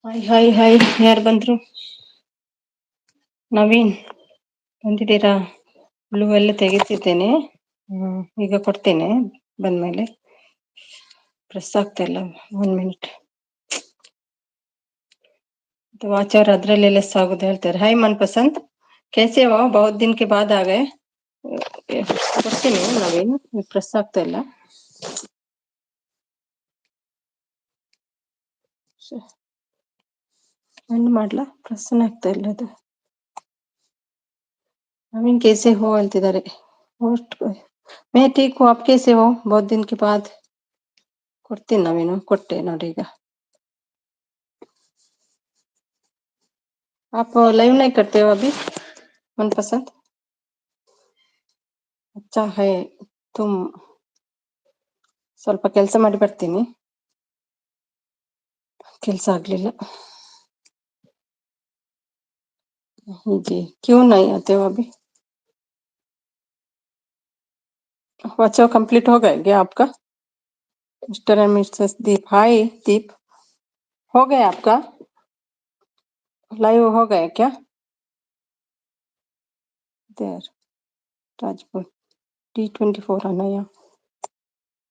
Hi hi hi, ಯಾರು ಬಂದ್ರು? ನವೀನ್ ಬಂದಿದ್ದೀರಾ? ಬ್ಲೂ ಎಲ್ಲ ತೆಗಿತಿದ್ದೇನೆ. ಈಗ ಕೊಡ್ತೇನೆ. ಬಂದ್ಮೇಲೆ ಪ್ರೆಸ್ ಆಗ್ತಾ ಇಲ್ಲ. 1 ಮಿನಿಟ್. ವಾಚರ್ ಅದ್ರಲ್ಲಿ ಲೆಸ್ ಆಗೋದು ಹೇಳ್ತಾರೆ. ಹಾಯ್ ಮನ್ಪಸಂದ್, कैसे हो? बहुत दिन के बाद आ गए. ಕೊಡ್ತೀನಿ ನವೀನ್, ಪ್ರೆಸ್ ಆಗ್ತಾ ಇಲ್ಲ. ಏನು ಮಾಡ್ಲಾ? ಪ್ರೆಸ್ ಆಗ್ತಾ ಇಲ್ಲ ಅದು. नवीन कैसे हो ಅಂತಿದ್ದಾರೆ. मैं ठीक हूँ, आप कैसे हो? बहुत दिन के बाद. ಕೊಡ್ತೀನಿ ನವೀನು, ಕೊಟ್ಟೆ ನೋಡಿ ಈಗ. आप लाइव नहीं करते हो अभी मनपसंद? अच्छा है. तुम ಸ್ವಲ್ಪ ಕೆಲಸ ಮಾಡಿ ಬರ್ತೀನಿ. ಕೆಲಸ ಆಗ್ಲಿಲ್ಲ. जी, क्यों नहीं आते हो अभी? बच्चों कंप्लीट हो गया क्या आपका? मिस्टर एंड मिसेस दीप. हाय दीप, हो गया आपका? लाइव हो गया क्या? देर राजपुर D24 आना या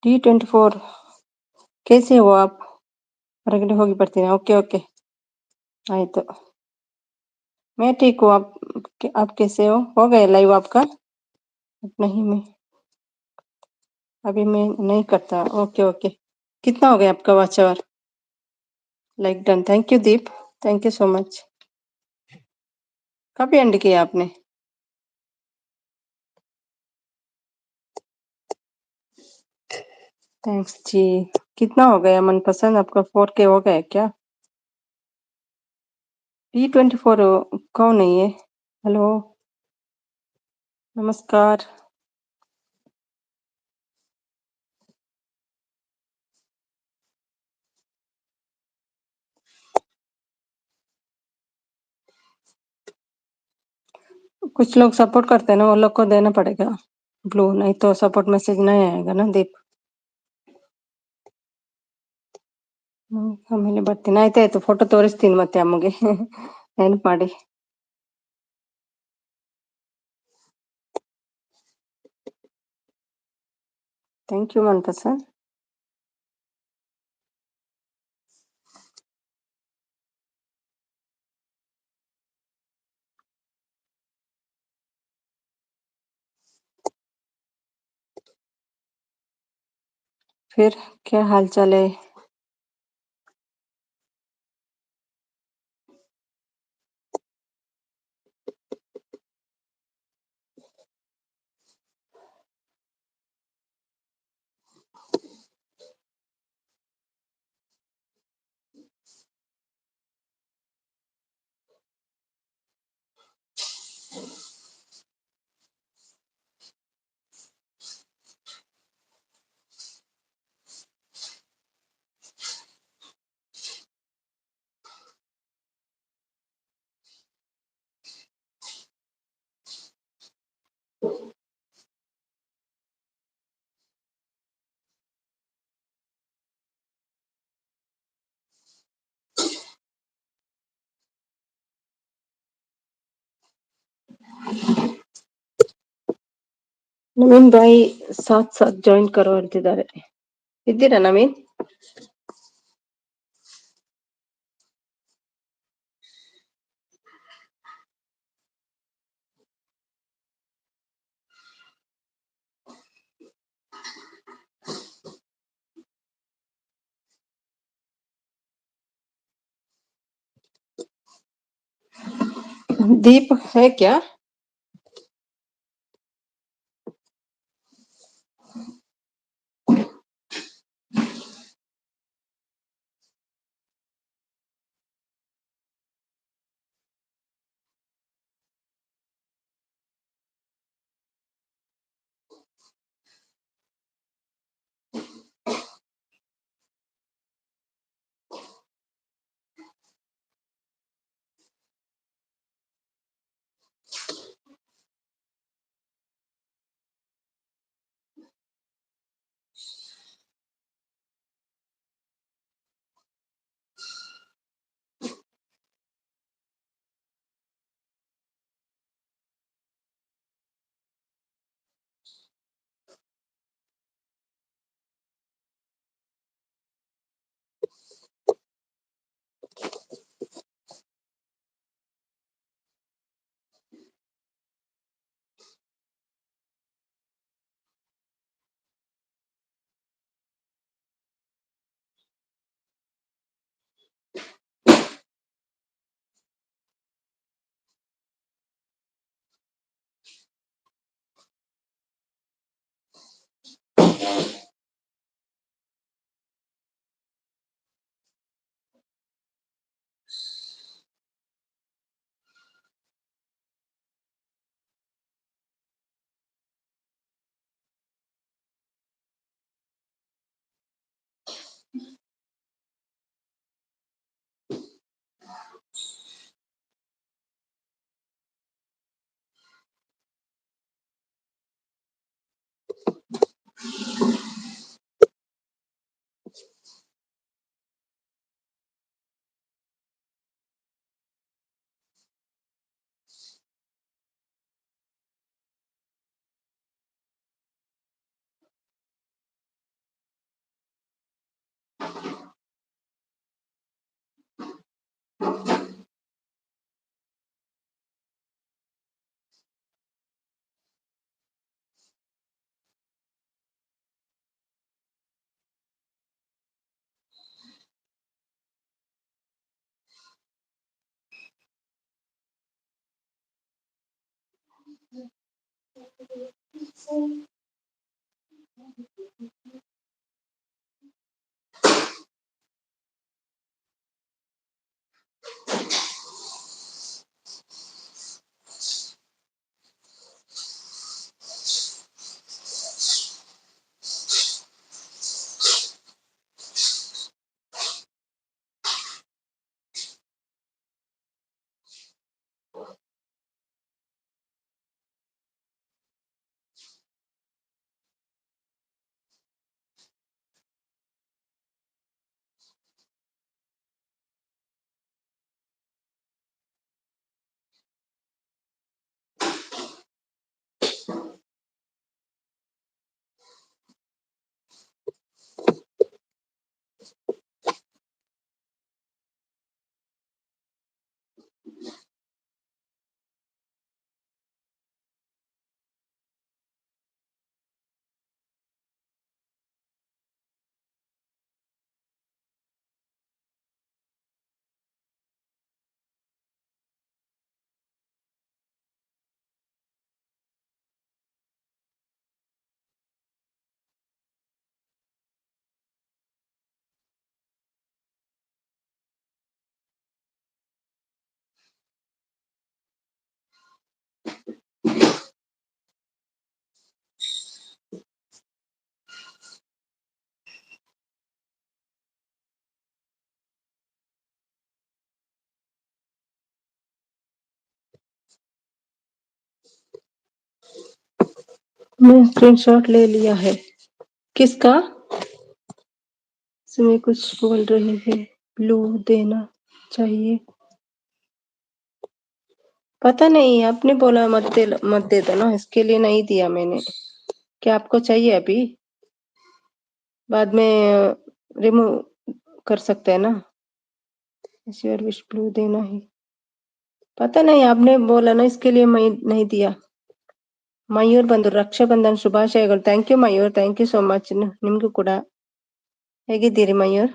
D24. कैसे हो आप? ಹೊರಗಡೆ ಹೋಗಿ ಬರ್ತೀನಿ. ओके ओके ಆಯ್ತು. मैं ठीक हूँ, आप कैसे हो गया लाइव आपका? नहीं, मैं अभी मैं नहीं करता. Okay okay. कितना हो गया आपका watch hour? Like done. Thank you Deep, thank you so much. कब एंड किया आपने? थैंक्स जी. कितना हो गया मनपसंद आपका? 4K हो गया क्या? D24 कौन है ये? हेलो, नमस्कार. कुछ लोग सपोर्ट करते हैं ना, वो लोग को देना पड़ेगा ब्लू, नहीं तो सपोर्ट मैसेज नहीं आएगा ना दीप. ಆಮೇಲೆ ಬರ್ತೀನಿ. ಆಯ್ತಾಯ್ತು, ಫೋಟೋ ತೋರಿಸ್ತೀನಿ ಮತ್ತೆ ಅಮ್ಮಗೆ. ನೆನಪು ಮಾಡಿ. ಥ್ಯಾಂಕ್ ಯು मनपसंद. फिर क्या हाल चाल है? ನವೀನ್ ಬಾಯಿ ಸಾಥ್ ಜಾಯಿನ್ ಕರೋ ಅಂತಿದ್ದಾರೆ. ಇದ್ದೀರಾ ನವೀನ್? दीप है क्या? मैं स्क्रीनशॉट ले लिया है। किसका? इसमें कुछ बोल रही है, ब्लू देना चाहिए। पता नहीं, आपने बोला मत दे दो ना, इसके लिए नहीं दिया मैंने। क्या आपको चाहिए अभी? बाद में रिमूव कर सकते हैं ना। श्योर विश ब्लू देना ही। पता नहीं, आपने बोला ना, इसके लिए मैं नहीं दिया। ಮಯೂರ್ ಬಂದು ರಕ್ಷಾಬಂಧನ ಶುಭಾಶಯಗಳು. Thank you Mayur, thank you so much. ನಿಮ್ಗೂ ಕೂಡ. ಹೇಗಿದ್ದೀರಿ ಮಯೂರ್?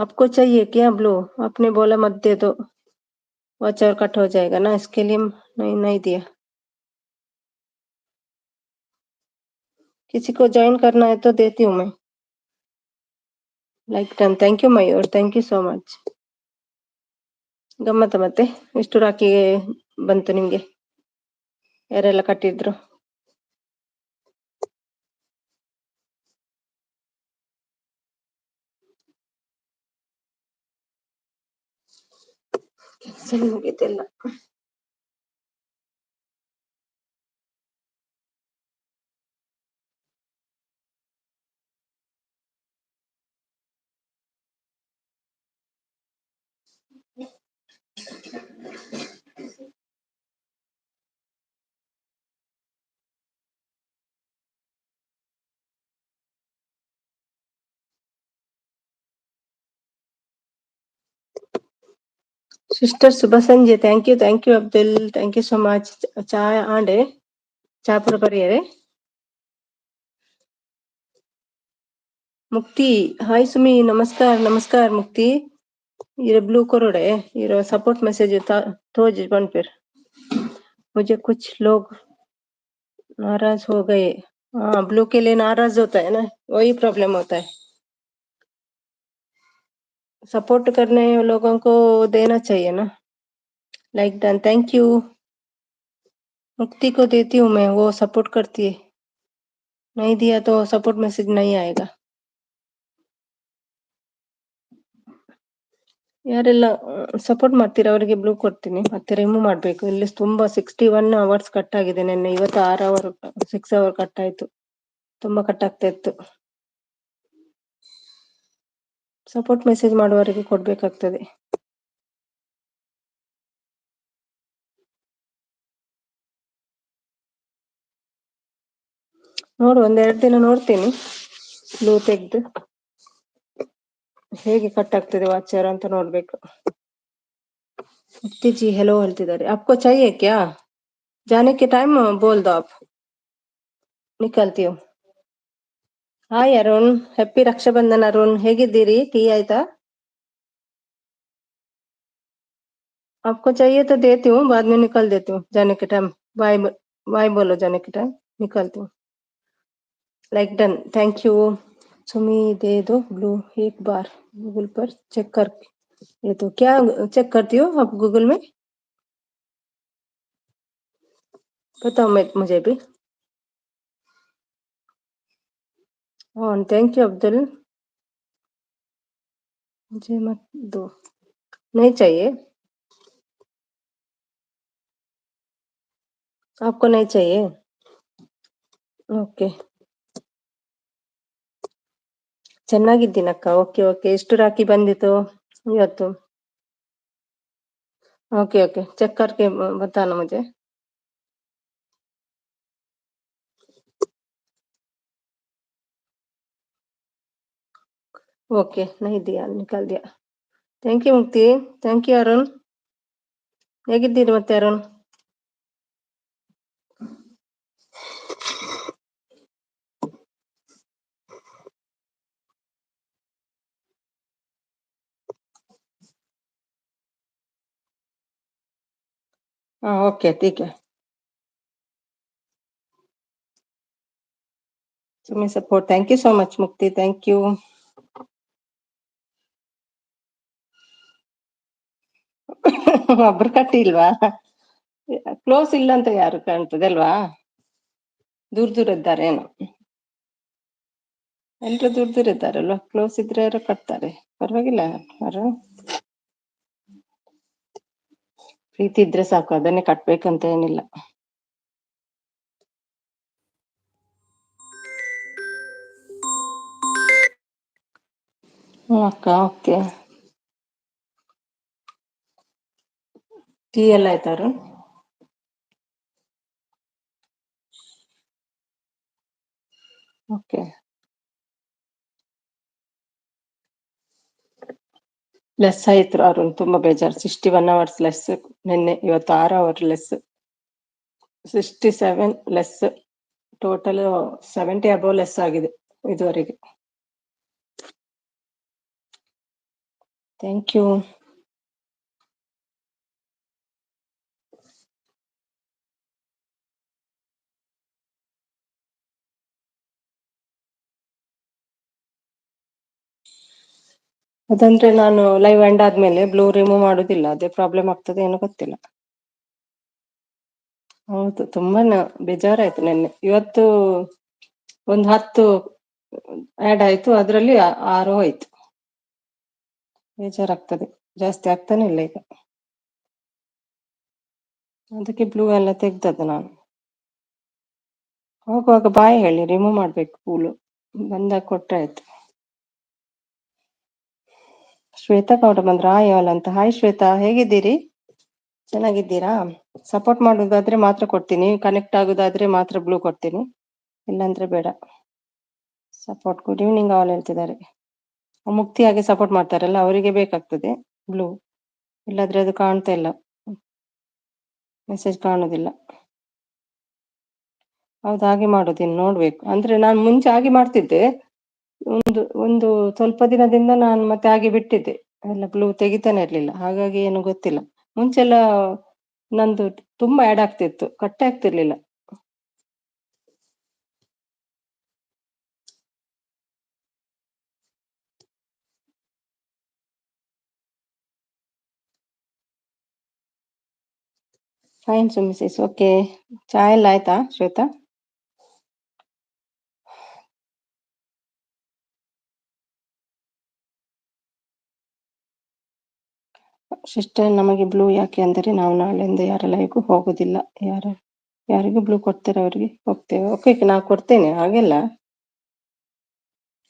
आपको चाहिए क्या ब्लू? आपने बोला मत दे दो, वॉच और कट हो जाएगा ना, इसके लिए नहीं दिया। किसी को ज्वाइन करना है तो देती हूँ मैं। Like done. Thank you Mayur, thank you so much. ಗಮ್ಮತ್ತ ಮತ್ತೆ ಎಷ್ಟು ರಾಖಿ ಬಂತು ನಿಮ್ಗೆ? ಯಾರೆಲ್ಲ ಕಟ್ಟಿದ್ರು? ಸರಿ ಮುಗೀತೆಲ್ಲ. ಸಿಸ್ಟರ್ ಶುಭ ಸಂಜೆ. Thank you Abdul, thank you so much. ಚಾ ಆಂಡೆ ಚಾ ಪುರ ಪರಿಯರೆ. मुक्ति, हाय सुमी, नमस्कार नमस्कार मुक्ति. ये ब्लू करोड़ है, ये सपोर्ट मैसेज था तो जीवन पर मुझे कुछ लोग नाराज हो गए। हाँ, ब्लू के लिए नाराज होता है ना, वही प्रॉब्लम होता है। सपोर्ट करने लोगों को देना चाहिए ना। Like done, thank you. मुक्ति को देती हूँ मैं, वो सपोर्ट करती है। नहीं दिया तो सपोर्ट मैसेज नहीं आएगा। ಯಾರೆಲ್ಲ ಸಪೋರ್ಟ್ ಮಾಡ್ತೀರಾ ಅವರಿಗೆ ಬ್ಲೂ ಕೊಡ್ತೀನಿ, ಮತ್ತೆ ರಿಮೂವ್ ಮಾಡ್ಬೇಕು. ಇಲ್ಲಿ ತುಂಬಾ 61 ಅವರ್ಸ್ ಕಟ್ ಆಗಿದೆ. ನೆನ್ನೆ ಇವತ್ತು 6 ಅವರ್ 6 ಅವರ್ ಕಟ್ ಆಯ್ತು. ತುಂಬಾ ಕಟ್ ಆಗ್ತಾ ಇತ್ತು. ಸಪೋರ್ಟ್ ಮೆಸೇಜ್ ಮಾಡುವವರಿಗೆ ಕೊಡ್ಬೇಕಾಗ್ತದೆ. ನೋಡು, ಒಂದೆರಡು ದಿನ ನೋಡ್ತೀನಿ ಬ್ಲೂ ತೆಗ್ದು ಹೇಗೆ ಕಟ್ ಆಗ್ತದೆ ವಾಚರ್ ಅಂತ ನೋಡ್ಬೇಕು. मुक्ति जी हेलो ಹೇಳ್ತಿದ್ದಾರೆ. आपको चाहिए क्या? जाने के टाइम बोल दो, आप निकलती हूँ. ಹಾಯ್ ಅರುಣ್, ಹ್ಯಾಪಿ ರಕ್ಷಾಬಂಧನ್ ಅರುಣ್, ಹೇಗಿದ್ದೀರಿ? ಟೀ ಆಯ್ತಾ? आपको चाहिए तो देती हूँ, बाद में निकल देती हूँ जाने के टाइम. बाय बाय बोलो जाने के टाइम, निकलती हूँ. Like done, thank you. Sumi दे दो ब्लू एक बार गूगल पर चेक कर. ये तो क्या चेक करती हो आप गूगल में? बताओ मैं मुझे भी. हाँ, थैंक यू अब्दुल. मुझे मत दो, नहीं चाहिए. आपको नहीं चाहिए? ಓಕೆ, ಚೆನ್ನಾಗಿದ್ದೀನಕ್ಕ. ಓಕೆ ಓಕೆ, ಎಷ್ಟು ರಾಖಿ ಬಂದಿತ್ತು ಇವತ್ತು? ओके ओके, चेक करके बताना मुझे. ओके, नहीं दिया, निकाल दिया. Thank you Mukti. Thank you Arun. ಹೇಗಿದ್ದೀರಿ ಮತ್ತೆ ಅರುಣ್? हाँ ओके ठीक है. ಸುಮ್ಮನೆ support. Thank you so much Mukti, thank you. ಒಬ್ರು ಕಟ್ಟಿ ಇಲ್ವಾ? ಕ್ಲೋಸ್ ಇಲ್ಲ ಅಂತ ಯಾರು ಕಾಣ್ತದೆ ಅಲ್ವಾ? ದೂರ ದೂರ ಇದ್ದಾರೆ ಏನೋ. ಎಲ್ರು ದೂರ ದೂರ ಇದ್ದಾರಲ್ವಾ, ಕ್ಲೋಸ್ ಇದ್ರೆ ಯಾರು ಕಟ್ತಾರೆ, ಪರವಾಗಿಲ್ಲ. ಯಾರು ಪ್ರೀತಿ ಇದ್ರೆ ಸಾಕು, ಅದನ್ನೇ ಕಟ್ಬೇಕಂತ ಏನಿಲ್ಲ. ಅಕ್ಕ ಓಕೆ. ಟೀ ಎಲ್ಲ ಆಯ್ತಾರು? ಓಕೆ. ಲೆಸ್ ಆಯ್ತು ಅರುಣ್, ತುಂಬಾ ಬೇಜಾರು. 61 ಅವರ್ಸ್ ಲೆಸ್ ನಿನ್ನೆ, ಇವತ್ತು 6 ಅವರ್ ಲೆಸ್. 67 ಲೆಸ್, ಟೋಟಲ್ 70 ಅಬೌವ್ ಲೆಸ್ ಆಗಿದೆ ಇದುವರೆಗೆ. Thank you. ಅದಂದ್ರೆ ನಾನು ಲೈವ್ ಎಂಡ್ ಆದ್ಮೇಲೆ ಬ್ಲೂ ರಿಮೂವ್ ಮಾಡುದಿಲ್ಲ, ಅದೇ ಪ್ರಾಬ್ಲಮ್ ಆಗ್ತದೆ ಏನೋ ಗೊತ್ತಿಲ್ಲ. ಹೌದು, ತುಂಬಾ ಬೇಜಾರಾಯ್ತು ನೆನ್ನೆ. ಇವತ್ತು ಒಂದು 10 ಆಡ್ ಆಯ್ತು, ಅದ್ರಲ್ಲಿ 6 ಹೋಯ್ತು. ಬೇಜಾರಾಗ್ತದೆ, ಜಾಸ್ತಿ ಆಗ್ತಾನೆ ಇಲ್ಲ ಈಗ. ಅದಕ್ಕೆ ಬ್ಲೂ ಎಲ್ಲ ತೆಗ್ದದ್ದು ನಾನು. ಹೋಗುವಾಗ ಬಾಯ್ ಹೇಳಿ ರಿಮೂವ್ ಮಾಡ್ಬೇಕು ಬ್ಲೂ, ಬಂದಾಗ ಕೊಟ್ರೆ ಆಯ್ತು. ಶ್ವೇತಾ ಗೌಡ ಬಂದ್ರ ಯಾವಲ್ಲ ಅಂತ. ಹಾಯ್ ಶ್ವೇತಾ, ಹೇಗಿದ್ದೀರಿ? ಚೆನ್ನಾಗಿದ್ದೀರಾ? ಸಪೋರ್ಟ್ ಮಾಡೋದಾದ್ರೆ ಮಾತ್ರ ಕೊಡ್ತೀನಿ, ಕನೆಕ್ಟ್ ಆಗೋದಾದ್ರೆ ಮಾತ್ರ ಬ್ಲೂ ಕೊಡ್ತೀನಿ, ಇಲ್ಲಾಂದ್ರೆ ಬೇಡ. ಸಪೋರ್ಟ್ ಗುಡ್ ಈವ್ನಿಂಗ್ ಆಲ್ ಹೇಳ್ತಿದ್ದಾರೆ. ಮುಕ್ತಿ ಹಾಗೆ ಸಪೋರ್ಟ್ ಮಾಡ್ತಾರಲ್ಲ, ಅವರಿಗೆ ಬೇಕಾಗ್ತದೆ ಬ್ಲೂ, ಇಲ್ಲಾದ್ರೆ ಅದು ಕಾಣ್ತಾ ಇಲ್ಲ, ಮೆಸೇಜ್ ಕಾಣುದಿಲ್ಲ. ಹೌದು, ಹಾಗೆ ಮಾಡೋದಿನ್ನು ನೋಡ್ಬೇಕು. ಅಂದ್ರೆ ನಾನು ಮುಂಚೆ ಹಾಗೆ ಮಾಡ್ತಿದ್ದೆ, ಒಂದು ಒಂದು ಸ್ವಲ್ಪ ದಿನದಿಂದ ನಾನು ಮತ್ತೆ ಹಾಗೆ ಬಿಟ್ಟಿದ್ದೆ, ಎಲ್ಲ ಬ್ಲೂ ತೆಗಿತಾನೆ ಇರ್ಲಿಲ್ಲ. ಹಾಗಾಗಿ ಏನು ಗೊತ್ತಿಲ್ಲ. ಮುಂಚೆಲ್ಲ ನಂದು ತುಂಬಾ ಆಡ್ ಆಗ್ತಿತ್ತು, ಕಟ್ಟೆ ಆಗ್ತಿರ್ಲಿಲ್ಲ. ಫೈನ್ ಸುಮಿಸಿಸ್. ಓಕೆ, ಚಾ ಎಲ್ಲ ಆಯ್ತಾ ಶ್ವೇತಾ? ಸಿಸ್ಟರ್, ನಮಗೆ ಬ್ಲೂ ಯಾಕೆ ಅಂದರೆ ನಾವು ನಾಳೆಯಿಂದ ಯಾರ ಲೈವ್ಗೂ ಹೋಗೋದಿಲ್ಲ. ಯಾರಿಗೂ ಬ್ಲೂ ಕೊಡ್ತಾರೆ ಅವರಿಗೆ ಹೋಗ್ತೇವೆ. ಓಕೆ, ನಾವು ಕೊಡ್ತೇನೆ, ಹಾಗೆಲ್ಲ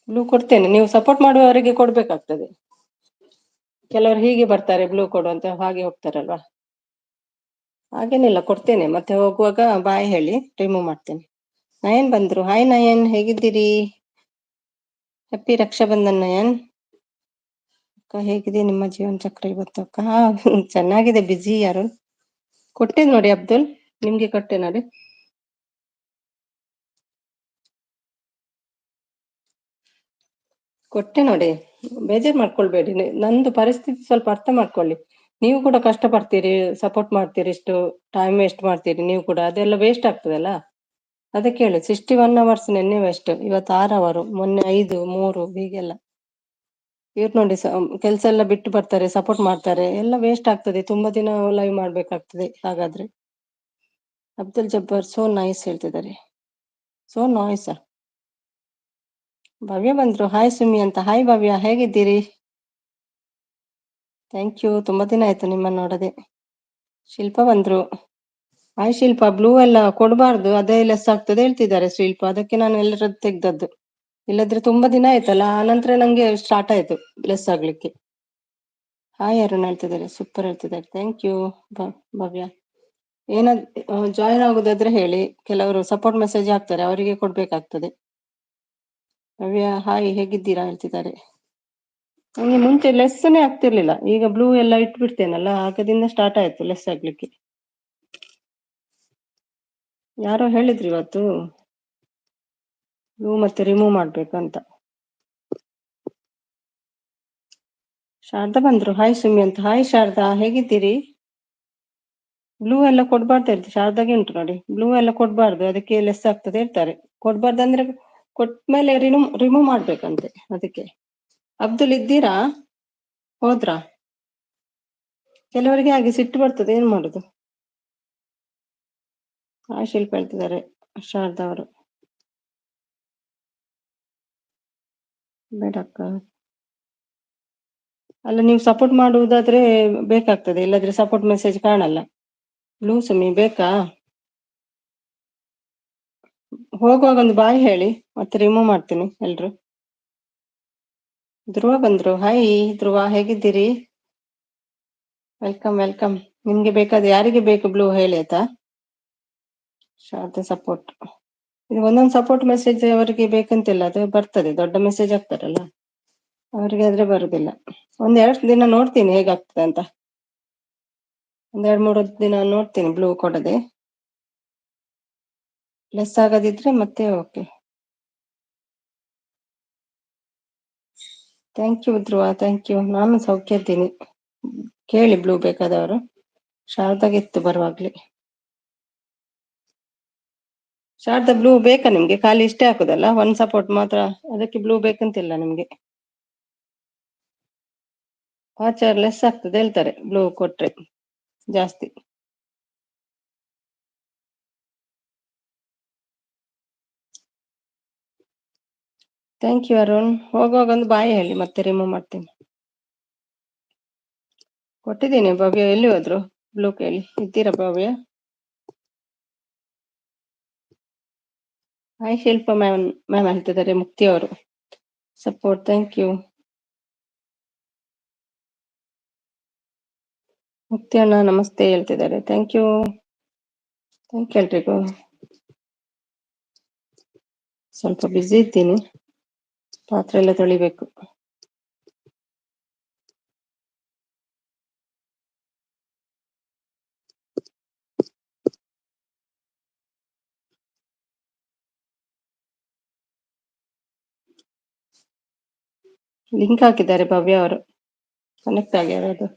ಬ್ಲೂ ಕೊಡ್ತೇನೆ. ನೀವು ಸಪೋರ್ಟ್ ಮಾಡುವವರಿಗೆ ಕೊಡ್ಬೇಕಾಗ್ತದೆ. ಕೆಲವರು ಹೀಗೆ ಬರ್ತಾರೆ ಬ್ಲೂ ಕೊಡು ಅಂತ, ಹಾಗೆ ಹೋಗ್ತಾರಲ್ವಾ. ಹಾಗೇನಿಲ್ಲ, ಕೊಡ್ತೇನೆ. ಮತ್ತೆ ಹೋಗುವಾಗ ಬಾಯ್ ಹೇಳಿ, ರಿಮೂವ್ ಮಾಡ್ತೇನೆ. ನಯನ್ ಬಂದ್ರು. ಹಾಯ್ ನಯನ್, ಹೇಗಿದ್ದೀರಿ? ಹ್ಯಾಪಿ ರಕ್ಷಾಬಂಧನ್ ನಯನ್. ಅಕ್ಕ, ಹೇಗಿದೆ ನಿಮ್ಮ ಜೀವನ ಚಕ್ರ ಇವತ್ತು? ಅಕ್ಕ, ಚೆನ್ನಾಗಿದೆ. ಬಿಜಿ ಯಾರು? ಕೊಟ್ಟೆ ನೋಡಿ ಅಬ್ದುಲ್, ನಿಮ್ಗೆ ಕೊಟ್ಟೆ ನೋಡಿ. ಕೊಟ್ಟೆ ನೋಡಿ, ಬೇಜಾರ್ ಮಾಡ್ಕೊಳ್ಬೇಡಿ. ನಂದು ಪರಿಸ್ಥಿತಿ ಸ್ವಲ್ಪ ಅರ್ಥ ಮಾಡ್ಕೊಳ್ಳಿ. ನೀವು ಕೂಡ ಕಷ್ಟ ಪಡ್ತೀರಿ, ಸಪೋರ್ಟ್ ಮಾಡ್ತೀರಿ, ಇಷ್ಟು ಟೈಮ್ ವೇಸ್ಟ್ ಮಾಡ್ತೀರಿ. ನೀವು ಕೂಡ ಅದೆಲ್ಲ ವೇಸ್ಟ್ ಆಗ್ತದಲ್ಲ. ಅದಕ್ಕೆ ಹೇಳಿ, 61 hours ನೆನ್ನೆ ವೇಸ್ಟ್, ಇವತ್ತು 6 hour, ಮೊನ್ನೆ 5, 3 ಹೀಗೆಲ್ಲ. ಇವ್ರು ನೋಡಿ, ಕೆಲ್ಸ ಎಲ್ಲ ಬಿಟ್ಟು ಬರ್ತಾರೆ, ಸಪೋರ್ಟ್ ಮಾಡ್ತಾರೆ, ಎಲ್ಲ ವೇಸ್ಟ್ ಆಗ್ತದೆ. ತುಂಬಾ ದಿನ ಲೈವ್ ಮಾಡ್ಬೇಕಾಗ್ತದೆ ಹಾಗಾದ್ರೆ. ಅಬ್ದುಲ್ ಜಬ್ಬಾರ್ ಸೋ ನೈಸ್ ಹೇಳ್ತಿದ್ದಾರೆ. So nice. ಭವ್ಯ ಬಂದ್ರು. ಹಾಯ್ ಸುಮಿ ಅಂತ. ಹಾಯ್ ಭವ್ಯ, ಹೇಗಿದ್ದೀರಿ? ಥ್ಯಾಂಕ್ ಯು, ತುಂಬಾ ದಿನ ಆಯ್ತು ನಿಮ್ಮನ್ನ ನೋಡದೆ. ಶಿಲ್ಪ ಬಂದ್ರು. ಹಾಯ್ ಶಿಲ್ಪ. ಬ್ಲೂ ಎಲ್ಲ ಕೊಡಬಾರ್ದು, ಅದೇ ಲೆಸ್ ಆಗ್ತದೆ ಹೇಳ್ತಿದ್ದಾರೆ ಶಿಲ್ಪ. ಅದಕ್ಕೆ ನಾನು ಎಲ್ಲರದ್ದು ತೆಗ್ದದ್ದು. ಇಲ್ಲದ್ರೆ ತುಂಬಾ ದಿನ ಆಯ್ತಲ್ಲ, ಆನಂತರ ನಂಗೆ ಸ್ಟಾರ್ಟ್ ಆಯ್ತು ಲೆಸ್ ಆಗ್ಲಿಕ್ಕೆ. ಹಾಯ್ ಅರುಣ್ ಹೇಳ್ತಿದ್ದಾರೆ, ಸೂಪರ್ ಹೇಳ್ತಿದ್ದಾರೆ. ಥ್ಯಾಂಕ್ ಯು ಭವ್ಯ. ಏನಾದ್ ಜಾಯಿನ್ ಆಗುದಾದ್ರೆ ಹೇಳಿ, ಕೆಲವರು ಸಪೋರ್ಟ್ ಮೆಸೇಜ್ ಹಾಕ್ತಾರೆ, ಅವರಿಗೆ ಕೊಡ್ಬೇಕಾಗ್ತದೆ. ಭವ್ಯ ಹಾಯ್, ಹೇಗಿದ್ದೀರಾ ಹೇಳ್ತಿದ್ದಾರೆ. ನಂಗೆ ಮುಂಚೆ ಲೆಸ್ಸನ್ನೇ ಆಗ್ತಿರ್ಲಿಲ್ಲ, ಈಗ ಬ್ಲೂ ಎಲ್ಲ ಇಟ್ಬಿಡ್ತೇನಲ್ಲ, ಆಗದಿಂದ ಸ್ಟಾರ್ಟ್ ಆಯ್ತು ಲೆಸ್ ಆಗ್ಲಿಕ್ಕೆ. ಯಾರೋ ಹೇಳಿದ್ರು ಇವತ್ತು ಬ್ಲೂ ಮತ್ತೆ ರಿಮೂವ್ ಮಾಡ್ಬೇಕಂತ. ಶಾರದಾ ಬಂದ್ರು. ಹಾಯ್ ಸುಮಿ ಅಂತ. ಹಾಯ್ ಶಾರದಾ, ಹೇಗಿದ್ದೀರಿ? ಬ್ಲೂ ಎಲ್ಲ ಕೊಡ್ಬಾರ್ದು ಹೇಳ್ತಾರೆ. ಶಾರದಾಗೆ ಉಂಟು ನೋಡಿ, ಬ್ಲೂ ಎಲ್ಲ ಕೊಡ್ಬಾರ್ದು, ಅದಕ್ಕೆ ಲೆಸ್ ಆಗ್ತದೆ ಹೇಳ್ತಾರೆ. ಕೊಡ್ಬಾರ್ದು ಅಂದ್ರೆ ಕೊಟ್ಮೇಲೆ ರಿಮೂವ್ ಮಾಡ್ಬೇಕಂತೆ, ಅದಕ್ಕೆ. ಅಬ್ದುಲ್ ಇದ್ದೀರಾ? ಹೋದ್ರಾ? ಕೆಲವರಿಗೆ ಹಾಗೆ ಸಿಟ್ಟು ಬರ್ತದೆ, ಏನ್ ಮಾಡುದು. ಆ ಶಿಲ್ಪ ಹೇಳ್ತಿದ್ದಾರೆ ಶಾರದಾ ಅವರು. ಬೇಡಕ್ಕ, ಅಲ್ಲ ನೀವು ಸಪೋರ್ಟ್ ಮಾಡುವುದಾದ್ರೆ ಬೇಕಾಗ್ತದೆ, ಇಲ್ಲದ್ರೆ ಸಪೋರ್ಟ್ ಮೆಸೇಜ್ ಕಾಣಲ್ಲ. ಬ್ಲೂ ಸುಮಿ ಬೇಕಾ? ಹೋಗುವಾಗ ಒಂದು ಬಾಯ್ ಹೇಳಿ, ಮತ್ತೆ ರಿಮೂವ್ ಮಾಡ್ತೀನಿ ಎಲ್ರು. ಧ್ರುವ ಬಂದ್ರು. ಹಾಯ್ ಧ್ರುವ, ಹೇಗಿದ್ದೀರಿ? Welcome welcome. ನಿಮ್ಗೆ ಬೇಕಾದ್ರೆ ಯಾರಿಗೆ ಬೇಕು ಬ್ಲೂ ಹೇಳಿ ಆಯ್ತಾ. ಶಾರದಾ ಸಪೋರ್ಟ್, ಇದು ಒಂದೊಂದು ಸಪೋರ್ಟ್ ಮೆಸೇಜ್ ಅವರಿಗೆ ಬೇಕಂತಿಲ್ಲ, ಅದು ಬರ್ತದೆ, ದೊಡ್ಡ ಮೆಸೇಜ್ ಆಗ್ತಾರಲ್ಲ ಅವರಿಗೆ ಆದ್ರೆ ಬರುದಿಲ್ಲ. 1-2 ದಿನ ನೋಡ್ತೀನಿ ಹೇಗಾಗ್ತದೆ ಅಂತ. 1-2-3 ದಿನ ನೋಡ್ತೀನಿ ಬ್ಲೂ ಕೊಡದೆ. ಲೆಸ್ ಆಗದಿದ್ರೆ ಮತ್ತೆ okay. Thank you Dhruva, thank you. ನಾನು ಸೌಖ್ಯ ಇದ್ದೀನಿ, ಕೇಳಿ ಬ್ಲೂ ಬೇಕಾದವರು. ಶಾರದಾಗಿತ್ತು ಬರುವಾಗ್ಲಿ. ಶಾರದಾ, ಬ್ಲೂ ಬೇಕಾ ನಿಮ್ಗೆ? ಖಾಲಿ ಇಷ್ಟೇ ಹಾಕುದಲ್ಲ, ಒಂದ್ ಸಪೋರ್ಟ್ ಮಾತ್ರ, ಅದಕ್ಕೆ ಬ್ಲೂ ಬೇಕಂತಿಲ್ಲ ನಿಮ್ಗೆ. ವಾಚರ್ ಲೆಸ್ ಆಗ್ತದೆ ಹೇಳ್ತಾರೆ ಬ್ಲೂ ಕೊಟ್ರೆ ಜಾಸ್ತಿ. Thank you Arun. ಹೋಗುವಾಗ ಒಂದು ಬಾಯ್ ಹೇಳಿ, ಮತ್ತೆ ರಿಮೂವ್ ಮಾಡ್ತೀನಿ. ಕೊಟ್ಟಿದ್ದೀನಿ. ಭವ್ಯ ಎಲ್ಲಿ ಹೋದ್ರು? ಬ್ಲೂ ಕೇಳಿ. ಇದ್ದೀರಾ ಭವ್ಯ? ಹಾಯ್ ಶಿಲ್ಪ ಮ್ಯಾಮ್ ಹೇಳ್ತಿದ್ದಾರೆ ಮುಕ್ತಿ ಅವರು. Support, thank you. ಮುಕ್ತಿ ಅಣ್ಣ ನಮಸ್ತೆ ಹೇಳ್ತಿದ್ದಾರೆ. Thank you. ಥ್ಯಾಂಕ್ ಯು ಎಲ್ರಿಗೂ. ಸ್ವಲ್ಪ ಬ್ಯುಸಿ ಇದ್ದೀನಿ, ಪಾತ್ರೆ ಎಲ್ಲ ತೊಳಿಬೇಕು. ಲಿಂಕ್ ಹಾಕಿದ್ದಾರೆ ಭವ್ಯ ಅವರು, ಕನೆಕ್ಟ್ ಆಗ್ಯಾರ ಅದು.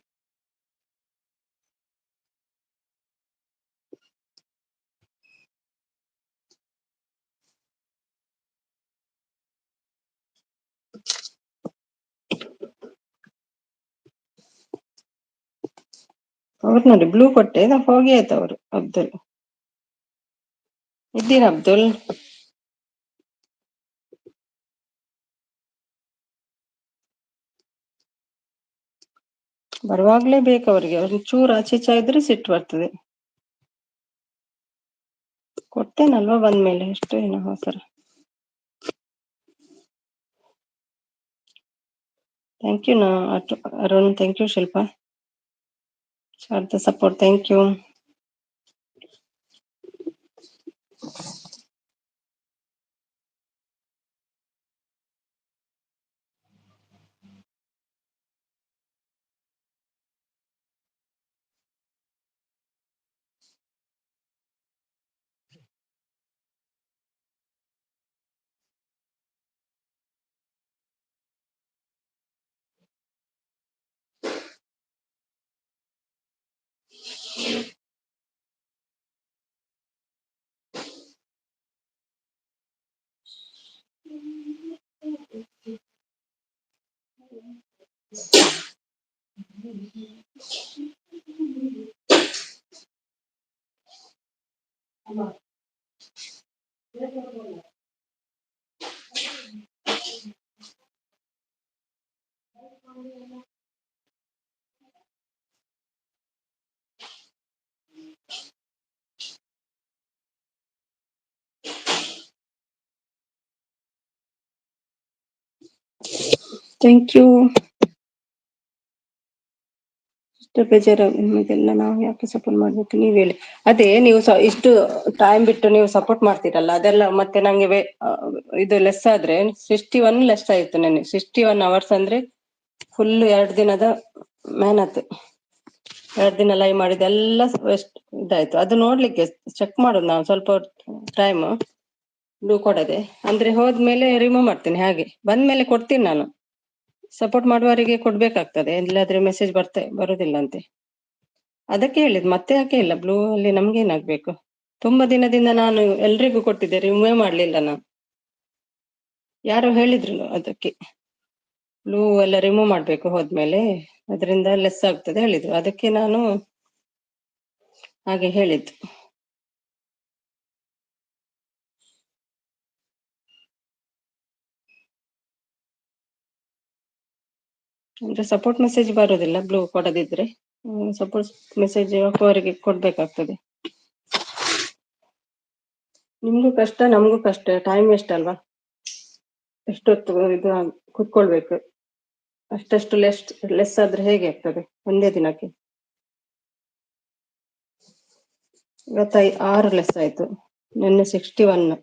ಅವ್ರು ನೋಡಿ ಬ್ಲೂ ಕೊಟ್ಟೆ ಹೋಗಿ ಆಯ್ತು ಅವರು ಅಬ್ದುಲ್. ಇದ್ದೀರಾ ಅಬ್ದುಲ್? ಬರುವಾಗ್ಲೇ ಬೇಕು ಅವ್ರಿಗೆ, ಅವ್ರಿಗೆ ಚೂರು ಆಚೆ ಈಚೆ ಇದ್ರೆ ಸಿಟ್ಟು ಬರ್ತದೆ. ಕೊಡ್ತೇನಲ್ವಾ ಬಂದ್ಮೇಲೆ, ಎಷ್ಟು ಏನು ಅವಸರ. Thank you Arun, thank you Shilpa for the support, thank you. Thank you. ಇಷ್ಟು ಬೇಜಾರು ನಿಮಗೆಲ್ಲ ನಾವು ಯಾಕೆ ಸಪೋರ್ಟ್ ಮಾಡ್ಬೇಕು ನೀವ್ ಹೇಳಿ. ಅದೇ ನೀವು ಇಷ್ಟು ಟೈಮ್ ಬಿಟ್ಟು ನೀವು ಸಪೋರ್ಟ್ ಮಾಡ್ತೀರಲ್ಲ, ಅದೆಲ್ಲ ಮತ್ತೆ ನಂಗೆ ಇದು ಲೆಸ್ ಆದ್ರೆ 61 ಲೆಸ್ ಆಯ್ತು ನನಗೆ. 61 hours ಅಂದ್ರೆ ಫುಲ್ 2 ದಿನದ ಮೆಹನತ್. 2 ದಿನ ಲೈವ್ ಮಾಡಿದೆಲ್ಲ ವೆಸ್ಟ್ ಇದಾಯ್ತು. ಅದು ನೋಡ್ಲಿಕ್ಕೆ ಚೆಕ್ ಮಾಡೋದು ನಾವು ಸ್ವಲ್ಪ ಟೈಮ್ ಬ್ಲೂ ಕೊಡದೆ, ಅಂದ್ರೆ ಹೋದ್ಮೇಲೆ ರಿಮೂವ್ ಮಾಡ್ತೀನಿ. ಹಾಗೆ ಬಂದ್ಮೇಲೆ ಕೊಡ್ತೀನಿ ನಾನು. ಸಪೋರ್ಟ್ ಮಾಡುವವರಿಗೆ ಕೊಡ್ಬೇಕಾಗ್ತದೆ, ಇಲ್ಲಾದ್ರೆ ಮೆಸೇಜ್ ಬರುದಿಲ್ಲ ಅಂತೆ. ಅದಕ್ಕೆ ಹೇಳಿದ್, ಮತ್ತೆ ಯಾಕೆ ಇಲ್ಲ ಬ್ಲೂ ಅಲ್ಲಿ ನಮ್ಗೆ ಏನಾಗ್ಬೇಕು. ತುಂಬಾ ದಿನದಿಂದ ನಾನು ಎಲ್ರಿಗೂ ಕೊಟ್ಟಿದ್ದೆ, ರಿಮೂವ್ ಮಾಡ್ಲಿಲ್ಲ ನಾನು. ಯಾರೋ ಹೇಳಿದ್ರು ಅದಕ್ಕೆ ಬ್ಲೂ ಎಲ್ಲ ರಿಮೂವ್ ಮಾಡ್ಬೇಕು ಹೋದ್ಮೇಲೆ, ಅದರಿಂದ ಲೆಸ್ ಆಗ್ತದೆ ಹೇಳಿದ್ರು. ಅದಕ್ಕೆ ನಾನು ಹಾಗೆ ಹೇಳಿದ್ದು. ಅಂದ್ರೆ ಸಪೋರ್ಟ್ ಮೆಸೇಜ್ ಬರುದಿಲ್ಲ ಬ್ಲೂ ಕೊಡದಿದ್ರೆ. ಸಪೋರ್ಟ್ ಮೆಸೇಜ್ ಅವರಿಗೆ ಕೊಡ್ಬೇಕಾಗ್ತದೆ. ನಿಮ್ಗೂ ಕಷ್ಟ ನಮಗೂ ಕಷ್ಟ, ಟೈಮ್ ವೇಸ್ಟ್ ಅಲ್ವಾ. ಎಷ್ಟೊತ್ತು ಇದು ಕುತ್ಕೊಳ್ಬೇಕು. ಅಷ್ಟಷ್ಟು ಲೆಸ್ ಆದ್ರೆ ಹೇಗೆ ಆಗ್ತದೆ ಒಂದೇ ದಿನಕ್ಕೆ. ಇವತ್ತು 6 ಲೆಸ್ ಆಯ್ತು, ನಿನ್ನೆ 61.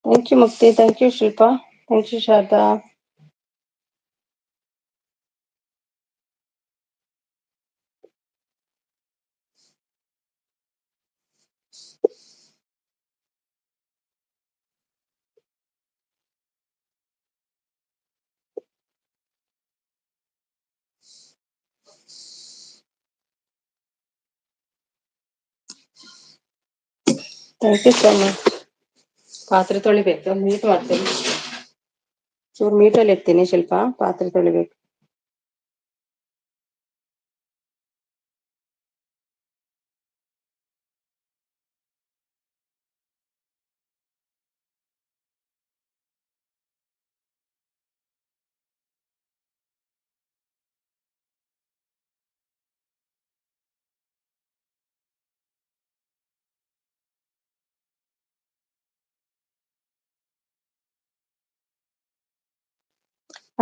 Thank you Mukti, thank you Shilpa, thank you Sharada. Thank you so much. ಪಾತ್ರೆ ತೊಳಿಬೇಕು, ಮೀಟ್ ಮಾಡ್ತೇನೆ. ಚೂರು ಮೀಟಲ್ಲಿ ಇರ್ತೀನಿ ಶಿಲ್ಪ, ಪಾತ್ರೆ ತೊಳಿಬೇಕು.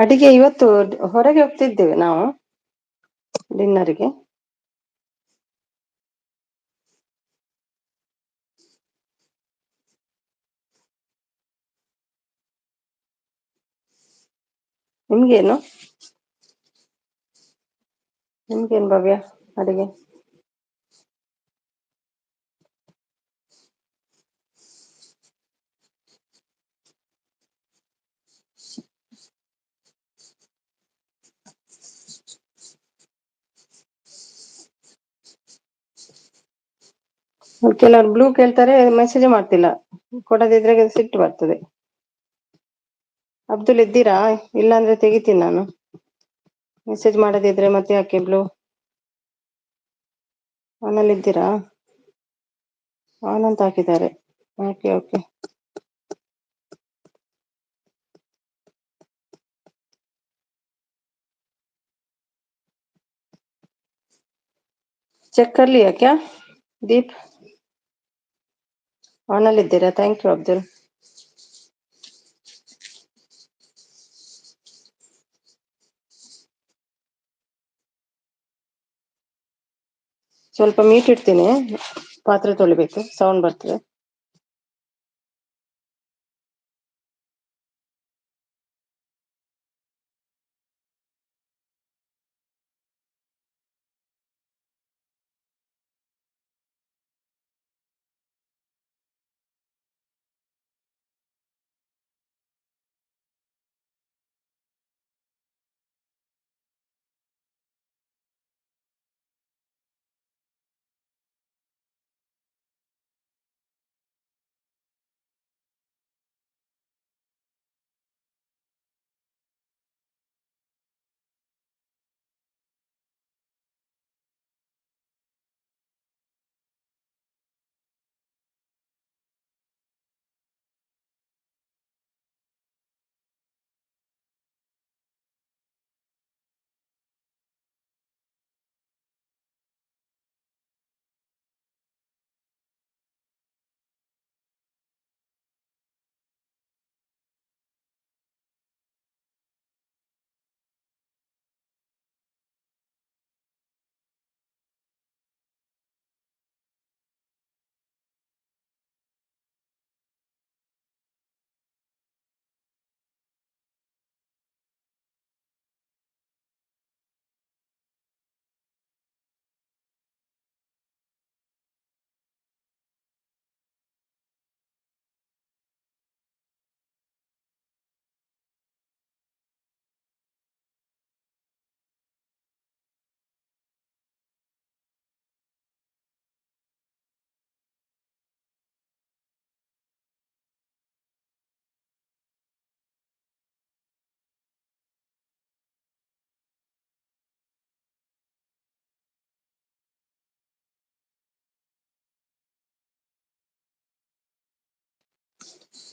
ಅಡಿಗೆ ಇವತ್ತು ಹೊರಗೆ ಹೋಗ್ತಿದ್ದೇವೆ ನಾವು ಡಿನ್ನರ್ಗೆ. ನಿಮ್ಗೇನು ಭವ್ಯ ಅಡಿಗೆ? ಕೆಲವರು ಬ್ಲೂ ಕೇಳ್ತಾರೆ, ಮೆಸೇಜ್ ಮಾಡ್ತಿಲ್ಲ. ಕೊಡದಿದ್ರೆ ಸಿಟ್ಟು ಬರ್ತದೆ. ಅಬ್ದುಲ್ ಇದ್ದೀರಾ? ಇಲ್ಲಾಂದ್ರೆ ತೆಗಿತೀನಿ ನಾನು. ಮೆಸೇಜ್ ಮಾಡದಿದ್ರೆ ಮತ್ತೆ ಯಾಕೆ ಬ್ಲೂ? ಆನಲ್ಲಿ ಇದ್ದೀರಾ? ಆನಂತ್ ಹಾಕಿದ್ದಾರೆ. Okay okay. ಚೆಕ್ ಕರ್ಲಿ ಕ್ಯಾ ದೀಪ್? ಆನಲ್ಲಿ ಇದ್ದೀರಾ? Thank you Abdul. ಸ್ವಲ್ಪ ಮೀಟ್ ಇಡ್ತೀನಿ, ಪಾತ್ರೆ ತೊಳಿಬೇಕು, ಸೌಂಡ್ ಬರ್ತದೆ.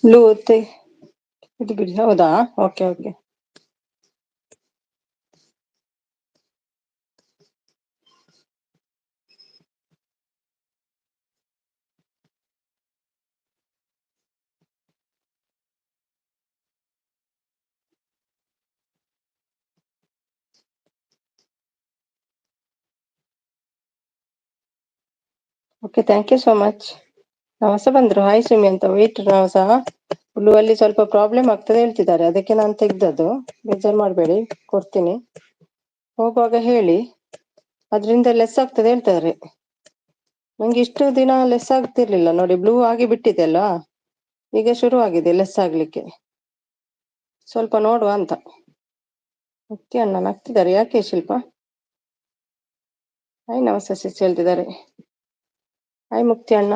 ಬ್ಲೂ ಇದು ಬಿಡಿ. ಹೌದಾ? Okay okay. Okay, thank you so much. ನಮಸ ಬಂದ್ರು. ಹಾಯ್ ಸುಮಿ ಅಂತ. ವೇಟ್, ನಾವು ಸಹ ಬ್ಲೂ ಅಲ್ಲಿ ಸ್ವಲ್ಪ ಪ್ರಾಬ್ಲಮ್ ಆಗ್ತದೆ ಹೇಳ್ತಿದ್ದಾರೆ, ಅದಕ್ಕೆ ನಾನು ತೆಗ್ದದ್ದು. ಬೇಜಾರು ಮಾಡಬೇಡಿ, ಕೊಡ್ತೀನಿ. ಹೋಗುವಾಗ ಹೇಳಿ, ಅದರಿಂದ ಲೆಸ್ ಆಗ್ತದೆ ಹೇಳ್ತಾರೆ. ನಂಗೆ ಇಷ್ಟು ದಿನ ಲೆಸ್ ಆಗ್ತಿರ್ಲಿಲ್ಲ ನೋಡಿ, ಬ್ಲೂ ಆಗಿ ಬಿಟ್ಟಿದೆ ಅಲ್ವಾ, ಈಗ ಶುರು ಆಗಿದೆ ಲೆಸ್ ಆಗ್ಲಿಕ್ಕೆ. ಸ್ವಲ್ಪ ನೋಡುವ ಅಂತ. ಮುಕ್ತಿ ಅಣ್ಣ ನಗ್ತಿದ್ದಾರೆ, ಯಾಕೆ ಶಿಲ್ಪ? ಹಾಯ್ ನಮಸ್ತೆ ಸಿಸ್ ಹೇಳ್ತಿದ್ದಾರೆ. ಹಾಯ್ ಮುಕ್ತಿ ಅಣ್ಣ.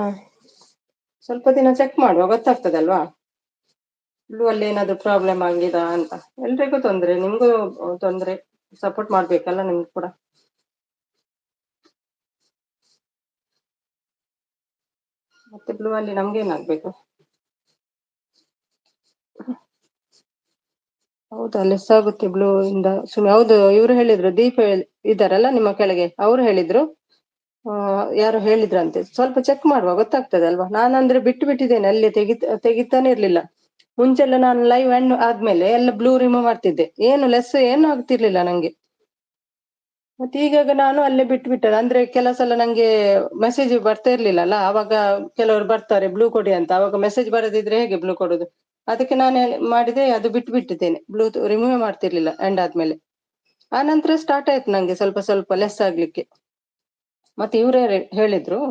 ಸ್ವಲ್ಪ ದಿನ ಚೆಕ್ ಮಾಡುವ, ಗೊತ್ತಾಗ್ತದಲ್ವಾ ಬ್ಲೂ ಅಲ್ಲಿ ಏನಾದ್ರು ಪ್ರಾಬ್ಲಮ್ ಆಗಿದೆ ಅಂತ. ಎಲ್ರಿಗೂ ತೊಂದ್ರೆ, ನಿಮ್ಗೂ ತೊಂದ್ರೆ, ಸಪೋರ್ಟ್ ಮಾಡ್ಬೇಕಲ್ಲ ನಿಮ್ಗೆ ಕೂಡ. ಮತ್ತೆ ಬ್ಲೂ ಅಲ್ಲಿ ನಮ್ಗೇನಾಗ್ಬೇಕು? ಹೌದಾ, ಲೆಸ್ ಆಗುತ್ತೆ ಬ್ಲೂ ಇಂದ ಸುಮ್ಮನೆ. ಹೌದು, ಇವ್ರು ಹೇಳಿದ್ರು, ದೀಪ ಇದ್ದಾರಲ್ಲ ನಿಮ್ಮ ಕೆಳಗೆ, ಅವ್ರು ಹೇಳಿದ್ರು. ಯಾರು ಹೇಳಿದ್ರಂತೆ, ಸ್ವಲ್ಪ ಚೆಕ್ ಮಾಡುವ, ಗೊತ್ತಾಗ್ತದೆ ಅಲ್ವಾ. ನಾನಂದ್ರೆ ಬಿಟ್ಟು ಬಿಟ್ಟಿದ್ದೇನೆ, ಅಲ್ಲಿ ತೆಗಿತಾನೆ ಇರ್ಲಿಲ್ಲ. ಮುಂಚೆಲ್ಲ ನಾನು ಲೈವ್ ಎಂಡ್ ಆದ್ಮೇಲೆ ಎಲ್ಲ ಬ್ಲೂ ರಿಮೂವ್ ಮಾಡ್ತಿದ್ದೆ, ಏನು ಲೆಸ್ ಏನು ಆಗ್ತಿರ್ಲಿಲ್ಲ ನಂಗೆ. ಮತ್ತೆ ಈಗಾಗ ನಾನು ಅಲ್ಲೇ ಬಿಟ್ಟು ಬಿಟ್ಟೆ, ಅಂದ್ರೆ ಕೆಲವು ಸಲ ನಂಗೆ ಮೆಸೇಜ್ ಬರ್ತಾ ಇರ್ಲಿಲ್ಲ ಅಲ್ಲ, ಅವಾಗ ಕೆಲವರು ಬರ್ತಾರೆ ಬ್ಲೂ ಕೊಡಿ ಅಂತ, ಅವಾಗ ಮೆಸೇಜ್ ಬರದಿದ್ರೆ ಹೇಗೆ ಬ್ಲೂ ಕೊಡುದು? ಅದಕ್ಕೆ ನಾನು ಮಾಡಿದೆ, ಅದು ಬಿಟ್ಟಿದ್ದೇನೆ, ಬ್ಲೂಟೂತ್ ರಿಮೂವ್ ಮಾಡ್ತಿರ್ಲಿಲ್ಲ ಎಂಡ್ ಆದ್ಮೇಲೆ. ಆ ನಂತರ ಸ್ಟಾರ್ಟ್ ಆಯ್ತು ನಂಗೆ ಸ್ವಲ್ಪ ಸ್ವಲ್ಪ ಲೆಸ್ ಆಗ್ಲಿಕ್ಕೆ. ಮತ್ತೆ ಇವರೇ ಹೇಳಿದ್ರು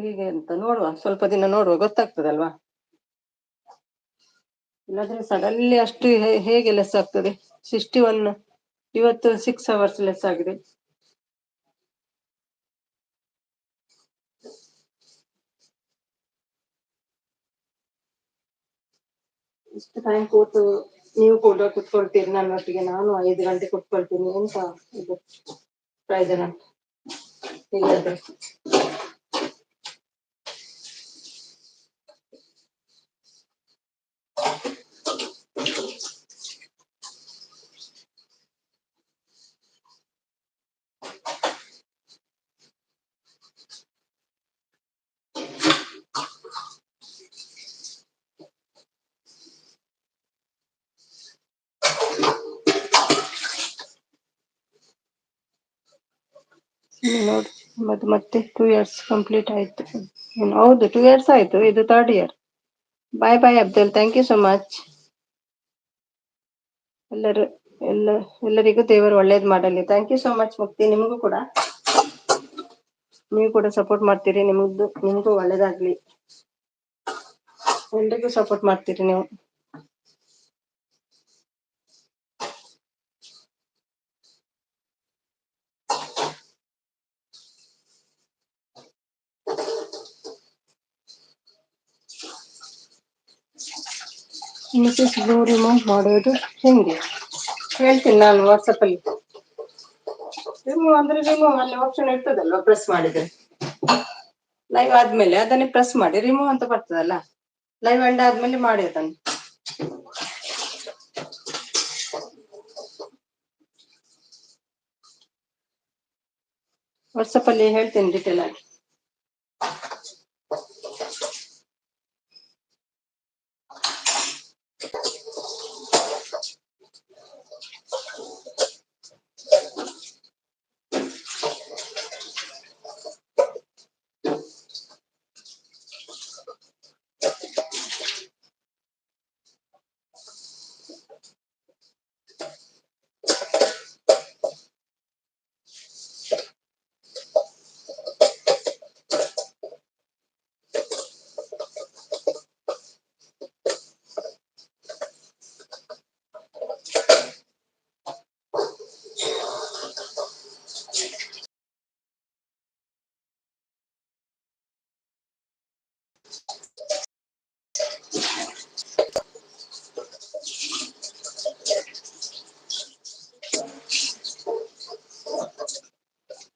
ಹೀಗೆ ಅಂತ, ನೋಡುವ ಸ್ವಲ್ಪ ದಿನ ನೋಡುವ ಗೊತ್ತಾಗ್ತದಲ್ವಾ. ಇಲ್ಲಾಂದ್ರೆ ಸಡನ್ಲಿ ಅಷ್ಟು ಹೇಗೆ ಲೆಸ್ ಆಗ್ತದೆ. 61 ಇವತ್ತು 6 hours ಲೆಸ್ ಆಗಿದೆ. ಇಷ್ಟು ಟೈಮ್ ಕೂತು ನೀವು ಕೂಡ ಕುತ್ಕೊಳ್ತೀರಿ ನನ್ನೊಟ್ಟಿಗೆ, ನಾನು 5 ಗಂಟೆ ಕುತ್ಕೊಳ್ತೀನಿ, ಎಂತ ಇದು ಪ್ರಯೋಜನ ಹೀಗಾದ್ರೆ. ನೋಡಿ ಮತ್ತೆ 2 years ಕಂಪ್ಲೀಟ್ ಆಯ್ತು. ಹೌದು 2 years ಆಯ್ತು, ಇದು 3rd year. Bye bye Abdul, thank you so much. ಎಲ್ಲರಿಗೂ ದೇವರು ಒಳ್ಳೇದು ಮಾಡಲಿ. ಥ್ಯಾಂಕ್ ಯು ಸೋ ಮಚ್ ಮುಕ್ತಿ, ನಿಮಗೂ ಕೂಡ. ನೀವು ಕೂಡ ಸಪೋರ್ಟ್ ಮಾಡ್ತೀರಿ, ನಿಮಗೂ ಒಳ್ಳೇದಾಗ್ಲಿ. ಎಲ್ರಿಗೂ ಸಪೋರ್ಟ್ ಮಾಡ್ತೀರಿ ನೀವು. ಮೆಸೇಜ್ ರಿಮೂವ್ ಮಾಡೋದು ಹೆಂಗೆ ಹೇಳ್ತೀನಿ ನಾನು ವಾಟ್ಸಪ್ ಅಲ್ಲಿ. ರಿಮೂವ್ ಅಲ್ಲಿ ಆಪ್ಷನ್ ಇರ್ತದಲ್ವಾ, ಪ್ರೆಸ್ ಮಾಡಿದ್ರೆ ಲೈವ್ ಆದ್ಮೇಲೆ ಅದನ್ನೇ ಪ್ರೆಸ್ ಮಾಡಿ ರಿಮೂವ್ ಅಂತ ಬರ್ತದಲ್ಲ. ಲೈವ್ ಎಂಡ್ ಆದ್ಮೇಲೆ ಮಾಡಿ ಅದನ್ನು. ವಾಟ್ಸಪ್ ಅಲ್ಲಿ ಹೇಳ್ತೇನೆ ಡೀಟೇಲ್ ಆಗಿ.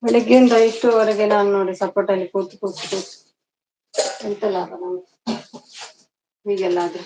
ಬೆಳಿಗ್ಗೆಯಿಂದ ಇಷ್ಟುವರೆಗೆ ನಾನು ನೋಡಿ ಸಪೋರ್ಟ್ ಅಲ್ಲಿ ಕೂತು ಎಂತ ಲಾಭ ನಮ್ಗೆ ಹೀಗೆಲ್ಲ ಆದ್ರೆ.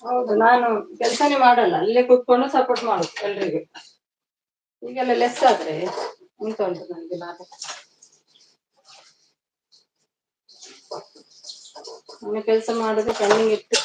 ಹೌದು, ನಾನು ಕೆಲ್ಸನೇ ಮಾಡಲ್ಲ, ಅಲ್ಲೇ ಕೂತ್ಕೊಂಡು ಸಪೋರ್ಟ್ ಮಾಡುದು ಎಲ್ರಿಗೆ. ಈಗೆಲ್ಲ ಲೆಸ್ ಆದ್ರೆ ಎಂತ ಉಂಟು ನನಗೆ ಲಾಭ. ನಾನು ಕೆಲಸ ಮಾಡುದು ಪೆಂಡಿಂಗ್ ಇಟ್ಟು.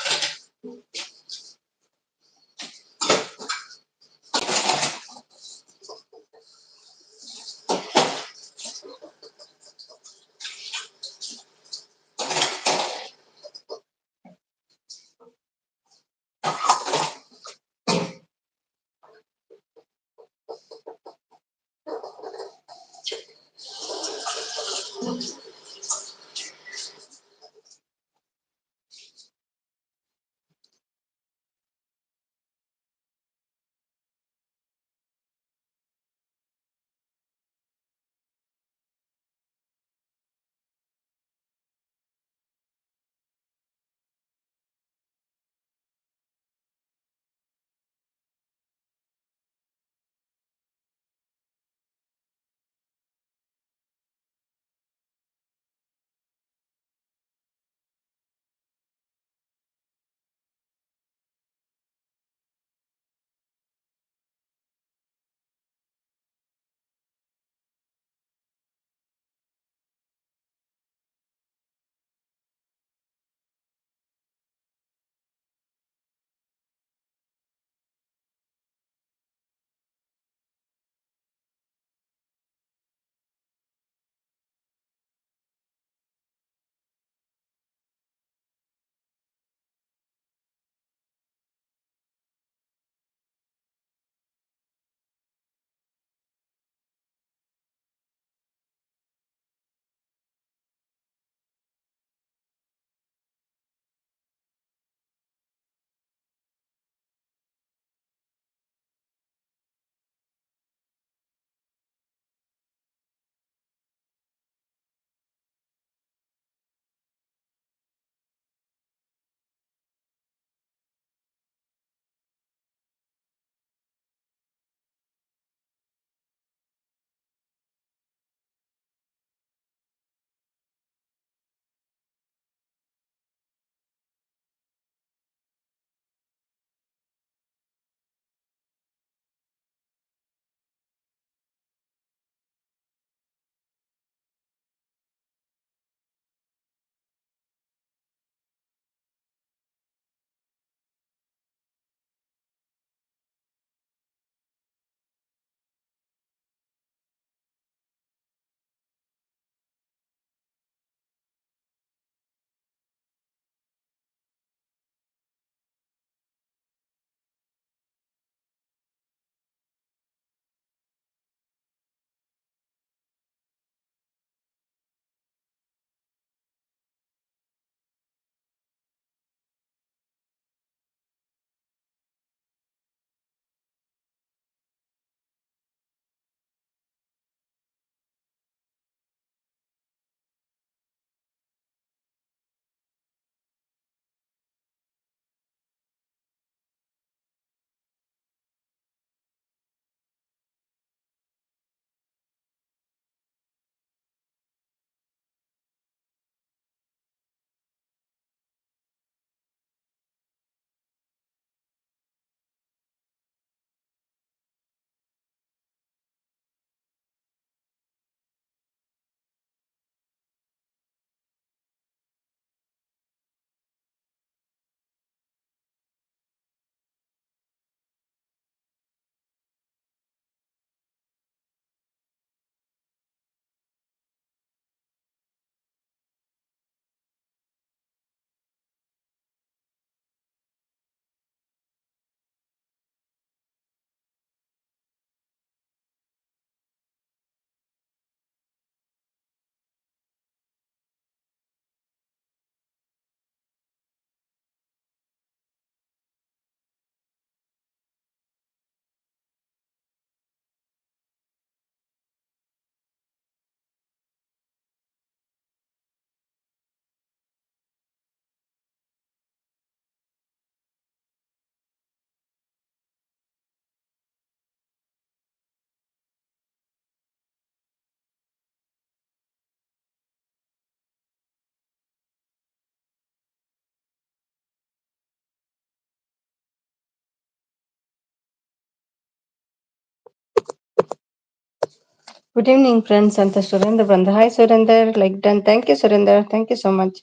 Good evening, friends. And Surendra Bandha. Hi, Surendra. Like done. Thank you, Surendra. Thank you so much.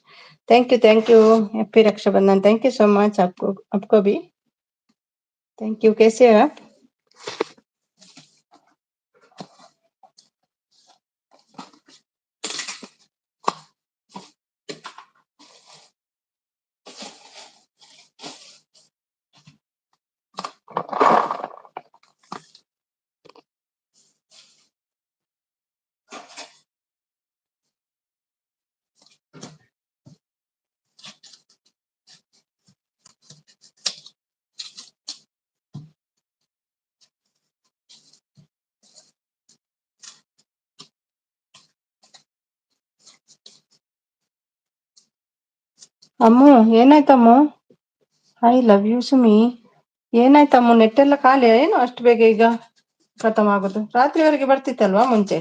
Thank you, thank you. Happy Raksha Bandhan. Thank you so much. आपको भी. Thank you. कैसे हो आप? ಅಮ್ಮು ಏನಾಯ್ತಮ್ಮು? I love you Sumi. ಏನಾಯ್ತಮ್ಮು? Net ಎಲ್ಲ ಖಾಲಿ ಏನು ಅಷ್ಟು ಬೇಗ ಈಗ ಖತಮ್ ಆಗೋದು? ರಾತ್ರಿವರೆಗೆ ಬರ್ತಿತ್ತಲ್ವಾ ಮುಂಚೆ?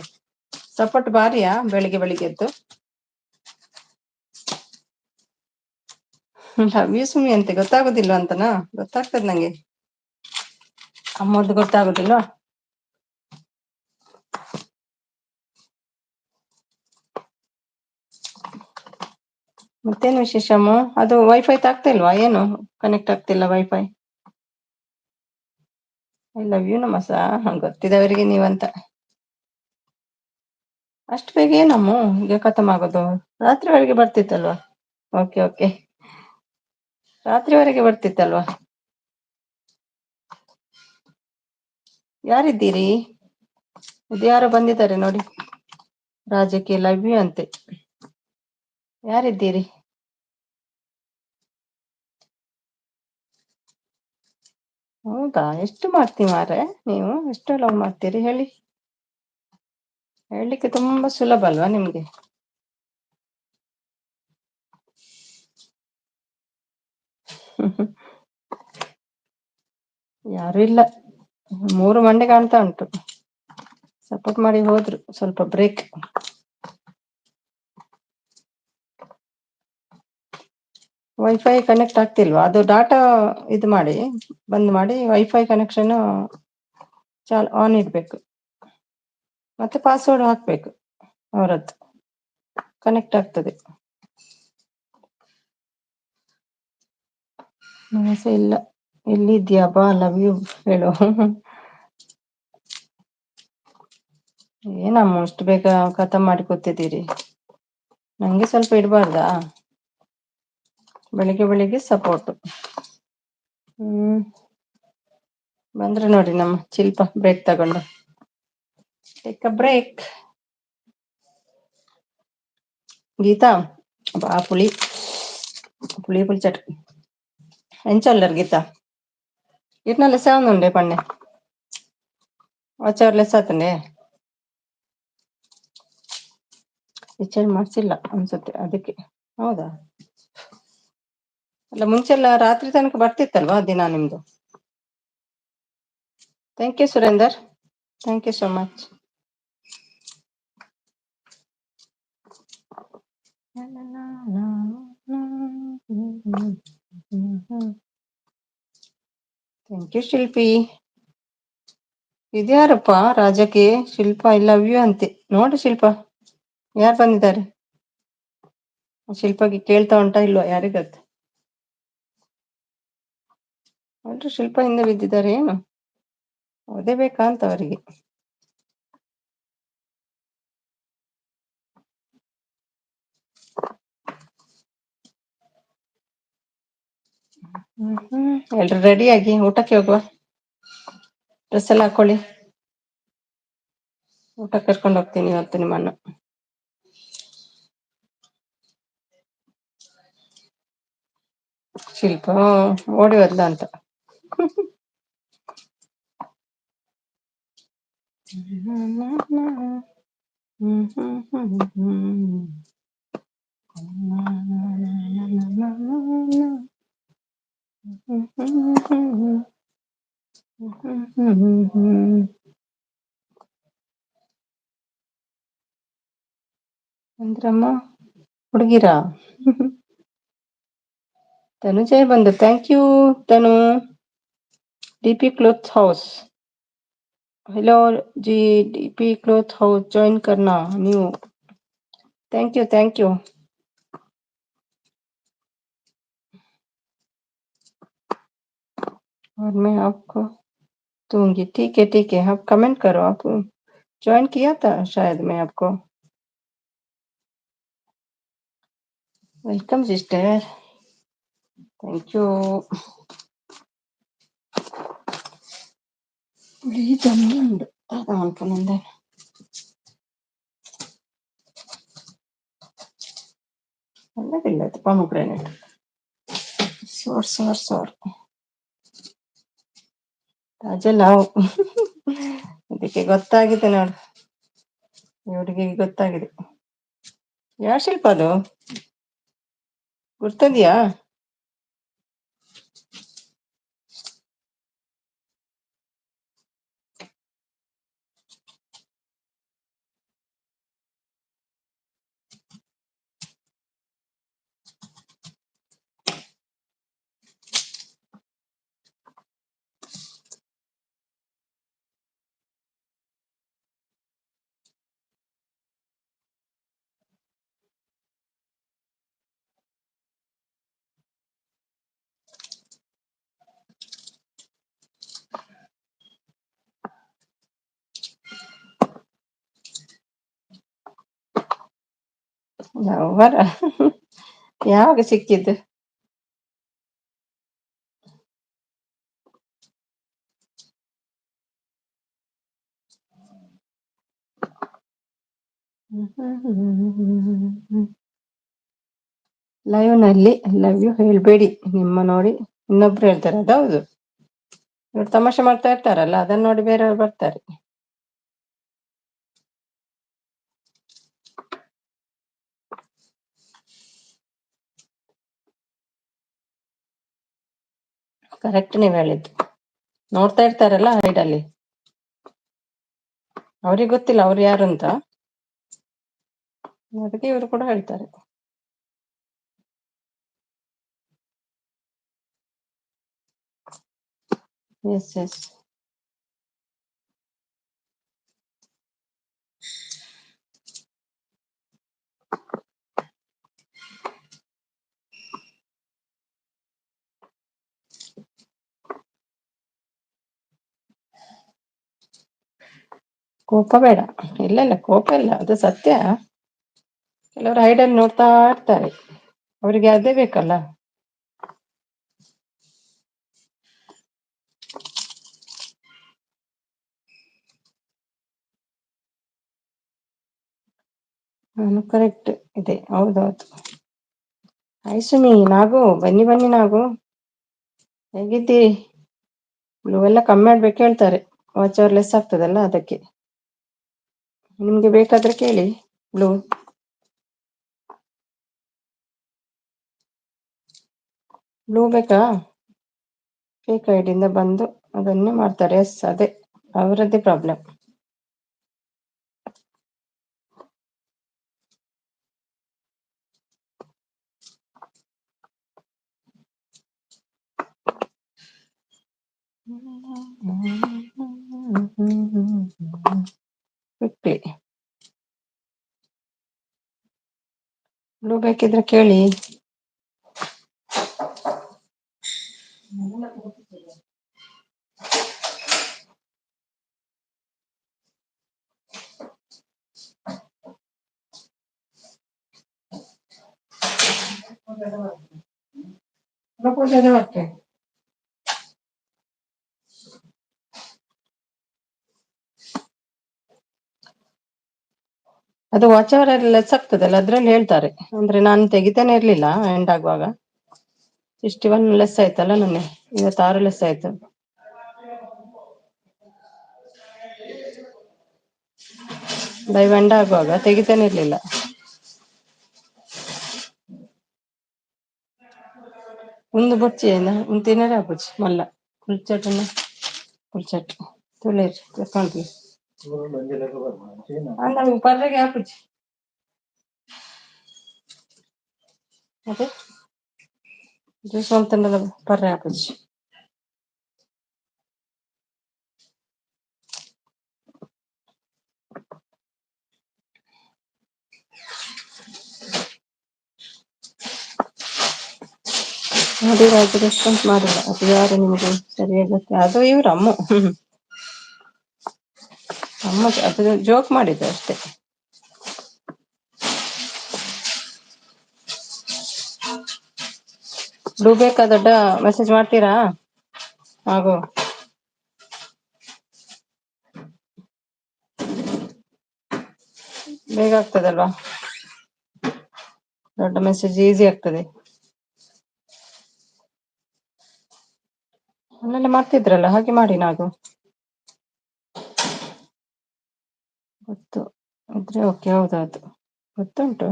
ಸಪೋರ್ಟ್ ಬಾರಿಯಾ ಬೆಳಿಗ್ಗೆ ಬೆಳಿಗ್ಗೆ ಎದ್ದು? ಲವ್ ಯು ಸುಮಿ ಅಂತೆ ಗೊತ್ತಾಗೋದಿಲ್ಲ ಅಂತನಾ? ಗೊತ್ತಾಗ್ತದೆ ನಂಗೆ. ಅಮ್ಮದ್ದು ಗೊತ್ತಾಗೋದಿಲ್ವಾ? ಮತ್ತೇನು ವಿಶೇಷ ಅಮ್ಮು? ಅದು ವೈಫೈ ತಾಗ್ತಾ ಇಲ್ವಾ ಏನು? ಕನೆಕ್ಟ್ ಆಗ್ತಿಲ್ಲ ವೈಫೈ. ಐ ಲವ್ ಯು ನಮಸ. ಗೊತ್ತಿದವರಿಗೆ ನೀವಂತ. ಅಷ್ಟು ಬೇಗ ಏನಮ್ಮು ಈಗ ಖತಮ್ ಆಗೋದು? ರಾತ್ರಿವರೆಗೆ ಬರ್ತಿತ್ತಲ್ವಾ? Okay okay. ರಾತ್ರಿವರೆಗೆ ಬರ್ತಿತ್ತಲ್ವಾ? ಯಾರಿದ್ದೀರಿ? ಇದ್ಯಾರೋ ಬಂದಿದ್ದಾರೆ ನೋಡಿ. ರಾಜಕ್ಕೆ ಲವ್ ಯು ಅಂತೆ. ಯಾರಿದ್ದೀರಿ? ಹೌದಾ? ಎಷ್ಟು ಮಾಡ್ತೀವಿ ಮಾರೆ ನೀವು? ಎಷ್ಟು ಲವ್ ಮಾಡ್ತೀರಿ ಹೇಳಿ? ಹೇಳಲಿಕ್ಕೆ ತುಂಬಾ ಸುಲಭ ಅಲ್ವಾ ನಿಮ್ಗೆ? ಯಾರು ಇಲ್ಲ. 3 ಮಂಡೆ ಕಾಣ್ತಾ ಉಂಟು. ಸಪೋರ್ಟ್ ಮಾಡಿ ಹೋದ್ರು. ಸ್ವಲ್ಪ ಬ್ರೇಕ್. Wifi connect ಆಗ್ತಿಲ್ವಾ? ಅದು ಡಾಟಾ ಇದು ಮಾಡಿ ಬಂದ್ ಮಾಡಿ ವೈಫೈ ಕನೆಕ್ಷನ್ ಆನ್ ಇಡ್ಬೇಕು. ಮತ್ತೆ ಪಾಸ್ವರ್ಡ್ ಹಾಕ್ಬೇಕು ಅವರದ್ದು. ಕನೆಕ್ಟ್ ಆಗ್ತದೆ. ನಮಸ ಇಲ್ಲ. ಎಲ್ಲಿದ್ಯಾ ಬಾ ಲವ್ ಯು ಹೇಳು. ಏನಮ್ಮ ಅಷ್ಟು ಬೇಗ ಖತಮ್ ಮಾಡಿ ಕೂತಿದ್ದೀರಿ? ನಂಗೆ ಸ್ವಲ್ಪ ಇಡಬಾರ್ದಾ? ಬೆಳಿಗ್ಗೆ ಬೆಳಿಗ್ಗೆ ಸಪೋರ್ಟ್. ಬಂದ್ರೆ ನೋಡಿ ನಮ್ಮ ಶಿಲ್ಪ ಬ್ರೇಕ್ ತಗೊಂಡು. Take a break. ಗೀತಾ ಬಾ ಪುಳಿ പുളി പുളിച്ചട്ട് ಎಂಚಲ್ಲರ್ ಗೀತಾ ಇಟ್ನ ಲೆಸ ಒಂದುಂಡೆ ಪಣ್ಣೆ ವಚ್ಚವ್ರ ಲೆಸ ಆತಂಡೆ ರಿಚಾರ್ಜ್ ಮಾಡ್ಸಿಲ್ಲ ಅನ್ಸುತ್ತೆ ಅದಕ್ಕೆ. ಹೌದಾ? ಅಲ್ಲ ಮುಂಚೆಲ್ಲ ರಾತ್ರಿ ತನಕ ಬರ್ತಿತ್ತಲ್ವಾ ದಿನ ನಿಮ್ದು? Thank you Surender. Thank you so much. Thank you Shilpi. ಇದ್ಯಾರಪ್ಪ ರಾಜಕ್ಕೆ? ಶಿಲ್ಪ ಐ ಲವ್ ಯು ಅಂತೆ. ನೋಡಿ ಶಿಲ್ಪ ಯಾರು ಬಂದಿದ್ದಾರೆ? ಶಿಲ್ಪಾಗೆ ಕೇಳ್ತಾ ಉಂಟಾ ಇಲ್ವಾ ಯಾರಿಗತ್ತು? ಎಲ್ರು ಶಿಲ್ಪ ಹಿಂದೆ ಬಿದ್ದಿದ್ದಾರೆ ಏನು? ಓದೇ ಬೇಕಾ ಅಂತ ಅವರಿಗೆ. ಎಲ್ರು ರೆಡಿ ಆಗಿ ಊಟಕ್ಕೆ ಹೋಗುವ. ಡ್ರೆಸ್ ಎಲ್ಲ ಹಾಕೊಳ್ಳಿ. ಊಟ ಕರ್ಕೊಂಡು ಹೋಗ್ತೀನಿ ಇವತ್ತು ನಿಮ್ಮನ್ನು. ಶಿಲ್ಪ ಓಡಿ ಹೋದ್ಲ ಅಂತ. ಅಂದ್ರಮ್ಮ ಹುಡುಗಿರಾ? ತನುಜಯ ಬಂದು thank you Tanu. D P cloth house. Hello ji, DP cloth house join करना न्यू। Thank you thank you. और मैं आपको दूंगी, ठीक है, आप कमेंट करो। आप ज्वाइन किया था शायद मैं आपको। Welcome sister, thank you. Please ಅನ್ನೊಂದು ಅದು ಅನ್ಕೊಂಡೆ. ಒಳ್ಳೆದಿಲ್ಲ ಅದು ಪಾಮಗ್ರಾನೇಟ್. ಸೋರ್ ರಾಜಲ್ಲ ನಾವು ಇದಕ್ಕೆ ಗೊತ್ತಾಗಿದೆ ನೋಡು, ಇವರಿಗೆ ಗೊತ್ತಾಗಿದೆ. ಯಾವ ಶಿಲ್ಪ ಅದು ಗುರ್ತದ್ಯಾ? ಅವರ ಯಾವಾಗ ಸಿಕ್ಕಿದ್ದು? ಲೈವ್ ನಲ್ಲಿ ಲವ್ ಯು ಹೇಳ್ಬೇಡಿ, ನಿಮ್ಮ ನೋಡಿ ಇನ್ನೊಬ್ರು ಹೇಳ್ತಾರೆ. ಅದೌದು, ಇವ್ರು ತಮಾಷೆ ಮಾಡ್ತಾ ಇರ್ತಾರಲ್ಲ, ಅದನ್ನ ನೋಡಿ ಬೇರೆಯವ್ರು ಬರ್ತಾರೆ. ಕರೆಕ್ಟ್ ನೀವ್ ಹೇಳಿದ್ದು. ನೋಡ್ತಾ ಇರ್ತಾರಲ್ಲ ಹೈಡಲ್ಲಿ, ಅವ್ರಿಗೆ ಗೊತ್ತಿಲ್ಲ ಅವ್ರು ಯಾರು ಅಂತ, ಅದಕ್ಕೆ ಇವರು ಕೂಡ ಹೇಳ್ತಾರೆ. Yes yes. ಕೋಪ ಬೇಡ. ಇಲ್ಲ ಇಲ್ಲ, ಕೋಪ ಇಲ್ಲ, ಅದು ಸತ್ಯ. ಕೆಲವರು ಹೈಡಲ್ಲಿ ನೋಡ್ತಾ ಇರ್ತಾರೆ, ಅವರಿಗೆ ಅದೇ ಬೇಕಲ್ಲ. ನಾನು ಕರೆಕ್ಟ್ ಇದೆ, ಹೌದೌದು. ಹಾಯ್ ಸುಮಿ, ನಾಗು ಬನ್ನಿ ಬನ್ನಿ ನಾಗು, ಹೇಗಿದ್ದಿ? ಬ್ಲೂ ಎಲ್ಲ ಕಮ್ಮಿ ಮಾಡ್ಬೇಕು ಹೇಳ್ತಾರೆ, ವಾಚ್ ಅವರ್ ಲೆಸ್ ಆಗ್ತದಲ್ಲ ಅದಕ್ಕೆ. ನಿಮ್ಗೆ ಬೇಕಾದ್ರೆ ಕೇಳಿ ಬ್ಲೂ. ಬ್ಲೂ ಬೇಕಾ? ಫೇಕ್ ಐಡಿಯಿಂದ ಬಂದು ಅದನ್ನೇ ಮಾಡ್ತಾರೆ. ಎಸ್, ಅದೇ ಅವರದ್ದೇ ಪ್ರಾಬ್ಲಮ್. ಬ್ಲೂ ಬೇಕಿದ್ರೆ ಕೇಳಿ. ಅದು ವಾಚ್ ಅವರ್ ಲೆಸ್ ಆಗ್ತದಲ್ಲ, ಅದ್ರಲ್ಲಿ ಹೇಳ್ತಾರೆ. ಅಂದ್ರೆ ನಾನು ತೆಗಿತಾನೆ ಇರ್ಲಿಲ್ಲ ಎಂಡ್ ಆಗುವಾಗ. 61 ಲೆಸ್ ಆಯ್ತಲ್ಲ ನನ್ನೆ, 56 ಲೆಸ್ ಆಯ್ತು. ಲೈವ್ ಎಂಡ್ ಆಗುವಾಗ ತೆಗಿತಾನೆ ಇರ್ಲಿಲ್ಲ. ಒಂದು ಬೊಚ್ಚೇನ ಒಂದು ತಿನ್ನರೆ ಆಪುಜಿ ಮಲ್ಲ ಕುಲ್ಚಟನ ಕುಲ್ಚಟ್ ತುಳೇರ್ ತಕೊಂಡ್ಲಿ ನಾವು ಪರ್ರೆಗೆ ಆಪುಜಿ. ಮತ್ತೆ ಜ್ಯೂಸ್ ಅಂತಂದಲ್ಲ ಪರ್ರೆ ಆಪುಜಿ. ನೋಡಿ ರಾಜು ರೆಸ್ಪಾನ್ಸ್ ಮಾಡಿಲ್ಲ. ಅದು ಯಾರು ನಿಮಗೆ ಸರಿಯಾಗಿ ಗೊತ್ತಿ ಅದು ಇವ್ರ ಅಮ್ಮ. ಅಮ್ಮ ಅದು ಜೋಕ್ ಮಾಡಿದ್ದು ಅಷ್ಟೇ. ಬೇಕಾ ದೊಡ್ಡ ಮೆಸೇಜ್ ಮಾಡ್ತೀರಾ ಆಗೋ. ಬೇಗ ಆಗ್ತದಲ್ವಾ, ದೊಡ್ಡ ಮೆಸೇಜ್ ಈಸಿ ಆಗ್ತದೆ. ಅಲ್ಲೆಲ್ಲ ಮಾಡ್ತಿದ್ರಲ್ಲ ಹಾಗೆ ಮಾಡಿ ನಾಗು. ಗೊತ್ತು ಇದ್ರೆ ಓಕೆ. ಹೌದೌದು ಗೊತ್ತುಂಟು,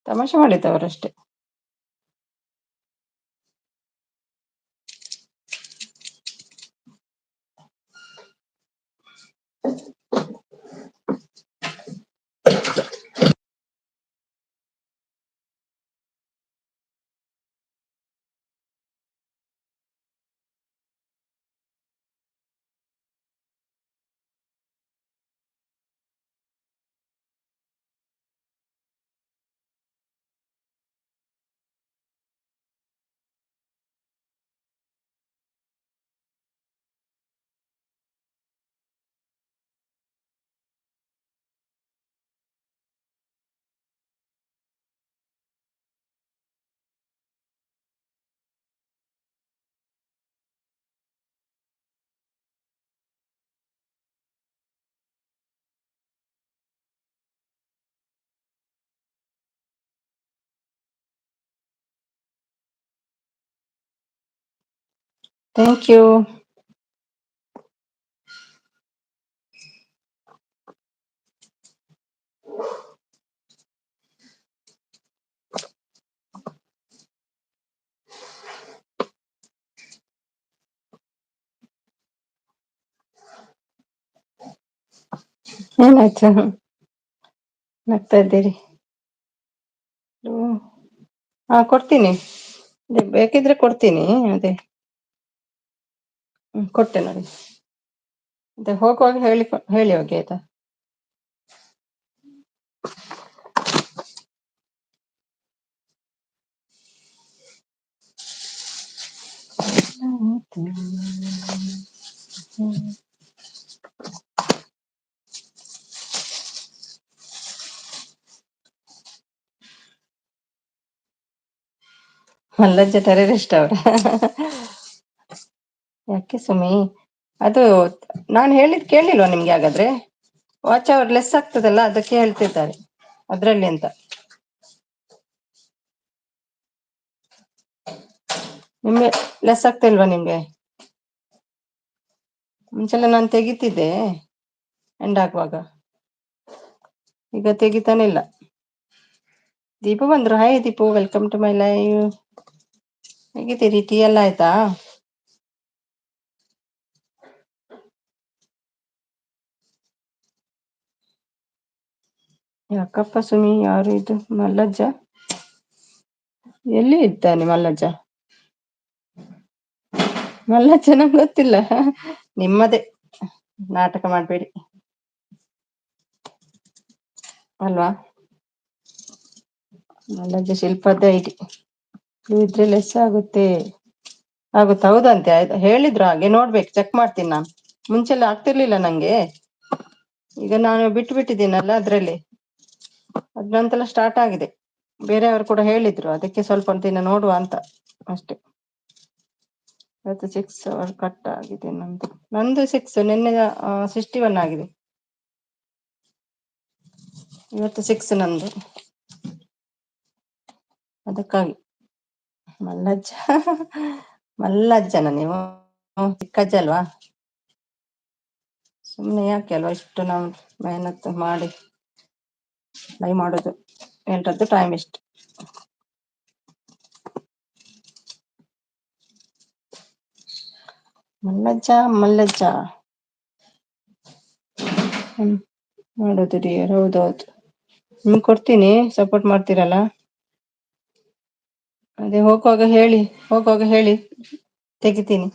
ತಮಾಷೆ ಮಾಡಿದ್ದವರಷ್ಟೇ. Thank you. ಏನಾಯ್ತು ನಗ್ತಾ ಇದ್ದೀರಿ? ಹಾ ಕೊಡ್ತೀನಿ, ಬೇಕಿದ್ರೆ ಕೊಡ್ತೀನಿ. ಅದೇ ಕೊಟ್ಟೆ ನೋಡಿ. ಮತ್ತೆ ಹೋಗುವಾಗ ಹೇಳಿ ಹೋಗಿ ಆಯ್ತಾ. ಮಲ್ಲಜ್ಜ ಟೆರರಿಸ್ಟ್ ಅವ್ರ. ಯಾಕೆ ಸುಮಿ, ಅದು ನಾನು ಹೇಳಿದ್ ಕೇಳಿಲ್ವಾ ನಿಮ್ಗೆ? ಹಾಗಾದ್ರೆ ವಾಚ್ ಅವರ್ ಲೆಸ್ ಆಗ್ತದಲ್ಲ, ಅದಕ್ಕೆ ಹೇಳ್ತಿದ್ದಾರೆ ಅದ್ರಲ್ಲಿ ಅಂತ. ನಿಮ್ಗೆ ಲೆಸ್ ಆಗ್ತಾ ಇಲ್ವಾ ನಿಮ್ಗೆ? ಮುಂಚೆಲ್ಲ ನಾನು ತೆಗಿತಿದ್ದೆ ಎಂಡ್ ಆಗುವಾಗ, ಈಗ ತೆಗಿತಾನೆ ಇಲ್ಲ. ದೀಪು ಬಂದ್ರು. Hi Deepu, welcome to my live. ಹೇಗಿದ್ದೀರಿ? ಟೀ ಎಲ್ಲ ಆಯ್ತಾ? ಯಾಕಪ್ಪ ಸುಮಿ, ಯಾರು ಇದು? ಮಲ್ಲಜ್ಜ ಎಲ್ಲಿ ಇದ್ದಾನೆ? ಮಲ್ಲಜ್ಜ ನಂಗೆ ಗೊತ್ತಿಲ್ಲ. ನಿಮ್ಮದೇ ನಾಟಕ ಮಾಡ್ಬೇಡಿ ಅಲ್ವಾ? ಮಲ್ಲಜ್ಜ ಶಿಲ್ಪದ್ದೇ ಐಡಿ. ಇದ್ರೆ ಲೆಸ್ ಆಗುತ್ತೆ. ಹೌದಂತೆ, ಆಯ್ತು ಹೇಳಿದ್ರು ಹಾಗೆ. ನೋಡ್ಬೇಕು, ಚೆಕ್ ಮಾಡ್ತೀನಿ ನಾನು. ಮುಂಚೆಲ್ಲ ಆಗ್ತಿರ್ಲಿಲ್ಲ ನಂಗೆ, ಈಗ ನಾನು ಬಿಟ್ಟು ಬಿಟ್ಟಿದ್ದೀನಲ್ಲ ಅದ್ರಲ್ಲಿ. ಅದ್ನಂತೆಲ್ಲ ಸ್ಟಾರ್ಟ್ ಆಗಿದೆ. ಬೇರೆಯವರು ಕೂಡ ಹೇಳಿದ್ರು, ಅದಕ್ಕೆ ಸ್ವಲ್ಪ ದಿನ ನೋಡುವ ಅಂತ ಅಷ್ಟೆ. ಇವತ್ತು 6 ಅವರ್ ಕಟ್ ಆಗಿದೆ ನಂದು 6. ನಿನ್ನೆ 61 ಆಗಿದೆ. ಇವತ್ತು 6 ನಂದು, ಅದಕ್ಕಾಗಿ. ಮಲ್ಲಜ್ಜ ಮಲ್ಲಜ್ಜನ ನೀವು? ಚಿಕ್ಕಜ್ಜ ಅಲ್ವಾ? ಸುಮ್ಮನೆ ಯಾಕೆ ಅಲ್ವಾ ಇಷ್ಟು ನಾವು ಮೆಹನತ್ತು ಮಾಡಿ ಲೈವ್ ಮಾಡೋದು, ಎಲ್ರದ್ದು ಟೈಮ್ ಇಷ್ಟು. ಮಲ್ಲಜ್ಜ ಮಲ್ಲಜ್ಜ ಮಾಡೋದು ಡಿಯರ್. ಹೌದೌದು, ನಿಮ್ಗೆ ಕೊಡ್ತೀನಿ, ಸಪೋರ್ಟ್ ಮಾಡ್ತೀರಲ್ಲ. ಅದೇ ಹೋಗುವಾಗ ಹೇಳಿ ತೆಗಿತೀನಿ.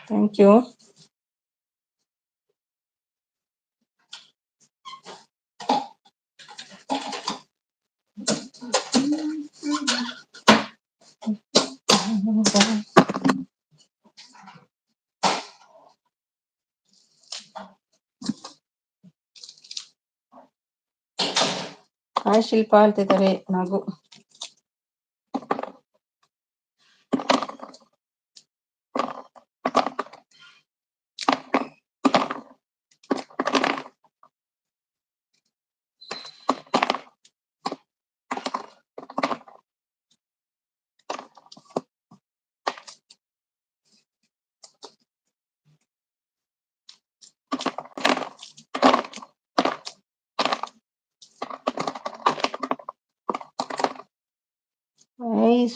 Thank you. ಹಾಯ್ ಶಿಲ್ಪ ಅಂತಿದ್ದಾರೆ ನಾವು.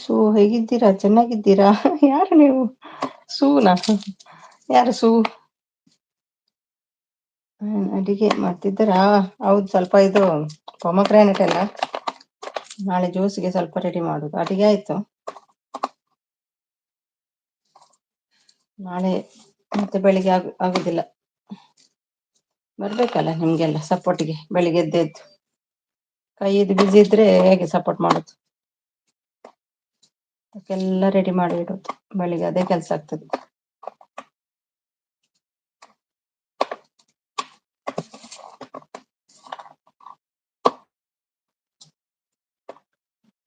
ಸೂ ಹೇಗಿದ್ದೀರಾ? ಚೆನ್ನಾಗಿದ್ದೀರಾ? ಯಾರು ನೀವು? ಸೂನಾ? ಯಾರು ಸೂ? ಅಡಿಗೆ ಮಾಡ್ತಿದ್ದೀರಾ? ಹೌದು, ಸ್ವಲ್ಪ ಇದು ಪೊಮಗ್ರಾನೇಟ್ ಎಲ್ಲ ನಾಳೆ ಜ್ಯೂಸ್ಗೆ ಸ್ವಲ್ಪ ರೆಡಿ ಮಾಡುದು. ಅಡಿಗೆ ಆಯ್ತು. ನಾಳೆ ಮತ್ತೆ ಬೆಳಿಗ್ಗೆ ಆಗುದಿಲ್ಲ. ಬರ್ಬೇಕಲ್ಲ ನಿಮ್ಗೆಲ್ಲ ಸಪೋರ್ಟಿಗೆ ಬೆಳಿಗ್ಗೆ ಎದ್ದು ಕೈಯಿದ್ದು ಬಿಸಿ ಇದ್ರೆ ಹೇಗೆ ಸಪೋರ್ಟ್ ಮಾಡುದು? ಅದಕ್ಕೆಲ್ಲ ರೆಡಿ ಮಾಡಿ ಇಡುದು, ಬೆಳಿಗ್ಗೆ ಅದೇ ಕೆಲಸ ಆಗ್ತದೆ.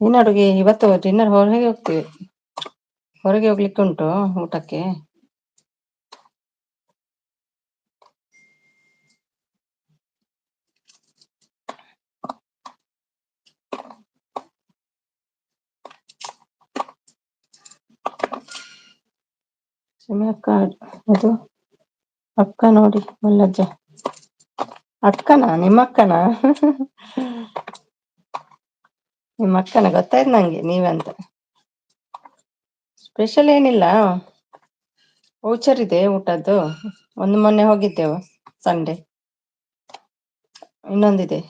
ಇನ್ನು ಅಡುಗೆ ಇವತ್ತು ಡಿನ್ನರ್ ಹೊರಗೆ ಹೋಗ್ತೀವಿ. ಹೊರಗೆ ಹೋಗ್ಲಿಕ್ಕೆ ಉಂಟು ಊಟಕ್ಕೆ. ಅಕ್ಕ ಅದು ಅಕ್ಕ ನೋಡಿ ಮಲ್ಲಜ್ಜ. ಅಕ್ಕನಾ? ನಿಮ್ಮ ಅಕ್ಕನಾ? ನಿಮ್ಮ ಅಕ್ಕನ ಗೊತ್ತಾಯ್ತು ನಂಗೆ ನೀವಂತ. ಸ್ಪೆಷಲ್ ಏನಿಲ್ಲ, ವೋಚರ್ ಇದೆ ಊಟದ್ದು. ಒಂದು ಮೊನ್ನೆ ಹೋಗಿದ್ದೆವು ಸಂಡೆ. ಇನ್ನೊಂದಿದೆ,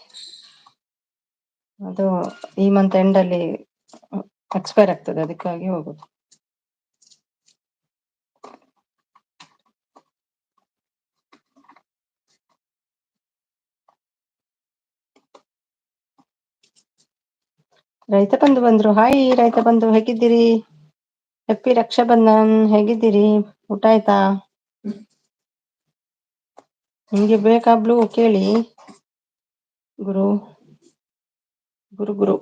ಅದು ಈ ಮಂತ್ ಎಂಡ್ ಅಲ್ಲಿ ಎಕ್ಸ್ಪೈರ್ ಆಗ್ತದೆ, ಅದಕ್ಕಾಗಿ ಹೋಗುದು. ರೈತ ಬಂಧು ಬಂದ್ರು. ಹಾಯ್ ರೈತ ಬಂಧು, ಹೇಗಿದ್ದೀರಿ? ಹ್ಯಾಪಿ ರಕ್ಷಾ ಬಂಧನ್. ಹೇಗಿದ್ದೀರಿ? ಊಟ ಆಯ್ತಾ? ನಿಮ್ಗೆ ಬೇಕಾ ಬ್ಲೂ? ಕೇಳಿ ಗುರು. ಗುರು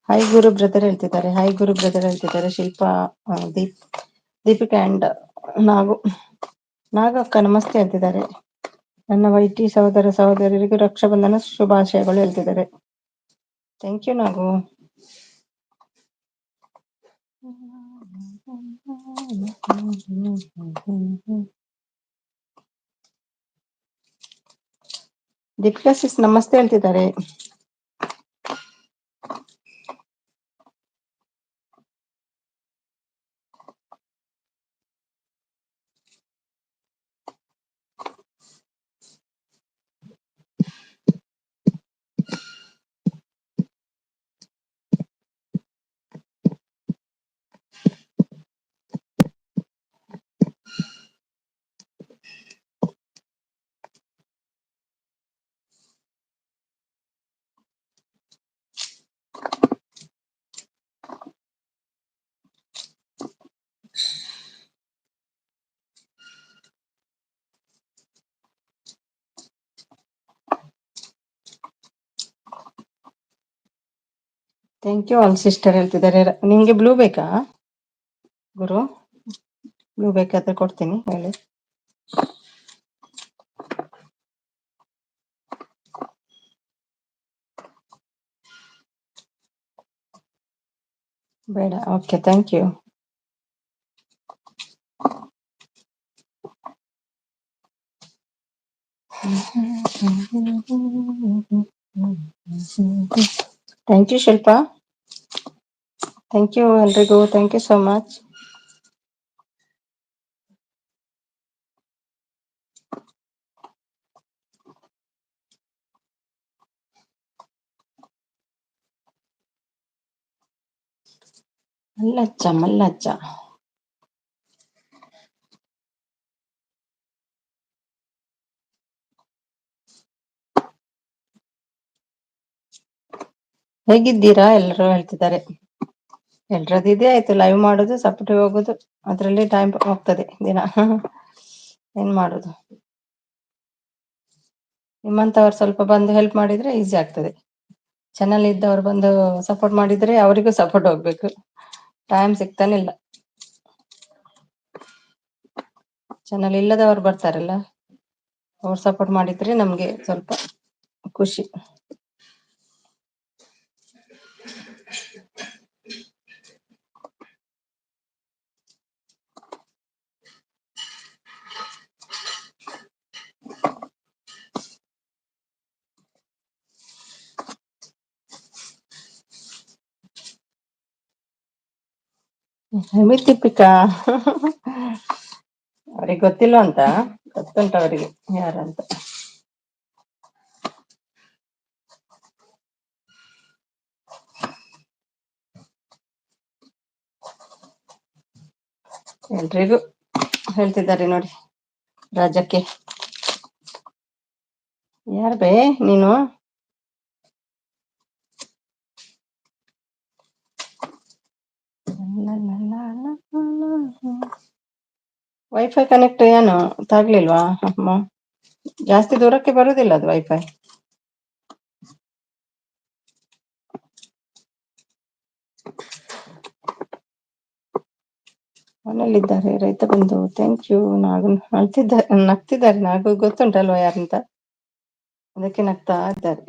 ಹಾಯ್ ಗುರು ಬ್ರದರ್ ಹೇಳ್ತಿದ್ದಾರೆ. ಹಾಯ್ ಗುರು ಬ್ರದರ್ ಹೇಳ್ತಿದ್ದಾರೆ. ಶಿಲ್ಪಾ, ದೀಪಿಕಾ ಅಂಡ್ ನಾಗ ಅಕ್ಕ ನಮಸ್ತೆ ಅಂತಿದ್ದಾರೆ. ನನ್ನ ವೈಟಿ ಸಹೋದರ ಸಹೋದರಿಯರಿಗೂ ರಕ್ಷಾ ಬಂಧನ ಶುಭಾಶಯಗಳು ಹೇಳ್ತಿದ್ದಾರೆ. ಥ್ಯಾಂಕ್ ಯು ನಾಗು. ದೀಪಿಕಾ ಸಿಸ್ ನಮಸ್ತೆ ಹೇಳ್ತಿದ್ದಾರೆ. ಥ್ಯಾಂಕ್ ಯು ಆಲ್ ಸಿಸ್ಟರ್ ಹೇಳ್ತಿದ್ದಾರೆ. ನಿಮ್ಗೆ ಬ್ಲೂ ಬೇಕಾ ಗುರು? ಬ್ಲೂ ಬೇಕಾದ್ರೆ ಕೊಡ್ತೀನಿ, ಹೇಳಿ. ಬೇಡ? Okay, thank you. Thank you Shilpa. Thank you ಎಲ್ರಿಗೂ. Thank you so much. ಮಲ್ಲಚ್ಚ ಮಲ್ಲಚ್ಚ. ಹೇಗಿದ್ದೀರಾ ಎಲ್ರು ಹೇಳ್ತಿದ್ದಾರೆ. ಎಲ್ರದ್ದು ಇದೇ ಆಯ್ತು, ಲೈವ್ ಮಾಡುದು ಸಪೋರ್ಟ್ ಹೋಗುದು, ಅದ್ರಲ್ಲಿ ಟೈಮ್ ಹೋಗ್ತದೆ ದಿನ. ಏನ್ ಮಾಡುದು. ನಿಮ್ಮಂತವ್ರು ಸ್ವಲ್ಪ ಬಂದು ಹೆಲ್ಪ್ ಮಾಡಿದ್ರೆ ಈಸಿ ಆಗ್ತದೆ. ಚಾನಲ್ ಇದ್ದವ್ರು ಬಂದು ಸಪೋರ್ಟ್ ಮಾಡಿದ್ರೆ ಅವರಿಗೂ ಸಪೋರ್ಟ್ ಹೋಗ್ಬೇಕು, ಟೈಮ್ ಸಿಗ್ತಾನಿಲ್ಲ. ಚಾನಲ್ ಇಲ್ಲದವರು ಬರ್ತಾರಲ್ಲ, ಅವ್ರು ಸಪೋರ್ಟ್ ಮಾಡಿದ್ರೆ ನಮ್ಗೆ ಸ್ವಲ್ಪ ಖುಷಿ. ಮಿತಿಪಿಕಾ ಅವ್ರಿಗೆ ಗೊತ್ತಿಲ್ವ ಅಂತ, ಗೊತ್ತುಂಟ ಅವರಿಗೆ ಯಾರಂತ. ಎಲ್ರಿಗೂ ಹೇಳ್ತಿದ್ದಾರೆ ನೋಡಿ, ರಾಜಕ್ಕೆ. ಯಾರ್ ಬೇ ನೀನು? ವೈಫೈ ಕನೆಕ್ಟ್ ಏನು ತಾಗ್ಲಿಲ್ವಾ ಅಮ್ಮ? ಜಾಸ್ತಿ ದೂರಕ್ಕೆ ಬರುದಿಲ್ಲ ಅದು ವೈಫೈ. ಮನೇಲಿದ್ದಾರೆ ರೈತ ಬಂಧು, ಥ್ಯಾಂಕ್ ಯು. ನಾಗು ನಗ್ತಿದ್ದಾರೆ, ನಾಗು ಗೊತ್ತುಂಟಲ್ವಾ ಯಾರಂತ, ಅದಕ್ಕೆ ನಗ್ತಾ ಇದ್ದಾರೆ.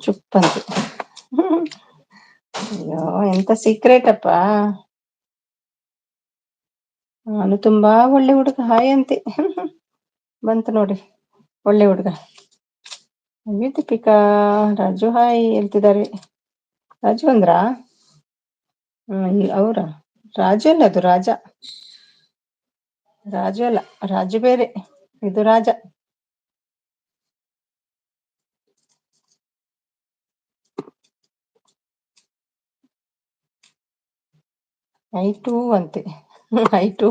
ಚುಪ್ಪಂತೆ. ಅಯ್ಯೋ ಎಂತ ಸೀಕ್ರೆಟ್ ಅಪ್ಪಾ. ನಾನು ತುಂಬಾ ಒಳ್ಳೆ ಹುಡುಗ, ಹಾಯ್ ಅಂತೆ. ಬಂತು ನೋಡಿ ಒಳ್ಳೆ ಹುಡುಗ. ದೀಪಿಕಾ, ರಾಜು ಹಾಯ್ ಹೇಳ್ತಿದ್ದಾರೆ. ರಾಜು ಅಂದ್ರಾ? ಅವ್ರ ರಾಜು ಅಲ್ಲ, ಅದು ರಾಜ. ರಾಜು ಅಲ್ಲ, ರಾಜು ಬೇರೆ, ಇದು ರಾಜ. I2 ಅಂತೆ, I2.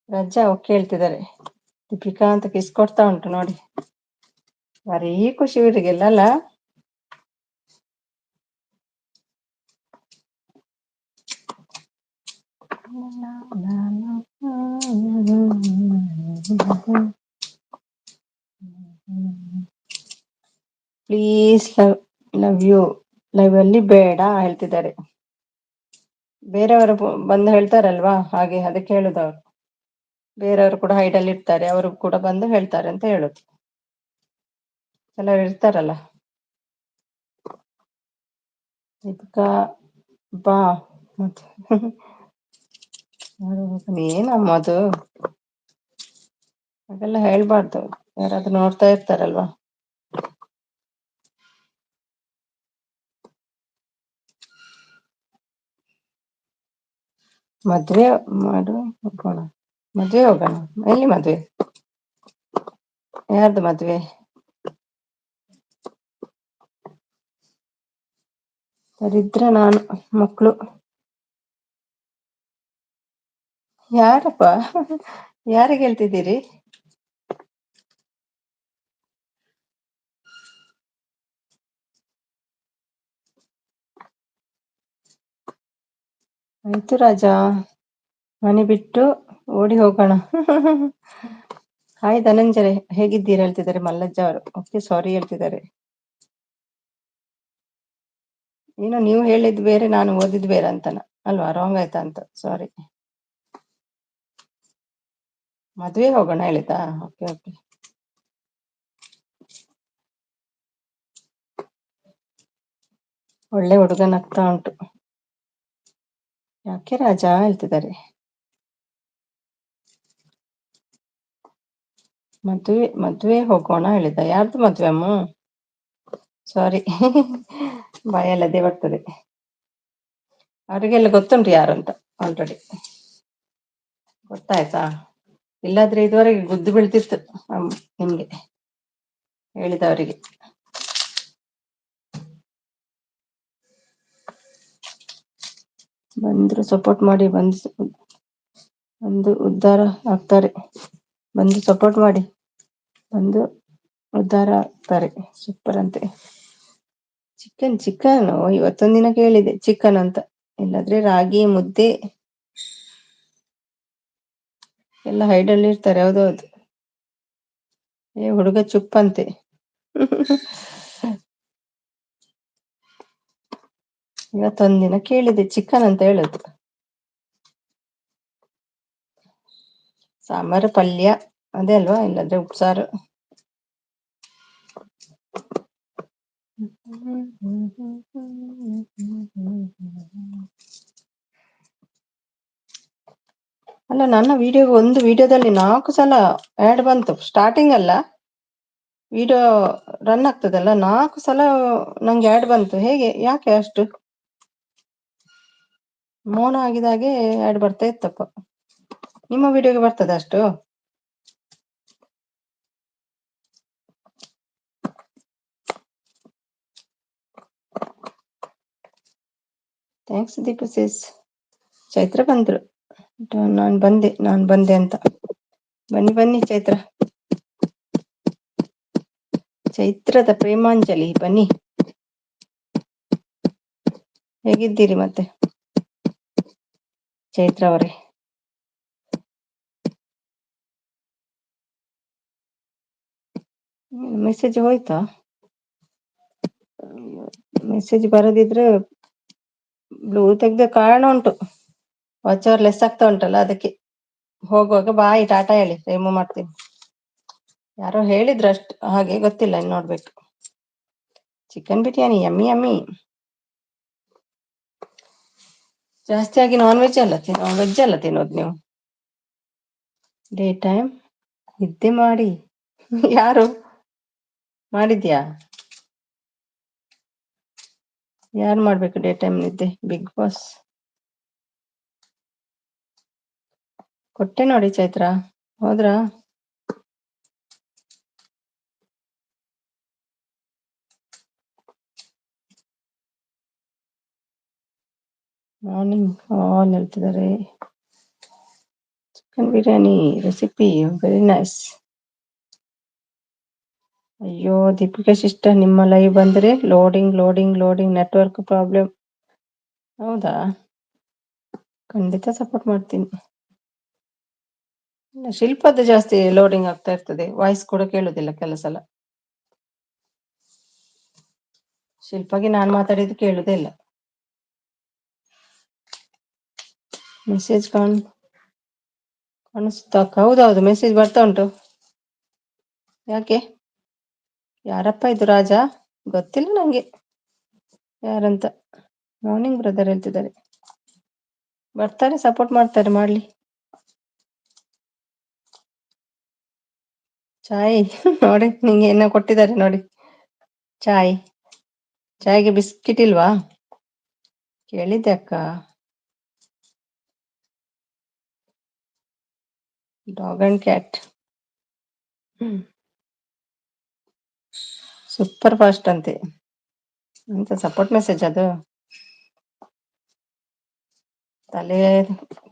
ರಜಾ ಓಕೆ ಹೇಳ್ತಿದ್ದಾರೆ. ದೀಪಿಕಾ ಅಂತ ಕಿಸ್ ಕೊಡ್ತಾ ಉಂಟು ನೋಡಿ, ಭಾರಿ ಖುಷಿ ಇವರಿಗೆಲ್ಲ ಅಲ್ಲ. ಪ್ಲೀಸ್ ಲವ್ ಯು ಲೈವ್ ಅಲ್ಲಿ ಬೇಡ ಹೇಳ್ತಿದ್ದಾರೆ. ಬೇರೆಯವರು ಬಂದು ಹೇಳ್ತಾರಲ್ವಾ, ಹಾಗೆ ಅದಕ್ಕೆ ಹೇಳುದವ್ರು. ಬೇರೆಯವರು ಕೂಡ ಹೈಡಲ್ಲಿ ಇರ್ತಾರೆ, ಅವರು ಕೂಡ ಬಂದು ಹೇಳ್ತಾರೆ ಅಂತ ಹೇಳುದು. ಕೆಲವರು ಇರ್ತಾರಲ್ಲ. ದೀಪಿಕಾ ಬಾ ಮತ್ತೆ. ಏನಮ್ಮ ಅದು, ಹಾಗೆಲ್ಲ ಹೇಳ್ಬಾರ್ದು, ಯಾರಾದ್ರೂ ನೋಡ್ತಾ ಇರ್ತಾರಲ್ವಾ. ಮದ್ವೆ ಮಾಡು ಹೋಗೋಣ, ಮದ್ವೆ ಹೋಗೋಣ. ಎಲ್ಲಿ ಮದ್ವೆ? ಯಾರ್ದು ಮದ್ವೆ? ದರಿದ್ರ ನಾನು, ಮಕ್ಕಳು. ಯಾರಪ್ಪ, ಯಾರಿಗೆ ಹೇಳ್ತಿದ್ದೀರಿ? ಆಯ್ತು ರಾಜ, ಮನೆ ಬಿಟ್ಟು ಓಡಿ ಹೋಗೋಣ. ಹಾಯ್ ಧನಂಜಯ, ಹೇಗಿದ್ದೀರಾ ಹೇಳ್ತಿದ್ದಾರೆ ಮಲ್ಲಜ್ಜ ಅವರು. ಓಕೆ ಸಾರಿ ಹೇಳ್ತಿದ್ದಾರೆ. ಏನೋ ನೀವು ಹೇಳಿದ್ ಬೇರೆ, ನಾನು ಓದಿದ್ ಬೇರೆ ಅಂತನ ಅಲ್ವಾ, ರಾಂಗ್ ಆಯ್ತಾ ಅಂತ. ಸಾರಿ. ಮದ್ವೆ ಹೋಗೋಣ ಹೇಳಿತಾ? Okay okay. ಒಳ್ಳೆ ಹುಡುಗನ ಆಗ್ತಾ ಉಂಟು. ಯಾಕೆ ರಾಜ ಹೇಳ್ತಿದ್ದಾರೆ. ಮದ್ವೆ ಹೋಗೋಣ ಹೇಳಿದ. ಯಾರ್ದು ಮದ್ವೆ ಅಮ್ಮ? ಸಾರಿ ಬಾಯಲ್ಲದೆ ಬರ್ತದೆ. ಅವರಿಗೆಲ್ಲ ಗೊತ್ತುಂಟು ಯಾರಂತ ಆಲ್ರೆಡಿ. ಗೊತ್ತಾಯ್ತಾ? ಇಲ್ಲಾದ್ರೆ ಇದುವರೆಗೆ ಗುದ್ದು ಬೀಳ್ತಿತ್ತು ನಿಮ್ಗೆ ಹೇಳಿದವರಿಗೆ. ಬಂದ್ರು ಸಪೋರ್ಟ್ ಮಾಡಿ, ಬಂದು ಉದ್ಧಾರ ಆಗ್ತಾರೆ. ಬಂದು ಸಪೋರ್ಟ್ ಮಾಡಿ, ಬಂದು ಉದ್ಧಾರ ಆಗ್ತಾರೆ. ಸೂಪರ್ ಅಂತೆ. ಚಿಕನ್ ಇವತ್ತೊಂದಿನ ಕೇಳಿದೆ ಚಿಕನ್ ಅಂತ. ಇಲ್ಲಾದ್ರೆ ರಾಗಿ ಮುದ್ದೆ ಎಲ್ಲ ಹೈಡಲ್ಲಿ ಇರ್ತಾರೆ. ಹೌದೌದು. ಹುಡುಗ ಚುಪ್ಪಂತೆ. ಇವತ್ತೊಂದಿನ ಕೇಳಿದೆ ಚಿಕನ್ ಅಂತ ಹೇಳುದು. ಸಾಂಬಾರು ಪಲ್ಯ ಅದೇ ಅಲ್ವಾ, ಇಲ್ಲಾದ್ರೆ ಉಪ್ಸಾರು. ಅಲ್ಲ, ನನ್ನ ಒಂದು ವಿಡಿಯೋದಲ್ಲಿ 4 ಸಲ ಆಡ್ ಬಂತು. ಸ್ಟಾರ್ಟಿಂಗ್ ಅಲ್ಲ, ವಿಡಿಯೋ ರನ್ ಆಗ್ತದಲ್ಲ, 4 ಸಲ ನಂಗೆ ಆಡ್ ಬಂತು. ಹೇಗೆ, ಯಾಕೆ ಅಷ್ಟು ಮೌನ ಆಗಿದಾಗೆ ಆಡ್ ಬರ್ತಾ ಇತ್ತಪ್ಪ? ನಿಮ್ಮ ವಿಡಿಯೋಗೆ ಬರ್ತದ ಅಷ್ಟು? ಥ್ಯಾಂಕ್ಸ್ ದೀಪಸಿಸ್. ಚೈತ್ರ ಬಂದ್ರು. ನಾನ್ ಬಂದೆ ಅಂತ. ಬನ್ನಿ ಚೈತ್ರದ ಪ್ರೇಮಾಂಜಲಿ ಬನ್ನಿ. ಹೇಗಿದ್ದೀರಿ ಮತ್ತೆ ಚೈತ್ರ ಅವರೇ? ಮೆಸೇಜ್ ಹೋಯ್ತಾ? ಮೆಸೇಜ್ ಬರದಿದ್ರೆ ಬ್ಲೂ ತೆಗ್ದ ಕಾರಣ ಉಂಟು. ವಾಚ್ ಅವರ್ ಲೆಸ್ ಆಗ್ತಾ ಉಂಟಲ್ಲ, ಅದಕ್ಕೆ. ಹೋಗುವಾಗ ಬಾಯ್ ಟಾಟಾ ಹೇಳಿ, ರಿಮೂವ್ ಮಾಡ್ತೀನಿ. ಯಾರೋ ಹೇಳಿದ್ರು ಅಷ್ಟು, ಹಾಗೆ ಗೊತ್ತಿಲ್ಲ, ಇನ್ನು ನೋಡ್ಬೇಕು. Chicken biryani yummy. ಜಾಸ್ತಿಯಾಗಿ ವೆಜ್ ಅಲ್ಲ ತಿನ್ನೋದು ನೀವು. ಡೇ ಟೈಮ್ ನಿದ್ದೆ ಮಾಡಿ. ಯಾರು ಮಾಡಿದ್ಯಾ? ಯಾರು ಮಾಡ್ಬೇಕು ಡೇ ಟೈಮ್ ನಿದ್ದೆ? ಬಿಗ್ ಬಾಸ್ ಕೊಟ್ಟೆ ನೋಡಿ ಚೈತ್ರ. ಹೋದ್ರಾ? ಮಾರ್ನಿಂಗ್ ಆಲ್ ಹೇಳ್ತಿದ್ದಾರೆ. Chicken biryani recipe very nice. ಅಯ್ಯೋ ದೀಪಿಕಾ ಸಿಸ್ಟರ್, ನಿಮ್ಮ ಲೈವ್ ಬಂದ್ರೆ ಲೋಡಿಂಗ್ ನೆಟ್ವರ್ಕ್ ಪ್ರಾಬ್ಲಮ್. ಹೌದಾ? ಖಂಡಿತ ಸಪೋರ್ಟ್ ಮಾಡ್ತೀನಿ. ಶಿಲ್ಪದ್ದು ಜಾಸ್ತಿ ಲೋಡಿಂಗ್ ಆಗ್ತಾ ಇರ್ತದೆ, ವಾಯ್ಸ್ ಕೂಡ ಕೇಳುದಿಲ್ಲ ಕೆಲಸಲ. ಶಿಲ್ಪಾಗೆ ನಾನು ಮಾತಾಡಿದ್ದು ಕೇಳುದೇ ಇಲ್ಲ. ಮೆಸೇಜ್ ಕಾಣಿಸ್ತಾ? ಹೌದೌದು, ಮೆಸೇಜ್ ಬರ್ತಾ ಉಂಟು. ಯಾಕೆ? ಯಾರಪ್ಪ ಇದು? ರಾಜ? ಗೊತ್ತಿಲ್ಲ ನಂಗೆ ಯಾರಂತ. ಮಾರ್ನಿಂಗ್ ಬ್ರದರ್ ಹೇಳ್ತಿದ್ದಾರೆ. ಬರ್ತಾರೆ, ಸಪೋರ್ಟ್ ಮಾಡ್ತಾರೆ, ಮಾಡ್ಲಿ. ಚಾಯ್ ನೋಡಿ, ನಿಂಗೆ ಏನೋ ಕೊಟ್ಟಿದ್ದಾರೆ ನೋಡಿ. ಚಾಯ್ಗೆ ಬಿಸ್ಕಿಟ್ ಇಲ್ವಾ? ಕೇಳಿದ್ದೆ ಅಕ್ಕ. Dog and cat. Super fast ಅಂತೆ. ಅಂತ ಸಪೋರ್ಟ್ ಮೆಸೇಜ್ ಅದು. ತಲೆ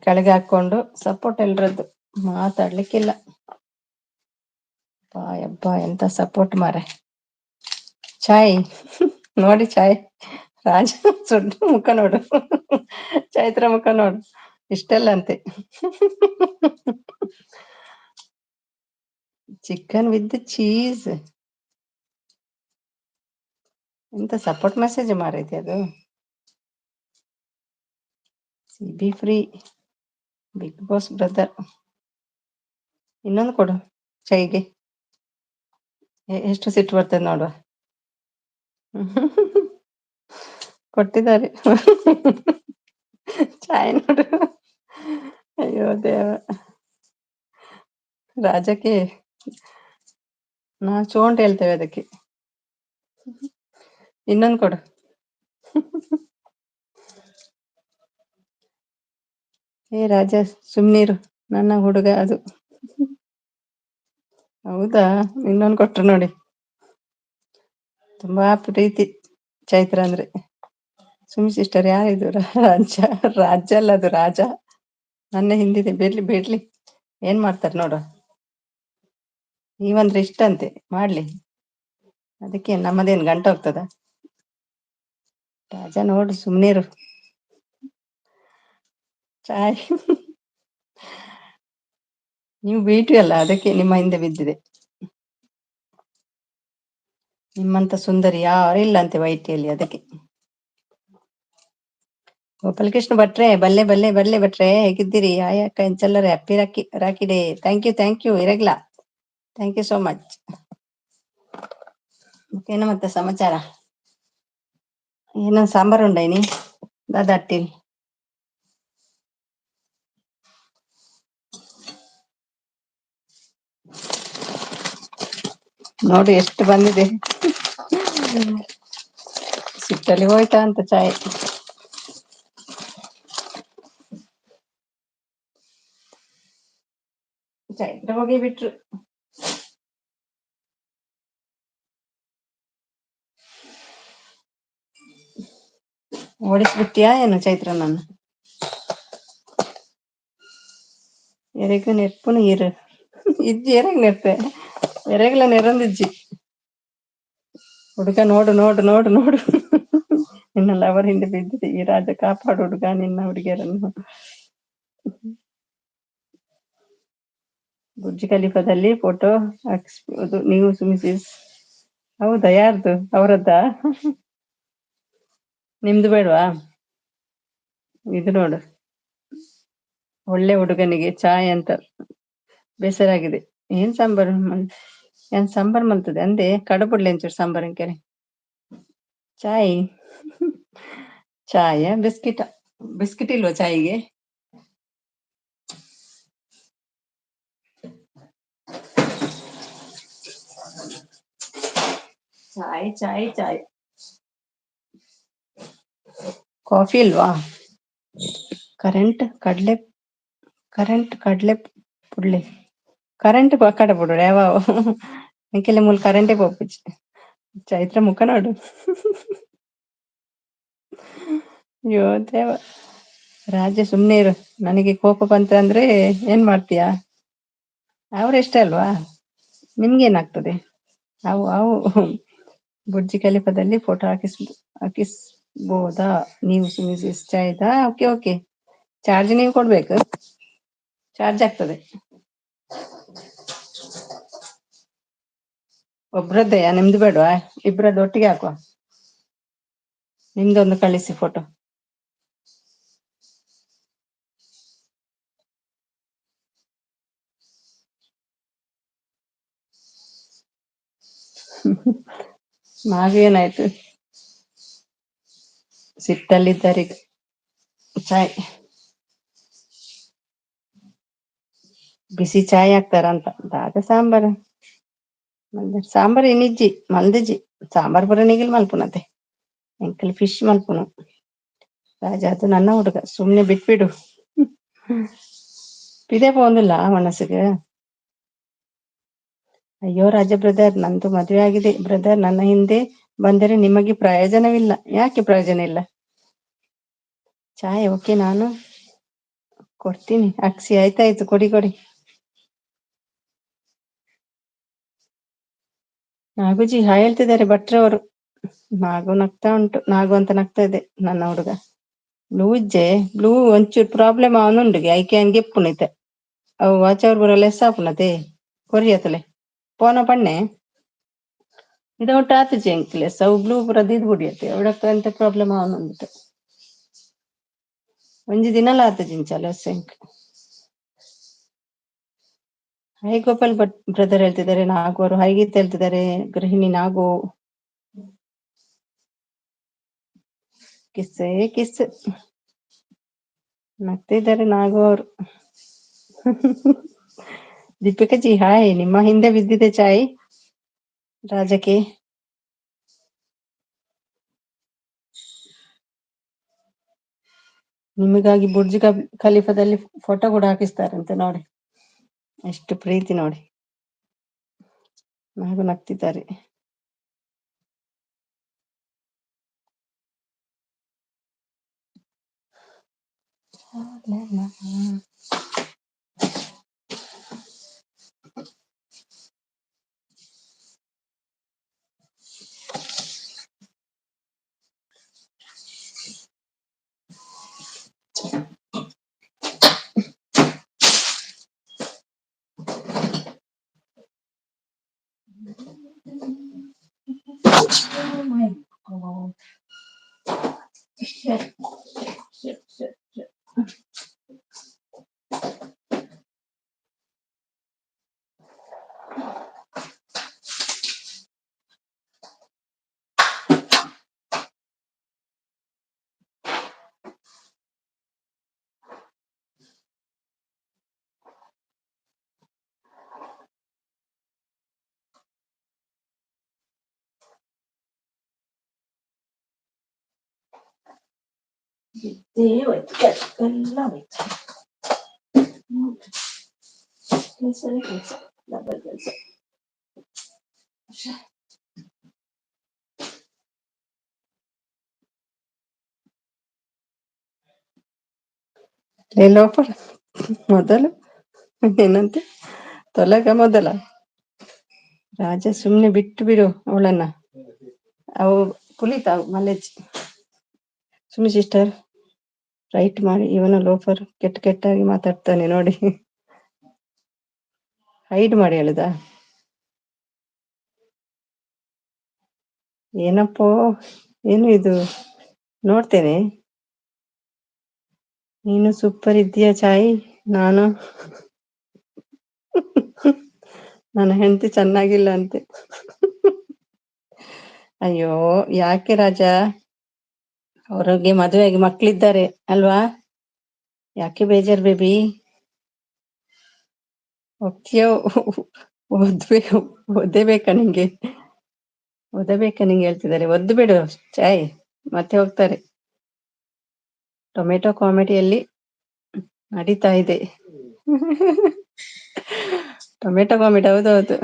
ಕೆಳಗೆ ಹಾಕೊಂಡು ಸಪೋರ್ಟ್ ಎಲ್ರದ್ದು, ಮಾತಾಡ್ಲಿಕ್ಕಿಲ್ಲ. ಯಬ್ಬಾ ಎಂತ ಸಪೋರ್ಟ್ ಮಾರೆ. ಚಾಯ್ ನೋಡಿ, ರಾಜ ಸುಡ್ಡು ಮುಖ ನೋಡು, ಚೈತ್ರ ಮುಖ ನೋಡು, ಇಷ್ಟೆಲ್ಲ ಅಂತೆ. Chicken with cheese. ಎಂತ ಸಪೋರ್ಟ್ ಮೆಸೇಜ್ ಮಾರೈತಿ ಅದು. Be free big boss brother. ಇನ್ನೊಂದು ಕೊಡು ಚೈಗೆ. ಎಷ್ಟು ಸಿಟ್ಟು ಬರ್ತದೆ ನೋಡುವ. ಕೊಟ್ಟಿದ್ದಾರೆ ಚಾಯ್ ನೋಡು. ಅಯ್ಯೋ ದೇವ. ರಾಜಕ್ಕೆ ನಾವು ಚೋ ಅಂತ ಹೇಳ್ತೇವೆ ಅದಕ್ಕೆ. ಇನ್ನೊಂದು ಕೊಡು. ಏ ರಾಜ ಸುಮ್ನೀರು, ನನ್ನ ಹುಡುಗ ಅದು. ಹೌದಾ, ಇನ್ನೊಂದು ಕೊಟ್ರು ನೋಡಿ. ತುಂಬಾ ಪ್ರೀತಿ ಚೈತ್ರ ಅಂದ್ರೆ. ಸುಮಿ ಸಿಸ್ಟರ್ ಯಾರಿದು? ರಾಜ ಅಲ್ಲ ಅದು, ರಾಜ. ನನ್ನ ಹಿಂದಿದೆ. ಬಿಡ್ಲಿ ಬಿಡ್ಲಿ, ಏನ್ ಮಾಡ್ತಾರೆ ನೋಡು. ನೀವಂದ್ರೆ ಇಷ್ಟ ಅಂತೆ, ಮಾಡ್ಲಿ. ಅದಕ್ಕೆ ನಮ್ಮದೇನ್ ಗಂಟ ಹೋಗ್ತದ? ರಾಜ ನೋಡು, ಸುಮ್ನೀರು. ಚಾಯ್. ನೀವು ಬ್ಯೂಟಿ ಅಲ್ಲ, ಅದಕ್ಕೆ ನಿಮ್ಮ ಹಿಂದೆ ಬಿದ್ದಿದೆ. ನಿಮ್ಮಂತ ಸುಂದರಿ ಯಾರು ಇಲ್ಲ ಅಂತೆ ವೈಟಿಯಲ್ಲಿ, ಅದಕ್ಕೆ. ಗೋಪಾಲಕೃಷ್ಣ ಭಟ್ರೆ, ಬಲ್ಲೆ ಬಲ್ಲೆ ಬಲ್ಲೆ ಭಟ್ರೆ, ಹೇಗಿದ್ದೀರಿ? ಆಯಕ್ಕ ಎಂಚಲ್ಲರೆ happy Rakhi day. Thank you ಇರಗ್ಲಾ. Thank you so much. ಏನು ಮತ್ತೆ ಸಮಾಚಾರ? ಏನೋ ಸಾಂಬಾರ್ ಉಂಡಾಯ್ನಿ ದಾದಾಟಿಲ್. ನೋಡಿ ಎಷ್ಟು ಬಂದಿದೆ. ಸಿಟ್ಟಲ್ಲಿ ಹೋಯ್ತಾ ಅಂತ ಚಾಯ್. ಚೈತ್ರ ಹೋಗಿ ಬಿಟ್ರು. ಓಡಿಸ್ಬಿಟ್ಟಿಯಾ ಏನು ಚೈತ್ರನನ್ನ? ಎರೆಗು ನೆರ್ಪುನ ಇರು ಇಜ್ಜಿ ಎರೆಗ್ ನೆರ್ಪೆ ಎರೆಗ್ಲ ನೆರಂದಿಜ್ಜಿ. ಹುಡುಗ ನೋಡು ನೋಡು ನೋಡು ನೋಡು. ನಿನ್ನ ಲವರ್ ಹಿಂದೆ ಬಿದ್ದಿದೆ ಈ ರಾಜ, ಕಾಪಾಡು ಹುಡುಗ ನಿನ್ನ ಹುಡುಗಿಯರನ್ನು. ಬುರ್ಜ್ ಖಲೀಫಾದಲ್ಲಿ ಫೋಟೋ ಹಾಕಿಸ್ಬೋದು ನೀವು ಮಿಸಿಸ್. ಹೌದಾ, ಯಾರ್ದು? ಅವರದ್ದ? ನಿಮ್ದು ಬೇಡವಾ? ಇದು ನೋಡು, ಒಳ್ಳೆ ಹುಡುಗನಿಗೆ ಚಾಯ್ ಅಂತ ಬೇಸರಾಗಿದೆ. ಏನ್ ಸಾಂಬಾರು? ಏನ್ ಸಾಂಬಾರ್ ಮಲ್ತದೆ ಅಂದೆ ಕಡಪುಡ್ಲಿ ಒಂಚೂರು ಸಾಂಬಾರ್ ಕೆರೆ. ಚಾಯ್. ಚಾಯ ಬಿಸ್ಕಿಟ? ಬಿಸ್ಕಿಟ್ ಇಲ್ವಾ ಚಾಯಿಗೆ? ಚಾಯ್ ಚಾಯ್ ಚಾಯ್. ಕಾಫಿ ಇಲ್ವಾ? ಕರೆಂಟ್ ಕಡ್ಲೆ ಪುಡ್ಲಿ ಕರೆಂಟ್ ಕಡೆ ಪುಡ ಯಾವ ಎಂಕೆಲ್ಲ ಮೂಲ ಕರೆಂಟೇ ಪೋಪುಜಿ. ಚೈತ್ರ ಮುಖ ನೋಡು. ಅಯ್ಯೋ ದೇವ. ರಾಜ ಸುಮ್ನೆ ಇರು, ನನಗೆ ಕೋಪ ಬಂತ ಅಂದ್ರೆ ಏನ್ ಮಾಡ್ತೀಯಾ? ಅವ್ರ ಇಷ್ಟ ಅಲ್ವಾ, ನಿಮ್ಗೇನಾಗ್ತದೆ? ಅವು ಬುರ್ಜಿ ಖಲೀಫಾದಲ್ಲಿ ಫೋಟೋ ಹಾಕಿಸ್ಬೋದಾ ನೀವು ಮಿಸಿಸ್ ಚಾಯ್ದಾ? Okay okay. ಚಾರ್ಜ್ ನೀವು ಕೊಡ್ಬೇಕು, ಚಾರ್ಜ್ ಆಗ್ತದೆ. ಒಬ್ರದ್ದೆಯಾ? ನಿಮ್ದು ಬೇಡವಾ? ಇಬ್ರದ್ದು ಒಟ್ಟಿಗೆ ಹಾಕುವ. ನಿಮ್ದೊಂದು ಕಳಿಸಿ ಫೋಟೋ. ನಾವೇನಾಯ್ತು, ಸಿಟ್ಟಲ್ಲಿದ್ದಾರೆ. ಚಾಯ್ ಬಿಸಿ ಚಾಯ್ ಹಾಕ್ತಾರಂತ. ದಾದ ಸಾಂಬಾರ್ ನಿಜ್ಜಿ ಮಲ್ದಿಜ್ಜಿ ಸಾಂಬಾರ್ ಪುರ ನಿಗಿಲ್ ಮಲ್ಪುನತೆ ಎಂಕಲ್ ಫಿಶ್ ಮಲ್ಪುನು. ರಾಜ ಅದು ನನ್ನ ಹುಡುಗ, ಸುಮ್ನೆ ಬಿಟ್ಬಿಡು. ಇದೇ ಪೋಂದಿಲ್ಲ ಮನಸ್ಸಿಗೆ. ಅಯ್ಯೋ ರಾಜ ಬ್ರದರ್, ನಂದು ಮದುವೆ ಆಗಿದೆ ಬ್ರದರ್. ನನ್ನ ಹಿಂದೆ ಬಂದರೆ ನಿಮಗೆ ಪ್ರಯೋಜನವಿಲ್ಲ. ಯಾಕೆ ಪ್ರಯೋಜನ ಇಲ್ಲ? ಚಾಯ್ ಓಕೆ, ನಾನು ಕೊಡ್ತೀನಿ ಅಕ್ಸಿ. ಆಯ್ತಾಯ್ತು, ಕೊಡಿ ಕೊಡಿ. ನಾಗುಜಿ ಹಾಯ್ ಹೇಳ್ತಿದ್ದಾರೆ ಭಟ್ರವರು. ನಾಗು ನಗ್ತಾ ಉಂಟು, ನಾಗು ಅಂತ ನಗ್ತಾ ಇದೆ ನನ್ನ ಹುಡುಗ. ಬ್ಲೂ ಇಜ್ಜೆ ಬ್ಲೂ ಒಂಚೂರು ಪ್ರಾಬ್ಲಮ್ ಅವನುಂಡು ಐ ಕ್ಯಾನ್ ಗೆಪ್ಪುನೈತೆ ಅವು ಆಚವ್ರ ಬರ ಲೆಸ್ ಆಪುನತೆ ಕೊರಿಯತಲೆ ಪೋನ ಪಣ್ಣೆ ಇದೊಟ್ಟು ಆತಜಿ ಎಂಕ್ಲೆಸ್ ಅವು ಬ್ಲೂ ಪುರ ದೀದ್ ಬಿಡಿಯತ್ತೆ ಅವಡಕ್ಕ ಎಂತ ಪ್ರಾಬ್ಲಮ್ ಅವನುಂಡು ಒಂಜಿ ದಿನಲ ಆತಜಿಂಚಾಲ ಎಂಕ್. ಹೈ ಗೋಪಾಲ್ ಭಟ್ ಬ್ರದರ್ ಹೇಳ್ತಿದ್ದಾರೆ, ನಾಗು ಅವರು ಹೈಗೀತ್ ಹೇಳ್ತಿದ್ದಾರೆ. ಗೃಹಿಣಿ ನಾಗು ಕಿಸ್ಸೇ ಕಿಸ್ ನಗ್ತಾ ಇದ್ದಾರೆ ನಾಗು ಅವರು. ದೀಪಿಕಾ ಜಿ ಹಾಯ್, ನಿಮ್ಮ ಹಿಂದೆ ಬಿದ್ದಿದೆ ಚಾಯ್. ರಾಜಕ್ಕೆ ನಿಮಗಾಗಿ ಬುರ್ಜ್ ಖಲೀಫಾದಲ್ಲಿ ಫೋಟೋ ಕೂಡ ಹಾಕಿಸ್ತಾರಂತೆ ನೋಡಿ. ಎಷ್ಟು ಪ್ರೀತಿ ನೋಡಿ. ನಗು ನಗ್ತಿದ್ದಾರೆ. Oh my God. Shit. Shit, shit, shit. ಹೋಯ್ತು ಎಲ್ಲ ಹೋಯ್ತು. ಕೆಲಸನೇ ಕೆಲಸ, ಡಬಲ್ ಕೆಲಸ. ಲೋಪರ್ ಮೊದಲು ಏನಂತೆ ತೊಲಗ ಮೊದಲ. ರಾಜ ಸುಮ್ನೆ ಬಿಟ್ಟು ಬಿಡು ಅವಳನ್ನ, ಅವು ಕುಲಿತಾವ್ ಮಲೇಜ್. ಸುಮ್ಮನೆ ಸಿಸ್ಟರ್ ರೈಟ್ ಮಾಡಿ. ಇವನ ಲೋಫರ್ ಕೆಟ್ಟಾಗಿ ಮಾತಾಡ್ತಾನೆ ನೋಡಿ. ಹೈಡ್ ಮಾಡಿ ಹೇಳುದಾ? ಏನಪ್ಪೋ ಏನು ಇದು ನೋಡ್ತೇನೆ. ನೀನು ಸೂಪರ್ ಇದ್ದೀಯ ಚಾಯ್. ನಾನು ನನ್ನ ಹೆಂಡತಿ ಚೆನ್ನಾಗಿಲ್ಲ ಅಂತೆ. ಅಯ್ಯೋ ಯಾಕೆ ರಾಜ, ಅವ್ರಿಗೆ ಮದುವೆಯಾಗಿ ಮಕ್ಳಿದ್ದಾರೆ ಅಲ್ವಾ? ಯಾಕೆ ಬೇಜಾರ್ ಬೇಬಿ? ಹೋಗ್ತೀಯೋ? ಓದಬೇಕಾ ನಿಂಗೆ? ಓದಬೇಕಾ ನಿಂಗೆ ಹೇಳ್ತಿದ್ದಾರೆ. ಒದ್ದು ಬಿಡು ಚಾಯ್, ಮತ್ತೆ ಹೋಗ್ತಾರೆ. ಟೊಮೆಟೊ ಕಾಮಿಡಿಯಲ್ಲಿ ನಡೀತಾ ಇದೆ. ಟೊಮೆಟೊ ಕಾಮಿಡಿ, ಹೌದೌದು.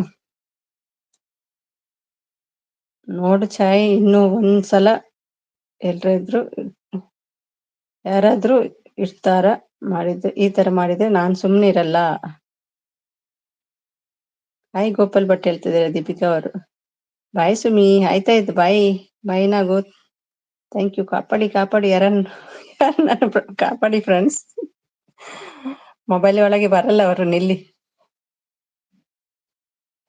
ನೋಡು ಚಾಯ್, ಇನ್ನು ಒಂದ್ಸಲ ಯಾರಾದ್ರೂ ಇರ್ತಾರ ಮಾಡಿದ್ರೆ, ಈ ತರ ಮಾಡಿದ್ರೆ ನಾನ್ ಸುಮ್ನೆ ಇರಲ್ಲ. ಹಾಯ್ ಗೋಪಾಲ್ ಭಟ್ ಹೇಳ್ತಿದ್ದಾರೆ ದೀಪಿಕಾ ಅವರು. ಬಾಯ್ ಸುಮಿ, ಆಯ್ತಾಯ್ತು ಬಾಯ್. ಬಾಯ್ ನಾಗು. Thank you. ಕಾಪಾಡಿ ಯಾರನ್ನ ಕಾಪಾಡಿ ಫ್ರೆಂಡ್ಸ್. ಮೊಬೈಲ್ ಒಳಗೆ ಬರಲ್ಲ ಅವರು ನಿಲ್ಲಿ.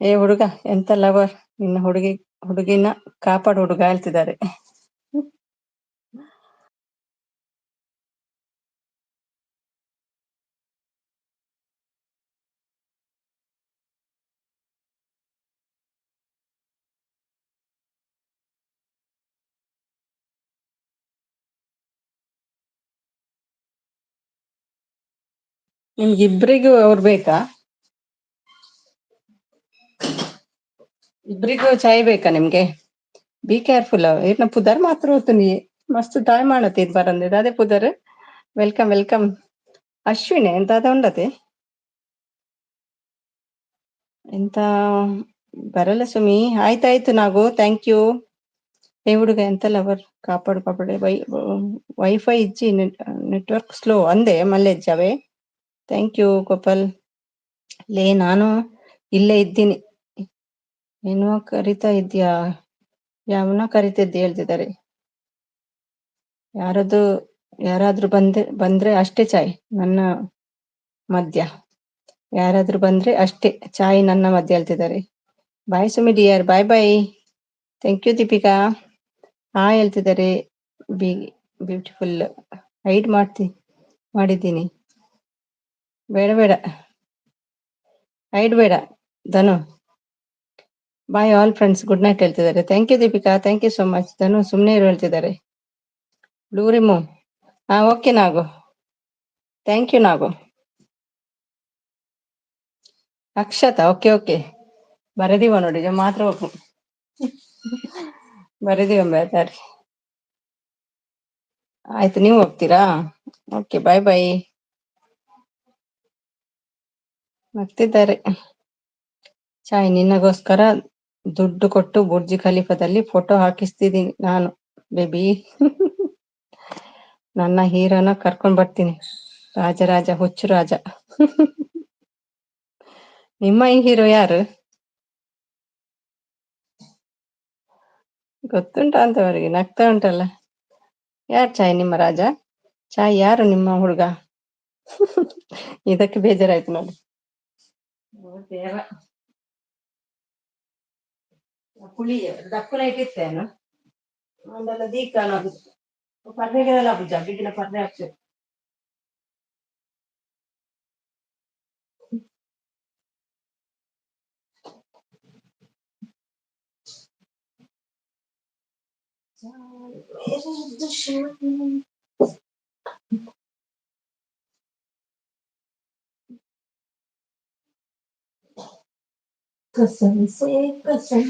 ಏ ಹುಡುಗ, ಎಂತ ಲವರ್ ನಿನ್ನ ಹುಡುಗಿನ ಕಾಪಾಡು ಹುಡುಗ ಹೇಳ್ತಿದ್ದಾರೆ. ನಿಮ್ಗೆ ಇಬ್ರಿಗೂ ಅವ್ರು ಬೇಕಾ? ಇಬ್ರಿಗೂ ಚಾಯ್ ಬೇಕಾ ನಿಮ್ಗೆ? Be careful. ಇರ್ನ ಪುದರ್ ಮಾತ್ರ ಹೋತುನಿ ಮಸ್ತ್ ಟಾಯ್ ಮಾಡತ್ತೆ ಇದು ಬರಂದಿದ್ದು. ಅದೇ ಪುದರ್. Welcome welcome. ಅಶ್ವಿನಿ ಎಂತ ಅದ ಉಂಡತೆ ಎಂತ ಬರಲ್ಲ ಸುಮಿ. ಆಯ್ತಾಯ್ತು ನಾಗು, ಥ್ಯಾಂಕ್ ಯು. ಏ ಹುಡುಗ ಎಂತ ಲವರ್, ಕಾಪಾಡು. ವೈಫೈ ಇಜ್ಜಿ ನೆಟ್ವರ್ಕ್ ಸ್ಲೋ ಅಂದೆ ಮಲ್ಲೆಜ್ಜಾವೆ. Thank you Gopal. ನಾನು ಇಲ್ಲೇ ಇದ್ದೀನಿ. ಏನೋ ಕರಿತಾ ಇದ್ಯಾ? ಯಾವನ ಕರಿತಿದ್ದೆ ಹೇಳ್ತಿದ್ದಾರೆ. ಯಾರಾದ್ರೂ ಬಂದ್ರೆ ಅಷ್ಟೇ ಚಾಯ್ ನನ್ನ ಮಧ್ಯ. ಯಾರಾದ್ರೂ ಬಂದ್ರೆ ಅಷ್ಟೇ ಚಾಯ್ ನನ್ನ ಮಧ್ಯ ಹೇಳ್ತಿದ್ದಾರೆ. Bye Sumi dear, bye bye. Thank you Deepika. ಹೇಳ್ತಿದ್ದಾರೆ. Be beautiful. ಹೈಡ್ ಮಾಡಿದ್ದೀನಿ. ಬೇಡ ಹೈಡ್ ಬೇಡ Dhanu. Bye all friends, good night ಹೇಳ್ತಿದ್ದಾರೆ. Thank you Deepika, thank you so much. Dhanu ಸುಮ್ಮನೆ ಇರು ಹೇಳ್ತಿದ್ದಾರೆ. Blue remove. Okay Nagu, thank you Nagu. Akshata, okay ಬರದಿವ ನೋಡಿ ಮಾತ್ರ ಹೋಗು. ಬರೀದಿವಂಬ ತಾರಿ. ಆಯ್ತು, ನೀವು ಹೋಗ್ತೀರಾ? ಓಕೆ, ಬಾಯ್ ಬಾಯ್. ನಗ್ತಿದ್ದಾರೆ. ಚಾಯ್ ನಿನ್ನಗೋಸ್ಕರ ದುಡ್ಡು ಕೊಟ್ಟು ಬುರ್ಜಿ ಖಲೀಫಾದಲ್ಲಿ ಫೋಟೋ ಹಾಕಿಸ್ತಿದೀನಿ ನಾನು ಬೇಬಿ. ನನ್ನ ಹೀರೋನ ಕರ್ಕೊಂಡ್ ಬರ್ತೀನಿ. ರಾಜರಾಜ ಹುಚ್ಚು ರಾಜ. ನಿಮ್ಮ ಈ ಹೀರೋ ಯಾರು ಗೊತ್ತುಂಟಾ ಅಂತ ಅವರಿಗೆ? ನಗ್ತಾ ಉಂಟಲ್ಲ. ಯಾರ್ ಚಾಯ್ ನಿಮ್ಮ ರಾಜ? ಚಾಯ್ ಯಾರು ನಿಮ್ಮ ಹುಡುಗ? ಇದಕ್ಕೆ ಬೇಜಾರಾಯ್ತು ನೋಡಿ. ಓ ದೇವ, ಪುಳಿ ದಕ್ಕುನ ಇಟ್ಟಿರ್ತೇನು ಒಂದೆಲ್ಲ ದೀಕಾನು ಪರ್ನೆಗೆಲ್ಲ ಪೂಜ ಬಿಗಿನ ಪರ್ನೆ ಹಾಕ್ತೇವೆ. कसम से कसम.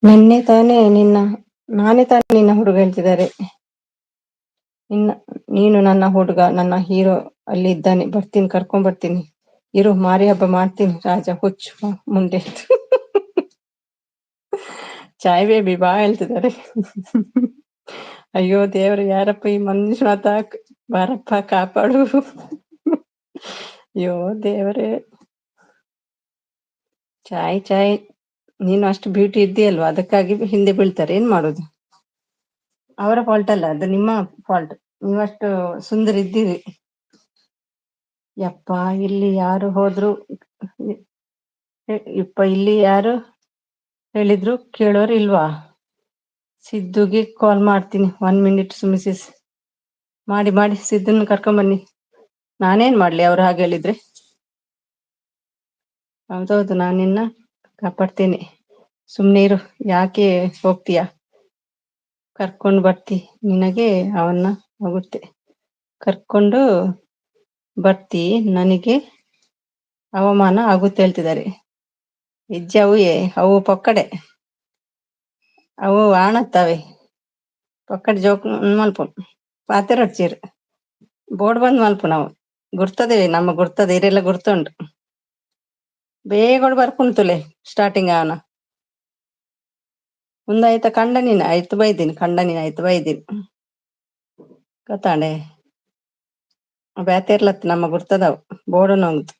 ನಾನೇ ತಾನೇ ನಿನ್ನ ಹುಡುಗ ಹೇಳ್ತಿದ್ದಾರೆ. ನೀನು ನನ್ನ ಹುಡುಗ, ನನ್ನ ಹೀರೋ ಅಲ್ಲಿ ಇದ್ದಾನೆ, ಬರ್ತೀನಿ, ಕರ್ಕೊಂಡ್ ಬರ್ತೀನಿ, ಇರು, ಮಾರಿ ಹಬ್ಬ ಮಾಡ್ತೀನಿ. ರಾಜ ಹುಚ್ಚು ಮುಂದೆ ಚಾಯ್ ಬೇಬಿ ಬಾ ಹೇಳ್ತಿದ್ದಾರೆ. ಅಯ್ಯೋ ದೇವ್ರು, ಯಾರಪ್ಪ ಈ ಮನುಷ್ಯನಾಥ, ಬಾರಪ್ಪ ಕಾಪಾಡು. ಅಯ್ಯೋ ದೇವರೇ. ಚಾಯ್ ನೀನು ಅಷ್ಟು ಬ್ಯೂಟಿ ಇದ್ದೀಯಲ್ವಾ, ಅದಕ್ಕಾಗಿ ಹಿಂದೆ ಬೀಳ್ತಾರೆ, ಏನ್ ಮಾಡೋದು? ಅವರ ಫಾಲ್ಟ್ ಅಲ್ಲ, ಅದು ನಿಮ್ಮ ಫಾಲ್ಟ್. ನೀವಷ್ಟು ಸುಂದರ ಇದ್ದೀರಿ. ಯಪ್ಪ, ಇಲ್ಲಿ ಯಾರು ಹೋದ್ರು, ಇಲ್ಲಿ ಯಾರು ಹೇಳಿದ್ರು ಕೇಳೋರು ಇಲ್ವಾ? ಸಿದ್ದುಗೆ ಕಾಲ್ ಮಾಡ್ತೀನಿ, 1 ಮಿನಿಟ್ ಮಿಸಸ್. ಮಾಡಿ ಸಿದ್ದನ್ನ ಕರ್ಕೊಂಬನ್ನಿ. ನಾನೇನ್ ಮಾಡ್ಲಿ ಅವ್ರು ಹಾಗೆ ಹೇಳಿದ್ರೆ? ಹೌದೌದು, ನಾನು ನಿನ್ನ ಕಾಪಾಡ್ತೇನೆ, ಸುಮ್ನೆ ಇರು. ಯಾಕೆ ಹೋಗ್ತೀಯಾ? ಕರ್ಕೊಂಡು ಬರ್ತಿ, ನಿನಗೆ ಅವನ್ನ ಹೋಗುತ್ತೆ ಕರ್ಕೊಂಡು ಬರ್ತಿ, ನನಗೆ ಅವಮಾನ ಆಗುತ್ತೆ ಹೇಳ್ತಿದ್ದಾರೆ. ಹೆಜ್ಜೆ ಅವು ಪೊಕ್ಕಡೆ, ಅವು ಆಣತ್ತವೆ ಪೊಕ್ಕಡೆ ಜೋಕ್ ಮಲ್ಪು ಪಾತೆರೊಡ್ಚೀರು ಬೋರ್ಡ್ ಬಂದ್ ಮಲ್ಪು. ನಾವು ಗುರ್ತದೇವಿ, ನಮ್ಮ ಗುರ್ತದ ಇರೆಲ್ಲ ಗುರ್ತುಂಟು. ಬೇಗ ಬರ್ಕುಂತುಲೆ ಸ್ಟಾರ್ಟಿಂಗ್ ಅವನ ಮುಂದಾಯ್ತ ಕಂಡ ನೀನು ಆಯ್ತು ಬೈದೀನಿ, ಕಂಡ ನೀನು ಆಯ್ತು ಬೈದೀನಿ ಗೊತ್ತಾಂಡೆ. ಬ್ಯಾತಿರ್ಲತ್ ನಮ್ಮ ಗುರ್ತದಾವ್ ಬೋರ್ಡ್ ನೋಂಗ್ತು.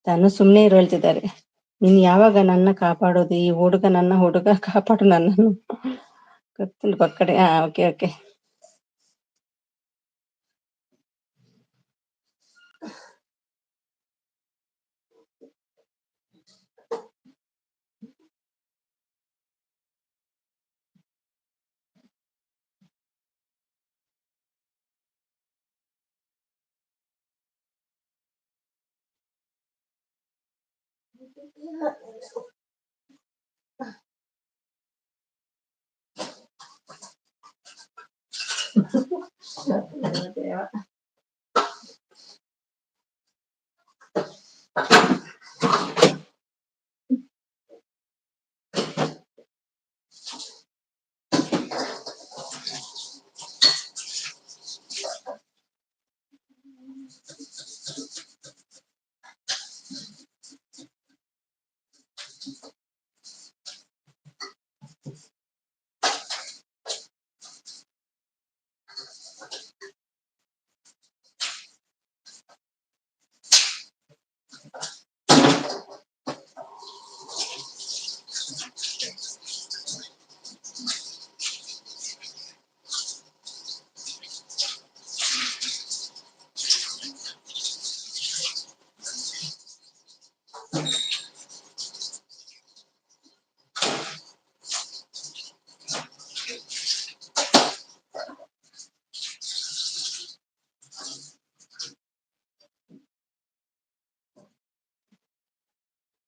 ತಾನು ಸುಮ್ನೆ ಇರು ಹೇಳ್ತಿದ್ದಾರೆ. ನೀನ್ ಯಾವಾಗ ನನ್ನ ಕಾಪಾಡೋದು? ಈ ನನ್ನ ಹುಡುಗ ಕಾಪಾಡು ನನ್ನನ್ನು. ಗೊತ್ತುಂಟು ಪಕ್ಕಡೆ. ಓಕೆ.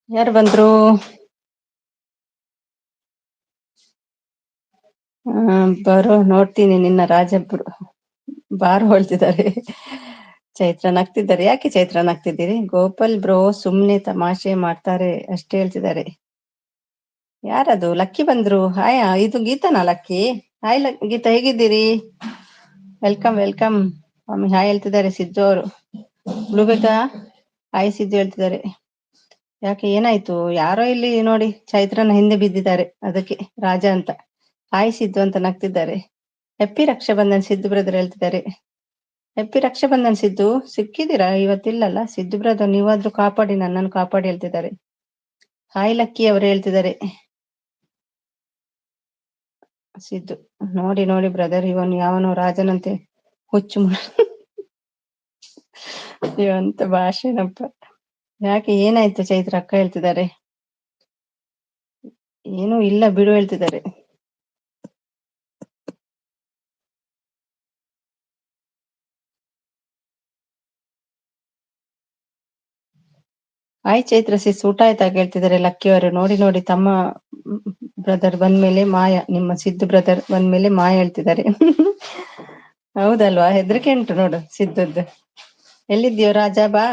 ಯಾರು ಬಂದ್ರು? ಬರೋ ನೋಡ್ತೀನಿ ನಿನ್ನ ರಾಜಬ್ರು ಬಾರು ಹೊಳ್ತಿದ್ದಾರೆ. ಚೈತ್ರ ನಗ್ತಿದ್ದಾರೆ. ಯಾಕೆ ಚೈತ್ರ ನಗ್ತಿದ್ದೀರಿ? ಗೋಪಾಲ್ ಬ್ರೋ ಸುಮ್ನೆ ತಮಾಷೆ ಮಾಡ್ತಾರೆ ಅಷ್ಟೇ ಹೇಳ್ತಿದ್ದಾರೆ. ಯಾರದು? ಲಕ್ಕಿ ಬಂದ್ರು. ಹಾಯ್, ಇದು ಗೀತಾನಾ ಲಕ್ಕಿ? ಹಾಯ್ ಗೀತಾ, ಹೇಗಿದ್ದೀರಿ? Welcome welcome. ಸ್ವಾಮಿ ಹಾಯ್ ಹೇಳ್ತಿದ್ದಾರೆ ಸಿದ್ದು ಅವರು. ಬೇಕಾ? ಹಾಯ್ ಸಿದ್ದು ಹೇಳ್ತಿದ್ದಾರೆ. ಯಾಕೆ ಏನಾಯ್ತು? ಯಾರೋ ಇಲ್ಲಿ ನೋಡಿ ಚೈತ್ರನ ಹಿಂದೆ ಬಿದ್ದಿದ್ದಾರೆ, ಅದಕ್ಕೆ ರಾಜ ಅಂತ. ಹಾಯ್ ಸಿದ್ದು ಅಂತ ನಗ್ತಿದ್ದಾರೆ. ಹೆಪ್ಪಿ ರಕ್ಷಾ ಬಂಧನ್ ಸಿದ್ದು ಬ್ರದರ್ ಹೇಳ್ತಿದ್ದಾರೆ. ಹೆಪ್ಪಿ ರಕ್ಷಾ ಬಂಧನ್ ಸಿದ್ದು, ಸಿಕ್ಕಿದ್ದೀರಾ? ಇವತ್ತಿಲ್ಲಲ್ಲ ಸಿದ್ದು ಬ್ರದರ್, ನೀವಾದ್ರೂ ಕಾಪಾಡಿ, ನನ್ನನ್ನು ಕಾಪಾಡಿ ಹೇಳ್ತಿದ್ದಾರೆ. ಹಾಯ್ ಲಕ್ಕಿ ಅವರು ಹೇಳ್ತಿದ್ದಾರೆ. ಸಿದ್ದು, ನೋಡಿ ನೋಡಿ ಬ್ರದರ್, ಇವನು ಯಾವನೋ ರಾಜನಂತೆ ಹುಚ್ಚು ಇವಂತ ಭಾಷೆನಪ್ಪ. ಯಾಕೆ ಏನಾಯ್ತು ಚೈತ್ರ? ಅಕ್ಕ ಹೇಳ್ತಿದ್ದಾರೆ. ಏನೂ ಇಲ್ಲ ಬಿಡು ಹೇಳ್ತಿದ್ದಾರೆ. ಹಾಯ್ ಚೈತ್ರ ಸಿಸ್, ಊಟ ಆಯ್ತಾ ಹೇಳ್ತಿದ್ದಾರೆ ಲಕ್ಕಿ ಅವರು. ನೋಡಿ ನೋಡಿ, ತಮ್ಮ ಬ್ರದರ್ ಬಂದ್ಮೇಲೆ ಮಾಯ, ನಿಮ್ಮ ಸಿದ್ದು ಬ್ರದರ್ ಬಂದ್ಮೇಲೆ ಮಾಯ ಹೇಳ್ತಿದ್ದಾರೆ. ಹೌದಲ್ವಾ? ಹೆದರಿಕೆ ಉಂಟು ನೋಡು ಸಿದ್ದದ್ದು. ಎಲ್ಲಿದ್ಯೋ ರಾಜ? ಬಾ.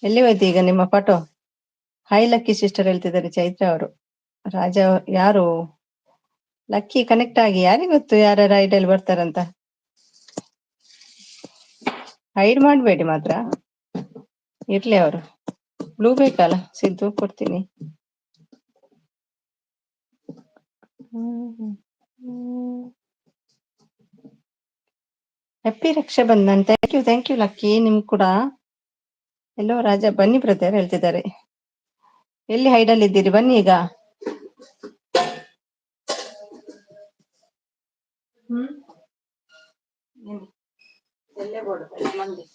ಎಲ್ಲಿ ಹೋಯ್ತು ಈಗ ನಿಮ್ಮ ಫೋಟೋ? ಹಾಯ್ ಲಕ್ಕಿ ಸಿಸ್ಟರ್ ಹೇಳ್ತಿದ್ದಾರೆ ಚೈತ್ರ ಅವರು. ರಾಜ ಯಾರು? ಲಕ್ಕಿ ಕನೆಕ್ಟ್ ಆಗಿ, ಯಾರಿಗೆ ಗೊತ್ತು ಯಾರ ಐಡಲ್ ಬರ್ತಾರಂತ. ಹೈಡ್ ಮಾಡ್ಬೇಡಿ ಮಾತ್ರ, ಇರ್ಲಿ ಅವರು. ಬ್ಲೂ ಬೇಕಲ್ಲ ಸಿದ್ದು, ಕೊಡ್ತೀನಿ. Happy Raksha Bandhan. Thank you Lucky, ನಿಮ್ ಕೂಡ. ಎಲ್ಲೋ ರಾಜ ಬನ್ನಿ ಬ್ರದರ್ ಹೇಳ್ತಿದ್ದಾರೆ. ಎಲ್ಲಿ ಹೈಡಲ್ ಇದ್ದೀರಿ? ಬನ್ನಿ ಈಗ. ಎಲ್ಲೇ ಬೋರ್ಡ್ ಮಂದಿ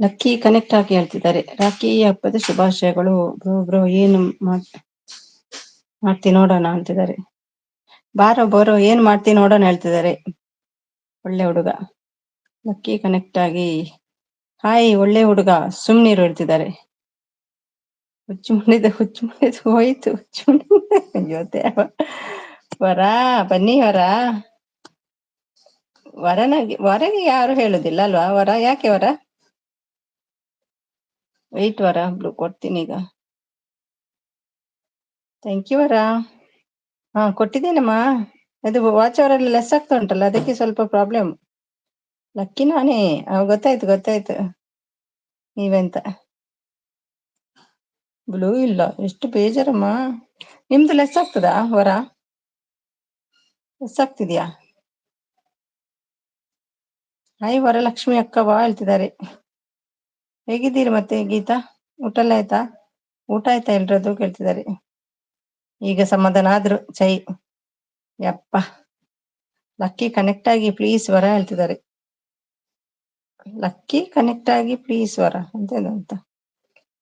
ಲಕ್ಕಿ ಕನೆಕ್ಟ್ ಆಗಿ ಹೇಳ್ತಿದ್ದಾರೆ. ರಾಖಿ ಹಬ್ಬದ ಶುಭಾಶಯಗಳು ಬ್ರೋ. ಬ್ರೋ ಏನು ಮಾಡ್ತಿ ನೋಡೋಣ ಅಂತಿದ್ದಾರೆ. ಬಾರೋ ಬರೋ, ಏನ್ ಮಾಡ್ತಿ ನೋಡೋಣ ಹೇಳ್ತಿದ್ದಾರೆ. ಒಳ್ಳೆ ಹುಡುಗ ಲಕ್ಕಿ ಕನೆಕ್ಟ್ ಆಗಿ. ಹಾಯ್ ಒಳ್ಳೆ ಹುಡುಗ, ಸುಮ್ನಿರು ಹೇಳ್ತಿದ್ದಾರೆ. ಹುಚ್ಚು ಮುಡಿದ ಹೋಯ್ತು. ಜೊತೆ ವರ ಬನ್ನಿ ವರ. ವರಗೆ ಯಾರು ಹೇಳುದಿಲ್ಲ ಅಲ್ವಾ? ವರ ಯಾಕೆ ವರ? ವೆಯ್ಟ್ ವರ, ಬ್ಲೂ ಕೊಡ್ತೀನಿ ಈಗ. ಥ್ಯಾಂಕ್ ಯು ವರ. ಹಾ ಕೊಟ್ಟಿದ್ದೇನಮ್ಮ. ಅದು ವಾಚ್ ಅವರಲ್ಲಿ ಲೆಸ್ ಆಗ್ತಾ ಉಂಟಲ್ಲ, ಅದಕ್ಕೆ ಸ್ವಲ್ಪ ಪ್ರಾಬ್ಲಮ್. ಲಕ್ಕಿ ನಾನೇ. ಗೊತ್ತಾಯ್ತು ನೀವೆಂತ. ಬ್ಲೂ ಇಲ್ಲ, ಎಷ್ಟು ಬೇಜಾರಮ್ಮ. ನಿಮ್ದು ಲೆಸ್ ಆಗ್ತದಾ ವರ? ಲೆಸ್ ಆಗ್ತಿದ್ಯಾ? ಹಾಯ್ ವರಲಕ್ಷ್ಮಿ ಅಕ್ಕವಾ ಹೇಳ್ತಿದ್ದಾರೆ. ಹೇಗಿದ್ದೀರಿ ಮತ್ತೆ ಗೀತಾ? ಊಟ ಎಲ್ಲ ಆಯ್ತಾ? ಊಟ ಆಯ್ತಾ ಎಲ್ರದ್ದು ಕೇಳ್ತಿದ್ದಾರೆ. ಈಗ ಸಮಾಧಾನ ಆದ್ರು ಚೈ. ಯಪ್ಪ, ಲಕ್ಕಿ ಕನೆಕ್ಟ್ ಆಗಿ ಪ್ಲೀಸ್ ವರ ಹೇಳ್ತಿದ್ದಾರೆ. ಲಕ್ಕಿ ಕನೆಕ್ಟ್ ಆಗಿ ಪ್ಲೀಸ್ ವರ ಅಂತ.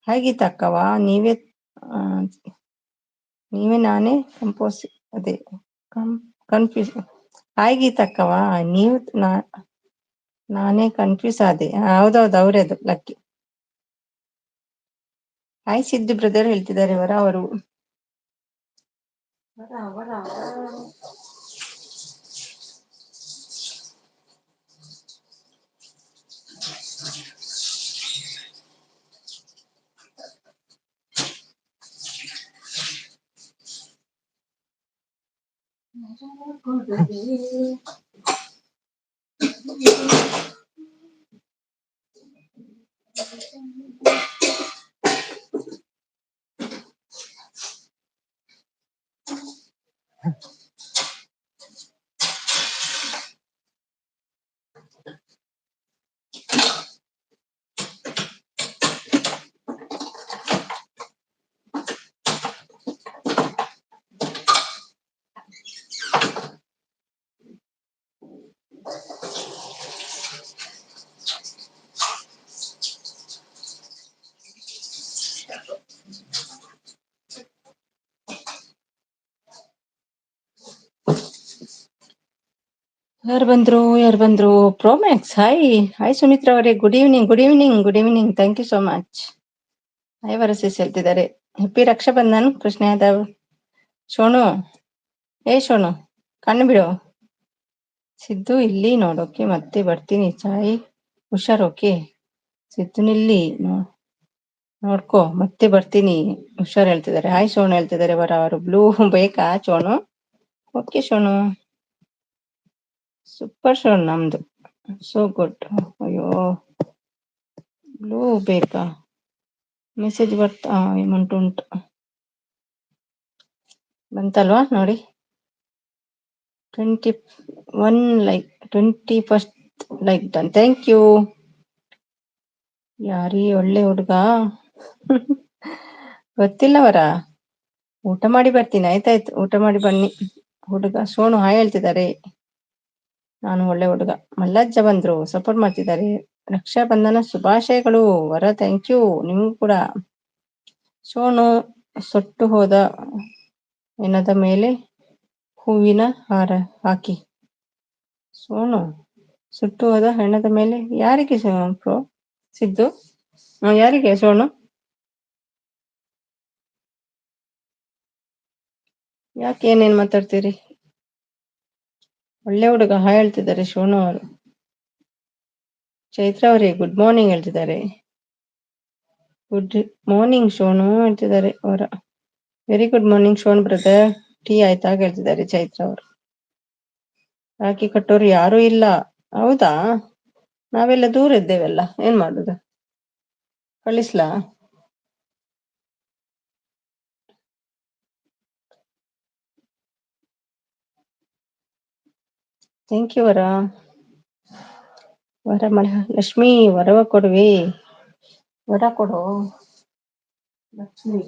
ಹಾಗೀತ ಅಕ್ಕವಾ, ನೀವೇ ನಾನೇ ಕಂಪೋಸ್ ಅದೇ ಕನ್ಫ್ಯೂಸ್. ಹಾಗೀತಕ್ಕವಾ, ನೀವು ನಾನೇ ಕನ್ಫ್ಯೂಸ್ ಆದೆ. ಹೌದೌದು, ಅವರೇ ಅದು ಲಕ್ಕಿ. ಹಾಯ್ ಸಿದ್ದು ಬ್ರದರ್ ಹೇಳ್ತಿದ್ದಾರೆ ವರ ಅವರು. ಯಾರು ಬಂದ್ರು ಪ್ರೋಮ್ಯಾಕ್ಸ್. ಹಾಯ್ ಸುಮಿತ್ರಾ ಅವರೇ, good evening good evening good evening. Thank you so much. Hi ವರಸಸ್ ಹೇಳ್ತಿದ್ದಾರೆ. ಹ್ಯಾಪಿ ರಕ್ಷಾ ಬಂಧನ್ ಕೃಷ್ಣ ಯಾದವ್. ಶೋನು, ಶೋನು ಕಣ್ಣು ಬಿಡು. ಸಿದ್ದು ಇಲ್ಲಿ ನೋಡೋಕೆ ಮತ್ತೆ ಬರ್ತೀನಿ ಚಾಯ್ ಹುಷಾರ್. ಓಕೆ ಸಿದ್ದುನಿಲ್ಲಿ ನೋಡ್ಕೊ ಮತ್ತೆ ಬರ್ತೀನಿ ಹುಷಾರ್ ಹೇಳ್ತಿದ್ದಾರೆ. ಹಾಯ್ ಶೋನು ಹೇಳ್ತಿದ್ದಾರೆ. ಅವರು ಬ್ಲೂ ಬೇಕಾ ಶೋನು? ಓಕೆ ಶೋನು, ಸೂಪರ್ ಶೋನ್ ನಮ್ದು, ಸೋ ಗುಡ್. ಅಯ್ಯೋ ಬ್ಲೂ ಬೇಕಾ? ಮೆಸೇಜ್ ಉಂಟು ಬಂತಲ್ವಾ ನೋಡಿ. 21 like, 21st like done. Thank you. ಯಾರೀ ಒಳ್ಳೆ ಹುಡುಗ? ಗೊತ್ತಿಲ್ಲವರ. ಊಟ ಮಾಡಿ ಬರ್ತೀನಿ. ಆಯ್ತಾಯ್ತು, ಊಟ ಮಾಡಿ ಬನ್ನಿ. ಹುಡುಗ ಸೋನು ಹಾಯ್ ಹೇಳ್ತಿದ್ದಾರೆ. ನಾನು ಒಳ್ಳೆ ಹುಡುಗ. ಮಲ್ಲಜ್ಜ ಬಂದ್ರು, ಸಪೋರ್ಟ್ ಮಾಡ್ತಿದ್ದಾರೆ. ರಕ್ಷಾ ಬಂಧನ ಶುಭಾಶಯಗಳು ವರ. ಥ್ಯಾಂಕ್ ಯು, ನಿಮ್ಗೂ ಕೂಡ. ಸೋನು ಸೊಟ್ಟು ಹೋದ ಹೆಣದ ಮೇಲೆ ಹೂವಿನ ಹಾರ ಹಾಕಿ. ಸೋನು ಸುಟ್ಟು ಹೋದ ಹೆಣದ ಮೇಲೆ ಯಾರಿಗೆ ಪ್ರೋ? ಸಿದ್ದು ಯಾರಿಗೆ ಸೋನು? ಯಾಕೆ ಏನೇನ್ ಮಾತಾಡ್ತೀರಿ? ಒಳ್ಳೆ ಹುಡುಗ ಹಾಯ್ ಹೇಳ್ತಿದ್ದಾರೆ ಸೋನು ಅವರು. ಚೈತ್ರ ಅವರೇ ಗುಡ್ ಮಾರ್ನಿಂಗ್ ಹೇಳ್ತಿದ್ದಾರೆ. ಗುಡ್ ಮಾರ್ನಿಂಗ್ ಸೋನು ಹೇಳ್ತಿದ್ದಾರೆ ಅವರ. Very good morning shown brother. Tea ಆಯ್ತಾ ಹೇಳ್ತಿದ್ದಾರೆ ಚೈತ್ರ ಅವರು. ರಾಖಿ ಕಟ್ಟೋರು ಯಾರು ಇಲ್ಲ. ಹೌದಾ? ನಾವೆಲ್ಲ ದೂರ ಇದ್ದೇವೆಲ್ಲ, ಏನ್ ಮಾಡುದು? ಕಳಿಸ್ಲಾ? ಥ್ಯಾಂಕ್ ಯು ವರ. ಲಕ್ಷ್ಮಿ ವರವ ಕೊಡುವೆ. ವರ ಕೊಡು ಲಕ್ಷ್ಮಿ.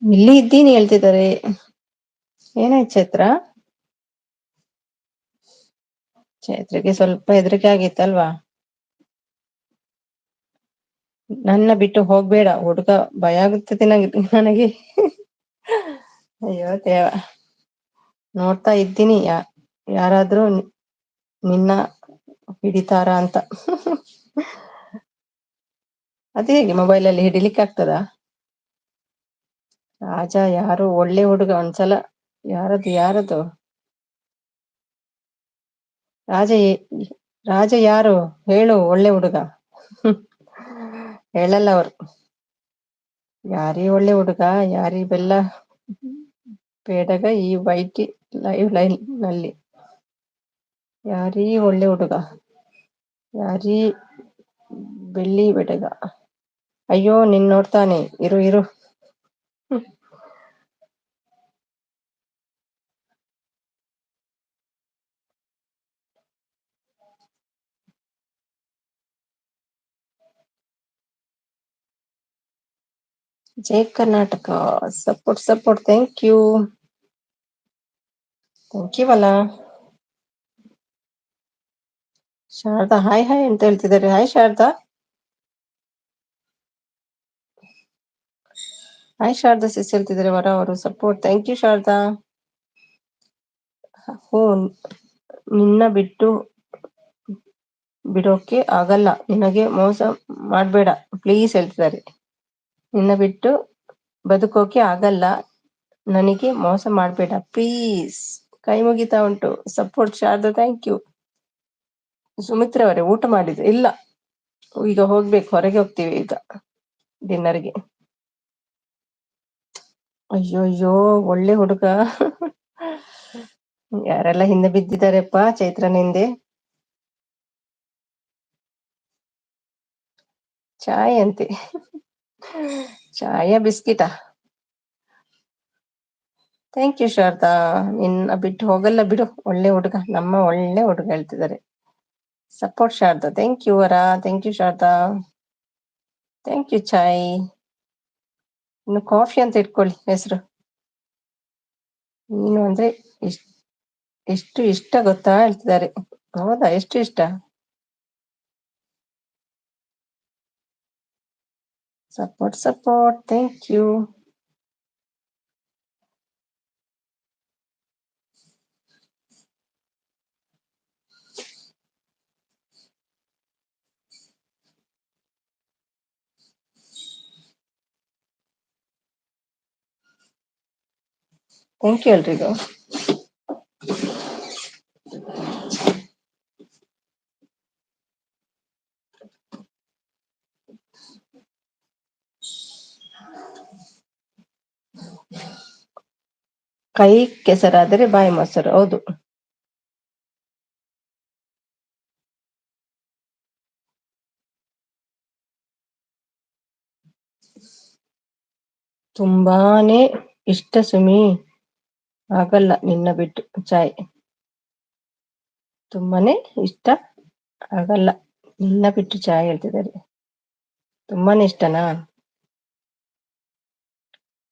ಇಲ್ಲಿ ಇದ್ದೀನಿ ಹೇಳ್ತಿದ್ದಾರೆ. ಏನಾಯ್ತು ಚೈತ್ರ? ಚೈತ್ರಗೆ ಸ್ವಲ್ಪ ಹೆದರಿಕೆ ಆಗಿತ್ತಲ್ವಾ? ನನ್ನ ಬಿಟ್ಟು ಹೋಗ್ಬೇಡ ಹುಡುಗ, ಭಯ ಆಗುತ್ತದೆ ನನಗೆ. ಅಯ್ಯೋ ದೇವ, ನೋಡ್ತಾ ಇದ್ದೀನಿ ಯಾರಾದ್ರೂ ನಿನ್ನ ಹಿಡಿತಾರ ಅಂತ. ಅದೇ ಹೇಗೆ ಮೊಬೈಲ್ ಅಲ್ಲಿ ಹಿಡಿಲಿಕ್ಕೆ ಆಗ್ತದಾ? ರಾಜ ಯಾರು? ಒಳ್ಳೆ ಹುಡುಗ. ಒಂದ್ಸಲ ಯಾರದು ರಾಜ? ರಾಜ ಯಾರು ಹೇಳು? ಒಳ್ಳೆ ಹುಡುಗ. ಹೇಳಲ್ಲ ಅವರು. ಯಾರೀ ಒಳ್ಳೆ ಹುಡುಗ? ಯಾರೀ ಬೆಲ್ಲ ಬೇಡಗ ಈ ವೈಟಿ ಲೈವ್ ನಲ್ಲಿ? ಯಾರೀ ಒಳ್ಳೆ ಹುಡುಗ? ಯಾರೀ ಬೆಳ್ಳಿ ಬೆಡಗ? ಅಯ್ಯೋ ನಿನ್ ನೋಡ್ತಾನೆ ಇರು. Jai Karnataka. Support thank you. Thank you ಅಲ್ಲ. ಶಾರದಾ ಹಾಯ್ ಅಂತ ಹೇಳ್ತಿದ್ದಾರೆ. Hi Sharada. Hi Sharada sis ಹೇಳ್ತಿದ್ದಾರೆ ವರ ಅವರು. Support thank you Sharada. ಹ್ಞೂ ನಿನ್ನ ಬಿಟ್ಟು ಬಿಡೋಕೆ ಆಗಲ್ಲ, ನಿನಗೆ ಮೋಸ ಮಾಡ್ಬೇಡ ಪ್ಲೀಸ್ ಹೇಳ್ತಿದ್ದಾರೆ. ನಿನ್ನ ಬಿಟ್ಟು ಬದುಕೋಕೆ ಆಗಲ್ಲ, ನನಗೆ ಮೋಸ ಮಾಡ್ಬೇಡ ಪ್ಲೀಸ್. ಕೈ ಮುಗಿತಾ ಉಂಟು. Support Sharada thank you. Sumitra ಅವರೇ ಊಟ ಮಾಡಿದ್ರು? ಇಲ್ಲ, ಈಗ ಹೋಗ್ಬೇಕು, ಹೊರಗೆ ಹೋಗ್ತೀವಿ ಈಗ ಡಿನ್ನರ್ಗೆ. ಅಯ್ಯೋ ಒಳ್ಳೆ ಹುಡುಗ. ಯಾರೆಲ್ಲ ಹಿಂದೆ ಬಿದ್ದಿದ್ದಾರೆಪ್ಪ ಚೈತ್ರನ ಹಿಂದೆ. ಚಾಯ್ ಅಂತೆ. ಚಾಯ ಬಿಸ್ಕಿಟಾ? Thank you Sharada. ನಿನ್ನ ಬಿಟ್ಟು ಹೋಗಲ್ಲ ಬಿಡು, ಒಳ್ಳೆ ಹುಡುಗ, ನಮ್ಮ ಒಳ್ಳೆ ಹುಡುಗ ಹೇಳ್ತಿದ್ದಾರೆ. Support Sharada thank you Vara. Thank you Sharada. Thank you ಚಾಯ್. ಇನ್ನು ಕಾಫಿ ಅಂತ ಇಟ್ಕೊಳ್ಳಿ ಹೆಸರು. ನೀನು ಅಂದ್ರೆ ಎಷ್ಟು ಇಷ್ಟ ಗೊತ್ತಾ ಹೇಳ್ತಿದ್ದಾರೆ. ಹೌದಾ, ಎಷ್ಟು ಇಷ್ಟ? Support thank you. Thank you ಎಲ್ರಿಗೂ. ಕೈ ಕೆಸರಾದರೆ ಬಾಯಿ ಮೊಸರು. ಹೌದು. ತುಂಬಾನೇ ಇಷ್ಟ ಸುಮಿ, ಆಗಲ್ಲ ನಿನ್ನ ಬಿಟ್ಟು. ಚಾಯ್ ತುಂಬಾನೇ ಇಷ್ಟ, ಆಗಲ್ಲ ನಿನ್ನ ಬಿಟ್ಟು. ಚಾಯ್ ಹೇಳ್ತಿದ್ದಾರೆ. ತುಂಬಾನೇ ಇಷ್ಟನಾ?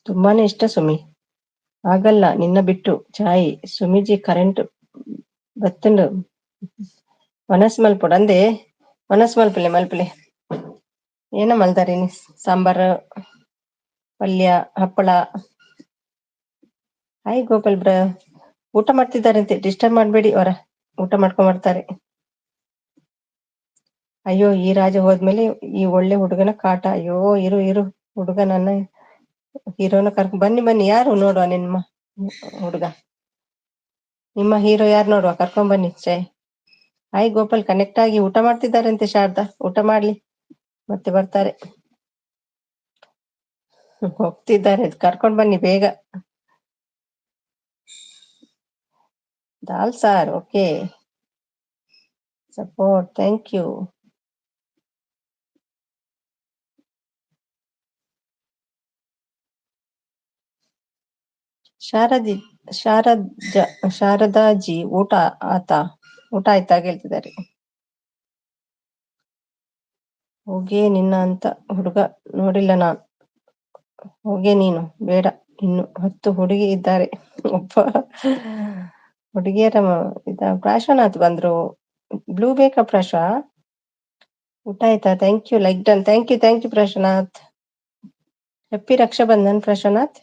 ತುಂಬಾನೇ ಇಷ್ಟ ಸುಮಿ, ಆಗಲ್ಲ ನಿನ್ನ ಬಿಟ್ಟು. ಚಾಯ್ ಸುಮಿಜಿ ಕರೆಂಟ್ ಬತ್ತುಂಡು ಮನಸ್ ಮಲ್ಪೊಡು ಅಂದೆ. ಮನಸ್ ಮಲ್ಪಲೆ ಏನ ಮಲ್ದಾರಿನಿ? ಸಾಂಬಾರು, ಪಲ್ಯ, ಹಪ್ಪಳ. ಹಾಯ್ ಗೋಪಾಲ್ ಬ್ರ. ಊಟ ಮಾಡ್ತಿದ್ದಾರಂತೆ, ಡಿಸ್ಟರ್ಬ್ ಮಾಡ್ಬೇಡಿ ಅವರ. ಊಟ ಮಾಡ್ಕೊಂಡ್ ಬರ್ತಾರೆ. ಅಯ್ಯೋ ಈ ರಾಜ ಹೋದ್ಮೇಲೆ ಈ ಒಳ್ಳೆ ಹುಡುಗನ ಕಾಟ. ಅಯ್ಯೋ ಇರು ಹುಡುಗ, ನನ್ನ ಹೀರೋನ ಕರ್ಕೊಂಡ್ ಬನ್ನಿ. ಯಾರು ನೋಡುವ ನಿಮ್ಮ ಹುಡುಗ? ನಿಮ್ಮ ಹೀರೋ ಯಾರು ನೋಡುವ? ಕರ್ಕೊಂಡ್ ಬನ್ನಿ. ಚಾಯ್ ಹಾಯ್ ಗೋಪಾಲ್ ಕನೆಕ್ಟ್ ಆಗಿ ಊಟ ಮಾಡ್ತಿದ್ದಾರಂತೆ ಶಾರದಾ. ಊಟ ಮಾಡ್ಲಿ, ಮತ್ತೆ ಬರ್ತಾರೆ. ಹೋಗ್ತಿದ್ದಾರೆ, ಕರ್ಕೊಂಡ್ ಬನ್ನಿ ಬೇಗ. ದಾಲ್ ಸಾರ್ okay. Support thank you. Sharadaji ಊಟ ಆಯ್ತಾ ಹೇಳ್ತಿದ್ದಾರೆ. ಹೋಗೇ ನಿನ್ನ ಅಂತ ಹುಡುಗ ನೋಡಿಲ್ಲ ನಾನ್. ಹೋಗೆ ನೀನು, ಬೇಡ. ಇನ್ನು 10 ಹುಡುಗಿ ಇದ್ದಾರೆ. ಒಬ್ಬ ಹುಡುಗಿಯರ ಪ್ರಾಶನಾಥ್ ಬಂದ್ರು. ಬ್ಲೂ ಬೇಕಾ ಪ್ರಾಶ? ಊಟ ಆಯ್ತಾ? Thank you. Like done. Thank you Prashanath. Happy Raksha Bandhan Prashanath.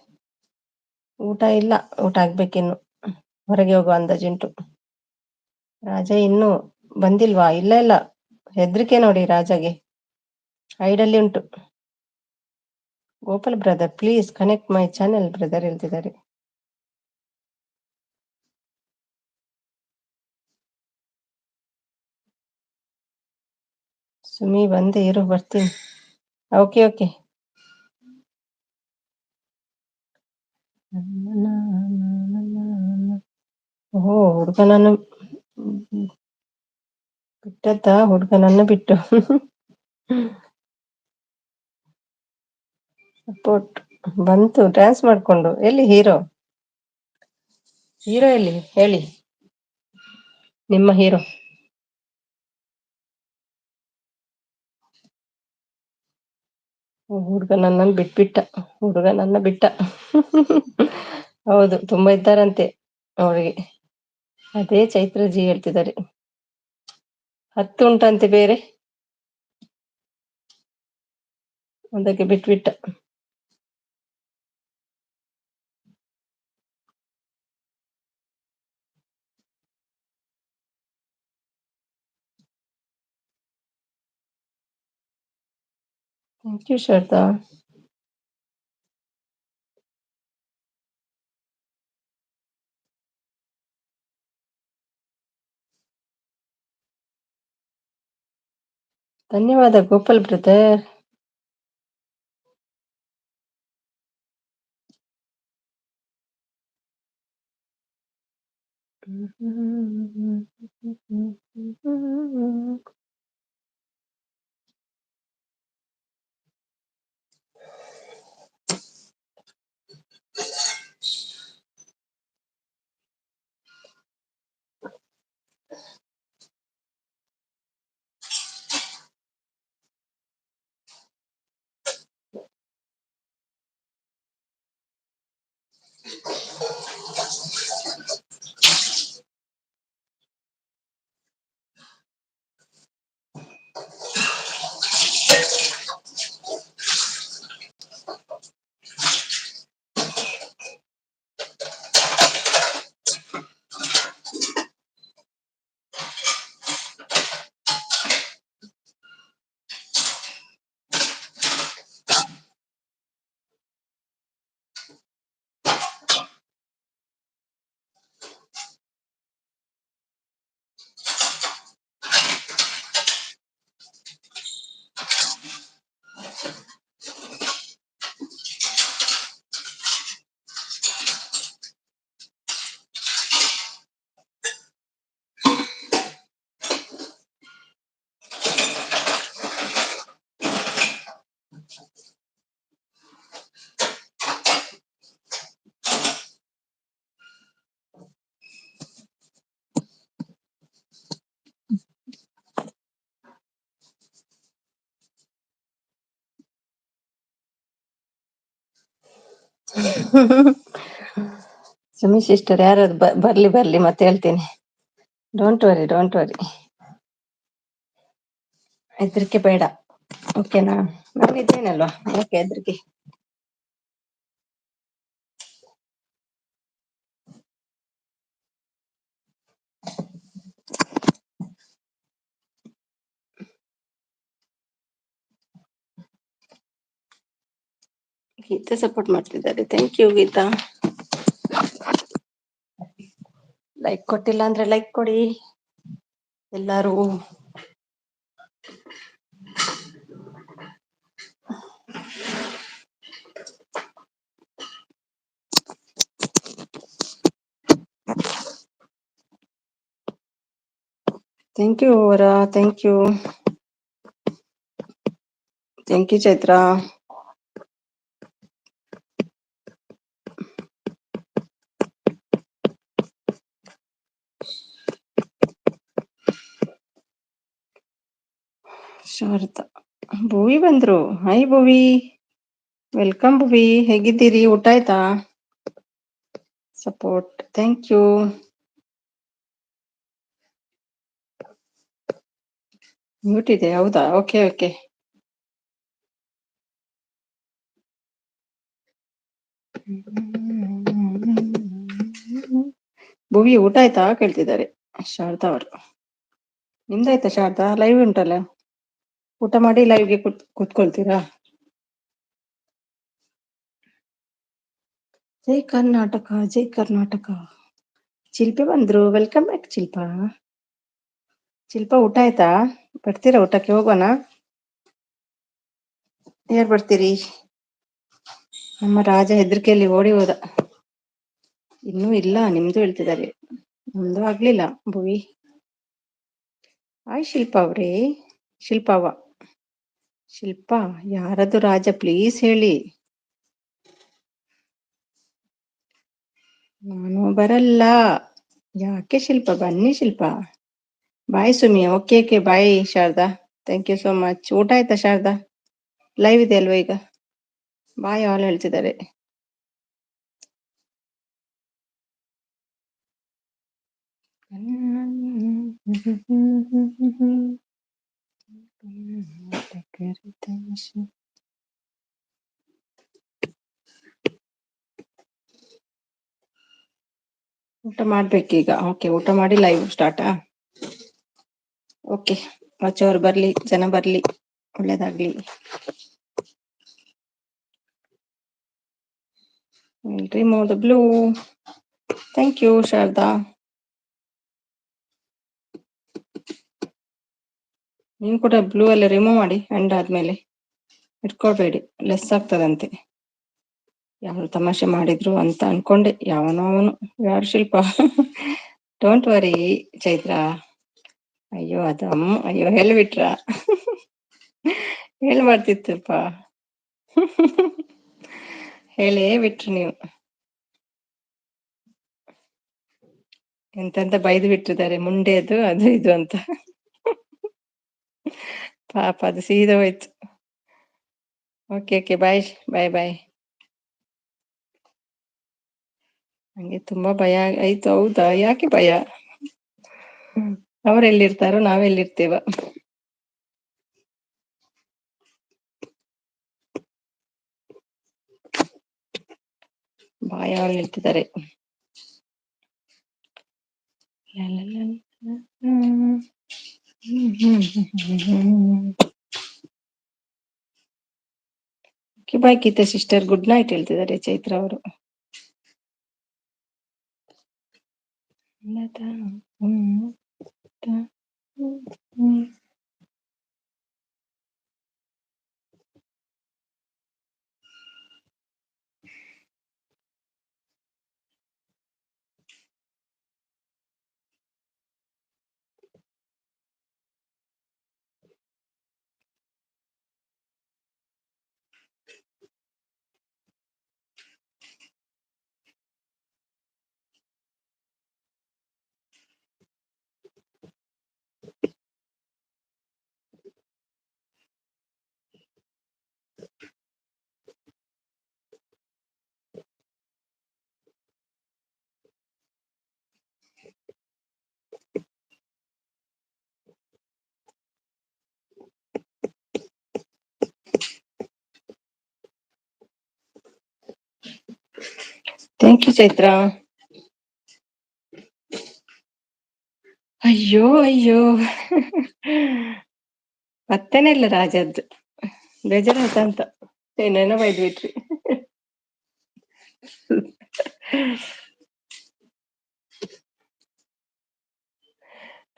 ಊಟ ಇಲ್ಲ, ಊಟ ಆಗ್ಬೇಕಿನ್ನು. ಹೊರಗೆ ಹೋಗುವ ಅಂದಾಜುಂಟು. ರಾಜ ಇನ್ನು ಬಂದಿಲ್ವಾ? ಇಲ್ಲ, ಹೆದ್ರಿಕೆ ನೋಡಿ ರಾಜಗೆ. ಐಡಲ್ಲಿ ಉಂಟು. Gopal brother please connect my channel brother ಹೇಳ್ತಿದ್ದಾರೆ. ಸುಮಿ ಬಂದೆ ಇರು, ಬರ್ತೀನಿ. ಓಕೆ. ಓಹೋ, ಹುಡುಗನನ್ನು ಬಿಟ್ಟದ್ದ? ಹುಡುಗನನ್ನು ಬಿಟ್ಟು. ಸಪೋರ್ಟ್ ಬಂತು ಡ್ಯಾನ್ಸ್ ಮಾಡ್ಕೊಂಡು. ಎಲ್ಲಿ ಹೀರೋ ಎಲ್ಲಿ ಹೇಳಿ? ನಿಮ್ಮ ಹೀರೋ ಹುಡುಗ ನನ್ನನ್ನು ಬಿಟ್ಬಿಟ್ಟ. ಹುಡುಗ ನನ್ನ ಬಿಟ್ಟ. ಹೌದು, ತುಂಬಾ ಇದ್ದಾರಂತೆ ಅವಳಿಗೆ. ಅದೇ ಚೈತ್ರಜಿ ಹೇಳ್ತಿದ್ದಾರೆ. 10 ಉಂಟಂತೆ ಬೇರೆ, ಅದಕ್ಕೆ ಬಿಟ್ಬಿಟ್ಟ. Thank you Sharada. ಧನ್ಯವಾದ ಗೋಪಾಲ್ ಬ್ರದರ್. ಸುಮಿ ಸಿಸ್ಟರ್ ಯಾರಾದ್ರು ಬರ್ಲಿ ಮತ್ತೆ ಹೇಳ್ತೀನಿ. ಡೋಂಟ್ ವರಿ ಹೆದರಿಕೆ ಬೇಡ. ಓಕೆನಾ? ನಾನು ಇದ್ದೇನಲ್ವಾ, ಯಾಕೆ ಹೆದರಿಕೆ? ಗೀತಾ ಸಪೋರ್ಟ್ ಮಾಡ್ತಿದ್ದಾರೆ. Thank you Geetha. ಲೈಕ್ ಕೊಟ್ಟಿಲ್ಲ ಅಂದ್ರೆ ಲೈಕ್ ಕೊಡಿ ಎಲ್ಲರೂ. ಥ್ಯಾಂಕ್ ಯು ಅವರ. Thank you Chaitra. ಶಾರದಾ, ಭುವಿ ಬಂದ್ರು. Hi Bhuvi, welcome Bhuvi. ಹೇಗಿದ್ದೀರಿ? ಊಟ ಆಯ್ತಾ? Support, thank you. ಮ್ಯೂಟ್ ಇದೆ, ಹೌದಾ? ಓಕೆ. ಭುವಿ ಊಟ ಆಯ್ತಾ ಕೇಳ್ತಿದ್ದಾರೆ ಶಾರದಾ ಅವರು. ನಿಮ್ದಾಯ್ತಾ ಶಾರದಾ? ಲೈವ್ ಉಂಟಲ್ಲ, ಊಟ ಮಾಡಿ ಲೈವ್ಗೆ ಕೂತ್ಕೊಳ್ತೀರಾ? ಜೈ ಕರ್ನಾಟಕ, ಜೈ ಕರ್ನಾಟಕ. ಶಿಲ್ಪಿ ಬಂದ್ರು. ವೆಲ್ಕಮ್ ಬ್ಯಾಕ್ ಶಿಲ್ಪ, ಊಟ ಆಯ್ತಾ? ಬರ್ತೀರಾ ಊಟಕ್ಕೆ? ಹೋಗೋಣ? ಯಾರು ಬರ್ತೀರಿ? ನಮ್ಮ ರಾಜ ಹೆದರಿಕೆಯಲ್ಲಿ ಓಡಿ ಹೋದ. ಇನ್ನೂ ಇಲ್ಲ, ನಿಮ್ದು ಹೇಳ್ತಿದ್ದಾರೆ. ನಮ್ದು ಆಗ್ಲಿಲ್ಲ ಭುವಿ. ಹಾಯ್ ಶಿಲ್ಪ ಅವ್ರೇ. ಶಿಲ್ಪ, ಯಾರದು ರಾಜ? ಪ್ಲೀಸ್ ಹೇಳಿ. ನಾನು ಬರಲ್ಲ. ಯಾಕೆ ಶಿಲ್ಪ? ಬನ್ನಿ Shilpa. Bye Sumi. Okay bye Sharada. Thank you so much. ಊಟ ಆಯ್ತಾ ಶಾರದಾ? ಲೈವ್ ಇದೆ ಅಲ್ವಾ ಈಗ? ಬಾಯ್ ಆಲ್ ಹೇಳ್ತಿದ್ದಾರೆ. ಊಟ ಮಾಡ್ಬೇಕೀಗ. ಓಕೆ, ಊಟ ಮಾಡಿ ಲೈವ್ ಸ್ಟಾರ್ಟಾ? ಓಕೆ, ಮಚ್ಚವ್ರು ಬರ್ಲಿ, ಜನ ಬರ್ಲಿ, ಒಳ್ಳೇದಾಗ್ಲಿ. Remove the blue. Thank you Sharada. ನೀವು ಕೂಡ ಬ್ಲೂ ಎಲ್ಲ ರಿಮೂವ್ ಮಾಡಿ ಎಂಡ್ ಆದ್ಮೇಲೆ ಇಟ್ಕೊಳ್ಬೇಡಿ, ಲೆಸ್ ಆಗ್ತದಂತೆ. ಯಾರು ತಮಾಷೆ ಮಾಡಿದ್ರು ಅಂತ ಅನ್ಕೊಂಡೆ. ಯಾವನೋ ಅವನು. ಯಾರು ಶಿಲ್ಪ? Don't worry Chaitra. ಅಯ್ಯೋ ಅದು ಅಮ್ಮ, ಅಯ್ಯೋ ಹೇಳ್ಬಿಟ್ರ? ಹೇಳ್ಬಾರ್ದಿತ್ತಪ್ಪ. ಹೇಳೇ ಬಿಟ್ರು ನೀವು. ಎಂತೆಂತ ಬೈದು ಬಿಟ್ಟಿದ್ದಾರೆ, ಮುಂಡೆದು ಅದು ಇದು ಅಂತ. ಪಾಪ ಅದು ಸೀದಾ ಹೋಯ್ತು. ಓಕೆ ಓಕೆ, ಬಾಯ್ ಬಾಯ್ ಬಾಯ್. ನಂಗೆ ತುಂಬಾ ಭಯ ಆಯ್ತು. ಹೌದಾ? ಯಾಕೆ ಭಯ? ಅವರೆಲ್ಲಿರ್ತಾರೋ ನಾವೆಲ್ಲಿರ್ತೇವ? ಬಾಯ ಹೇಳ್ತಿದ್ದಾರೆ. Bye Geeta sister, good night ಹೇಳ್ತಿದ್ದಾರೆ ಚೈತ್ರ ಅವರು. Thank you Chaitra. ಅಯ್ಯೋ ಅಯ್ಯೋ, ಪತ್ತೆನೇ ಇಲ್ಲ ರಾಜದ್ದು. ಬೇಜಾರಾಯ್ತ ಅಂತ ಏನೇನೋ ಬೈದ್ ಬಿಟ್ರಿ.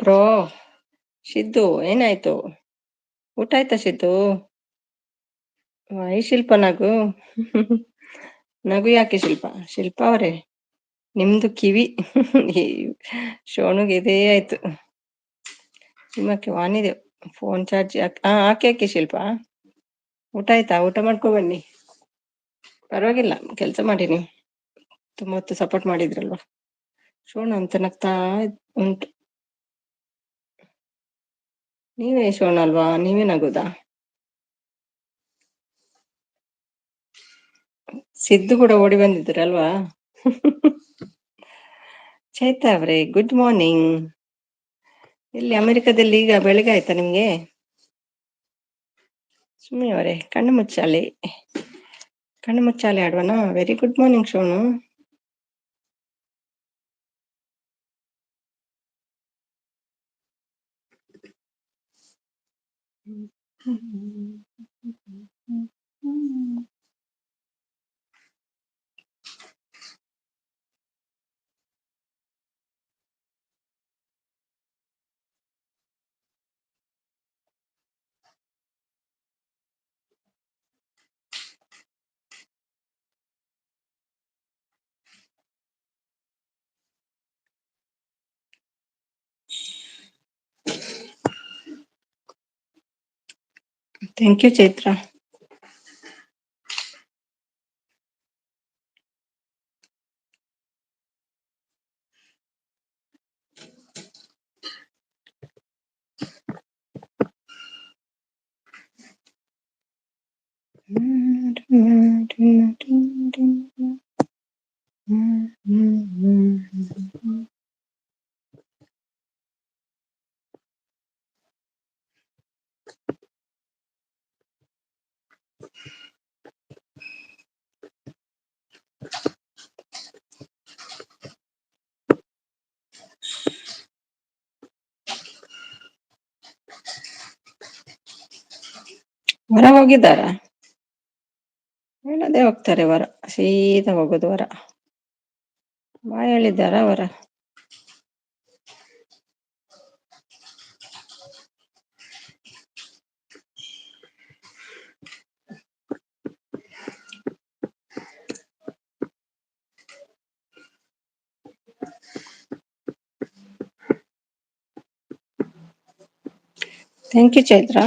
ಪ್ರೋ ಸಿದ್ದು, ಏನಾಯ್ತು? ಊಟ ಆಯ್ತಾ ಸಿದ್ದು? ಈ ಶಿಲ್ಪ ನಗು. ನಗು ಯಾಕೆ ಶಿಲ್ಪ? ಶಿಲ್ಪ ಅವರೇ, ನಿಮ್ದು ಕಿವಿ ಶೋಣುಗೆ ಇದೇ ಆಯ್ತು. ನಿಮ್ಮಕ್ಕೆ ವಾಣಿದೆ ಫೋನ್ ಚಾರ್ಜ್. ಹಾಕಿ ಶಿಲ್ಪ. ಊಟ ಆಯ್ತಾ? ಊಟ ಮಾಡ್ಕೊ ಬನ್ನಿ. ಪರವಾಗಿಲ್ಲ, ಕೆಲ್ಸ ಮಾಡಿ. ನೀವು ತುಂಬಾ ಹೊತ್ತು ಸಪೋರ್ಟ್ ಮಾಡಿದ್ರಲ್ವಾ. ಶೋಣ ಅಂತ ನಗ್ತಾ ಉಂಟು. ನೀವೇ ಶೋಣ ಅಲ್ವಾ? ನೀವೇ ನಗುದಾ? ಸಿದ್ದು ಕೂಡ ಓಡಿ ಬಂದಿದ್ರಲ್ವಾ? ಚೈತಾ ಅವ್ರೆ, ಗುಡ್ ಮಾರ್ನಿಂಗ್. ಇಲ್ಲಿ ಅಮೆರಿಕದಲ್ಲಿ ಈಗ ಬೆಳಗ್ಗೆ ಆಯ್ತಾ ನಿಮ್ಗೆ? ಸುಮ್ಮನೆ ಅವರೇ, ಕಣ್ಣು ಮುಚ್ಚಾಲೆ ಆಡುವನಾ? Very good morning Shonu. Thank you Chaitra. ಹೊರ ಹೋಗಿದ್ದಾರ? ಹೇಳದೆ ಹೋಗ್ತಾರೆ ವರ, ಸೀದಾ ಹೋಗೋದು ವರ. ಬಾಯ್ ಹೇಳಿದ್ದಾರ ವರ? Thank you Chaitra.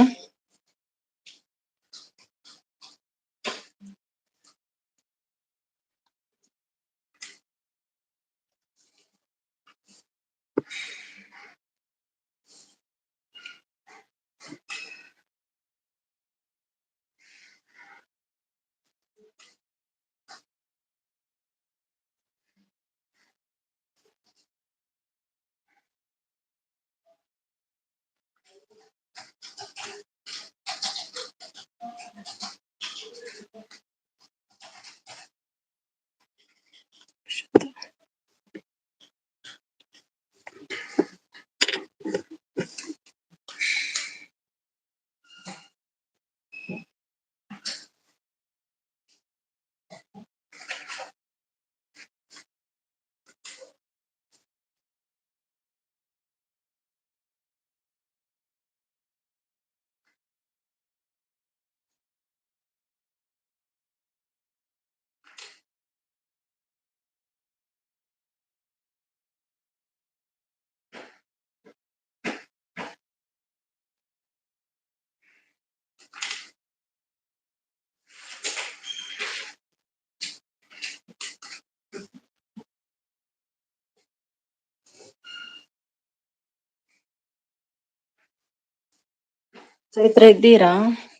ಚೈತ್ರ ಇದ್ದೀರಾ?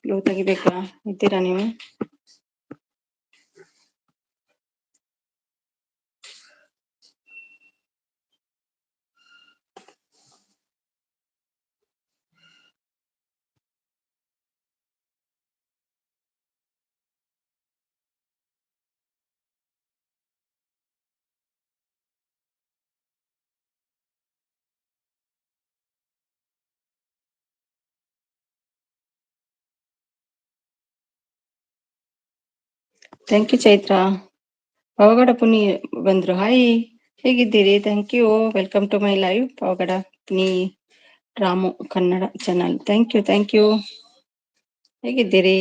ಕ್ಲೂ ತೆಗಿಬೇಕಾ? ಇದ್ದೀರಾ ನೀವು? Thank you Chaitra. ಪಾವಗಡ ಪುನಿ ಬಂದ್ರು. ಹಾಯ್, ಹೇಗಿದ್ದೀರಿ? Thank you. Welcome to my live Pavagada Puni Ramu Kannada channel. Thank you, thank you. ಹೇಗಿದ್ದೀರಿ?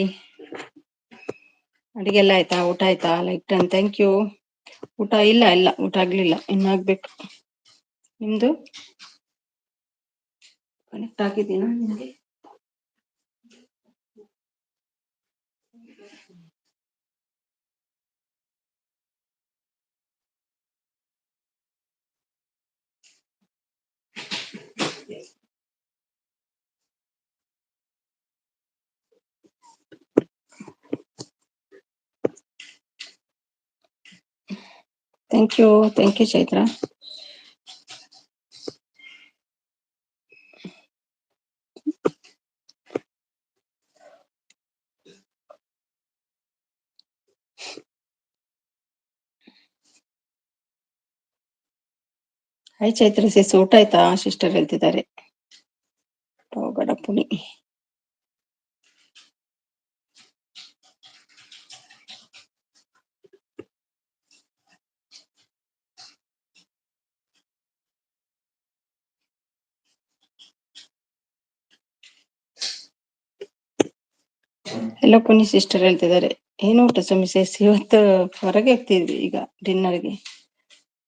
ಅಡಿಗೆ ಎಲ್ಲ ಆಯ್ತಾ? ಊಟ ಆಯ್ತಾ? Like done, thank you. ಊಟ ಇಲ್ಲ, ಊಟ ಆಗ್ಲಿಲ್ಲ, ಇನ್ನಾಗ್ಬೇಕು. ನಿಮ್ದು ಕನೆಕ್ಟ್ ಆಗಿದ್ದೀನಾ ನಿಮ್ಗೆ? Thank you, thank you Chaitra. Hi Chaitra sis, ಊಟ ಆಯ್ತಾ? ಸಿಸ್ಟರ್ ಹೇಳ್ತಿದ್ದಾರೆ. ಪಾವಗಡ ಪುನಿ. ಎಲ್ಲ ಪುನಿ ಸಿಸ್ಟರ್ ಹೇಳ್ತಿದ್ದಾರೆ. ಏನು ಊಟ ಮಿಸಸ್? ಇವತ್ತು ಹೊರಗೆ ಹೋಗ್ತಿದ್ವಿ, ಈಗ ಡಿನ್ನರ್ಗೆ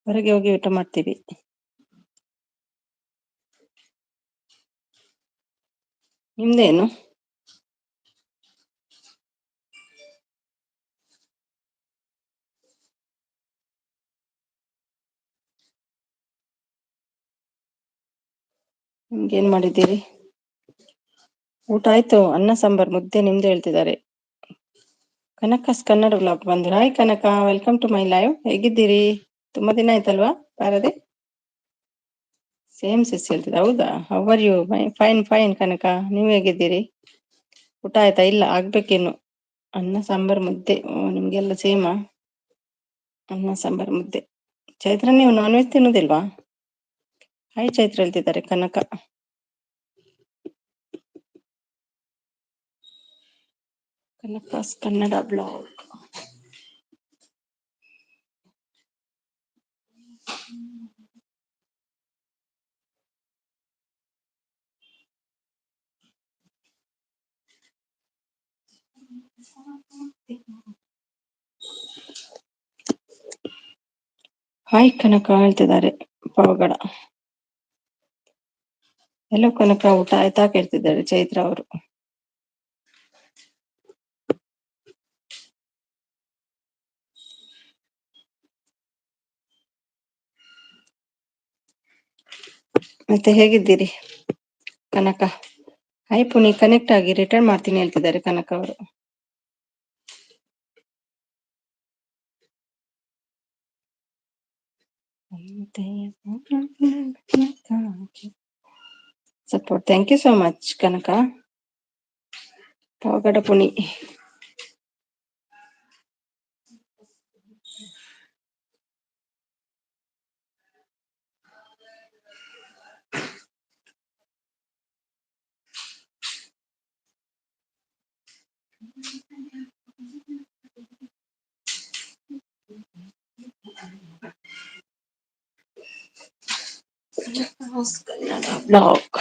ಹೊರಗೆ ಹೋಗಿ ಊಟ ಮಾಡ್ತೀವಿ. ನಿಮ್ದೇನು? ನಿಮ್ಗೇನ್ ಮಾಡಿದ್ದೀರಿ? ಊಟ ಆಯ್ತು, ಅನ್ನ ಸಾಂಬಾರ್ ಮುದ್ದೆ. ನಿಮ್ದು ಹೇಳ್ತಿದ್ದಾರೆ. ಕನಕಸ್ ಕನ್ನಡ ಬ್ಲಾಗ್ ಬಂದ್ರು. Hi Kanaka, welcome to my live. ಹೇಗಿದ್ದೀರಿ? ತುಂಬಾ ದಿನ ಆಯ್ತಲ್ವಾ ಬಾರದೆ? ಸೇಮ್ ಸಿಸ್ ಹೇಳ್ತಿದ್ದೆ. ಹೌದಾ, how are you? Fine fine Kanaka, ನೀವು ಹೇಗಿದ್ದೀರಿ? ಊಟ ಆಯ್ತಾ? ಇಲ್ಲ, ಆಗ್ಬೇಕಿನ್ನು. ಅನ್ನ ಸಾಂಬಾರ್ ಮುದ್ದೆ. ನಿಮ್ಗೆಲ್ಲ ಸೇಮಾ? ಅನ್ನ ಸಾಂಬಾರ್ ಮುದ್ದೆ. ಚೈತ್ರ, ನೀವು ನಾನ್ ವೆಜ್ ತಿನ್ನೋದಿಲ್ವಾ? ಹಾಯ್ ಚೈತ್ರ ಹೇಳ್ತಿದ್ದಾರೆ ಕನಕ. ಕನಕಾಸ್ ಕನ್ನಡ ಬ್ಲಾಗ್. ಹಾಯ್ ಕನಕ ಹೇಳ್ತಿದ್ದಾರೆ ಪವಗಡ. ಎಲ್ಲೋ ಕನಕ, ಊಟ ಆಯ್ತಾ ಕೇಳ್ತಿದ್ದಾರೆ ಚೈತ್ರ ಅವರು. ಮತ್ತೆ ಹೇಗಿದ್ದೀರಿ ಕನಕ? ಹಾಯ್ ಪುನಿ, ಕನೆಕ್ಟ್ ಆಗಿ ರಿಟರ್ನ್ ಮಾಡ್ತೀನಿ ಹೇಳ್ತಿದ್ದಾರೆ ಕನಕ ಅವರು. Support, thank you so much Kanaka. Pavagada Puni. Kannada blog.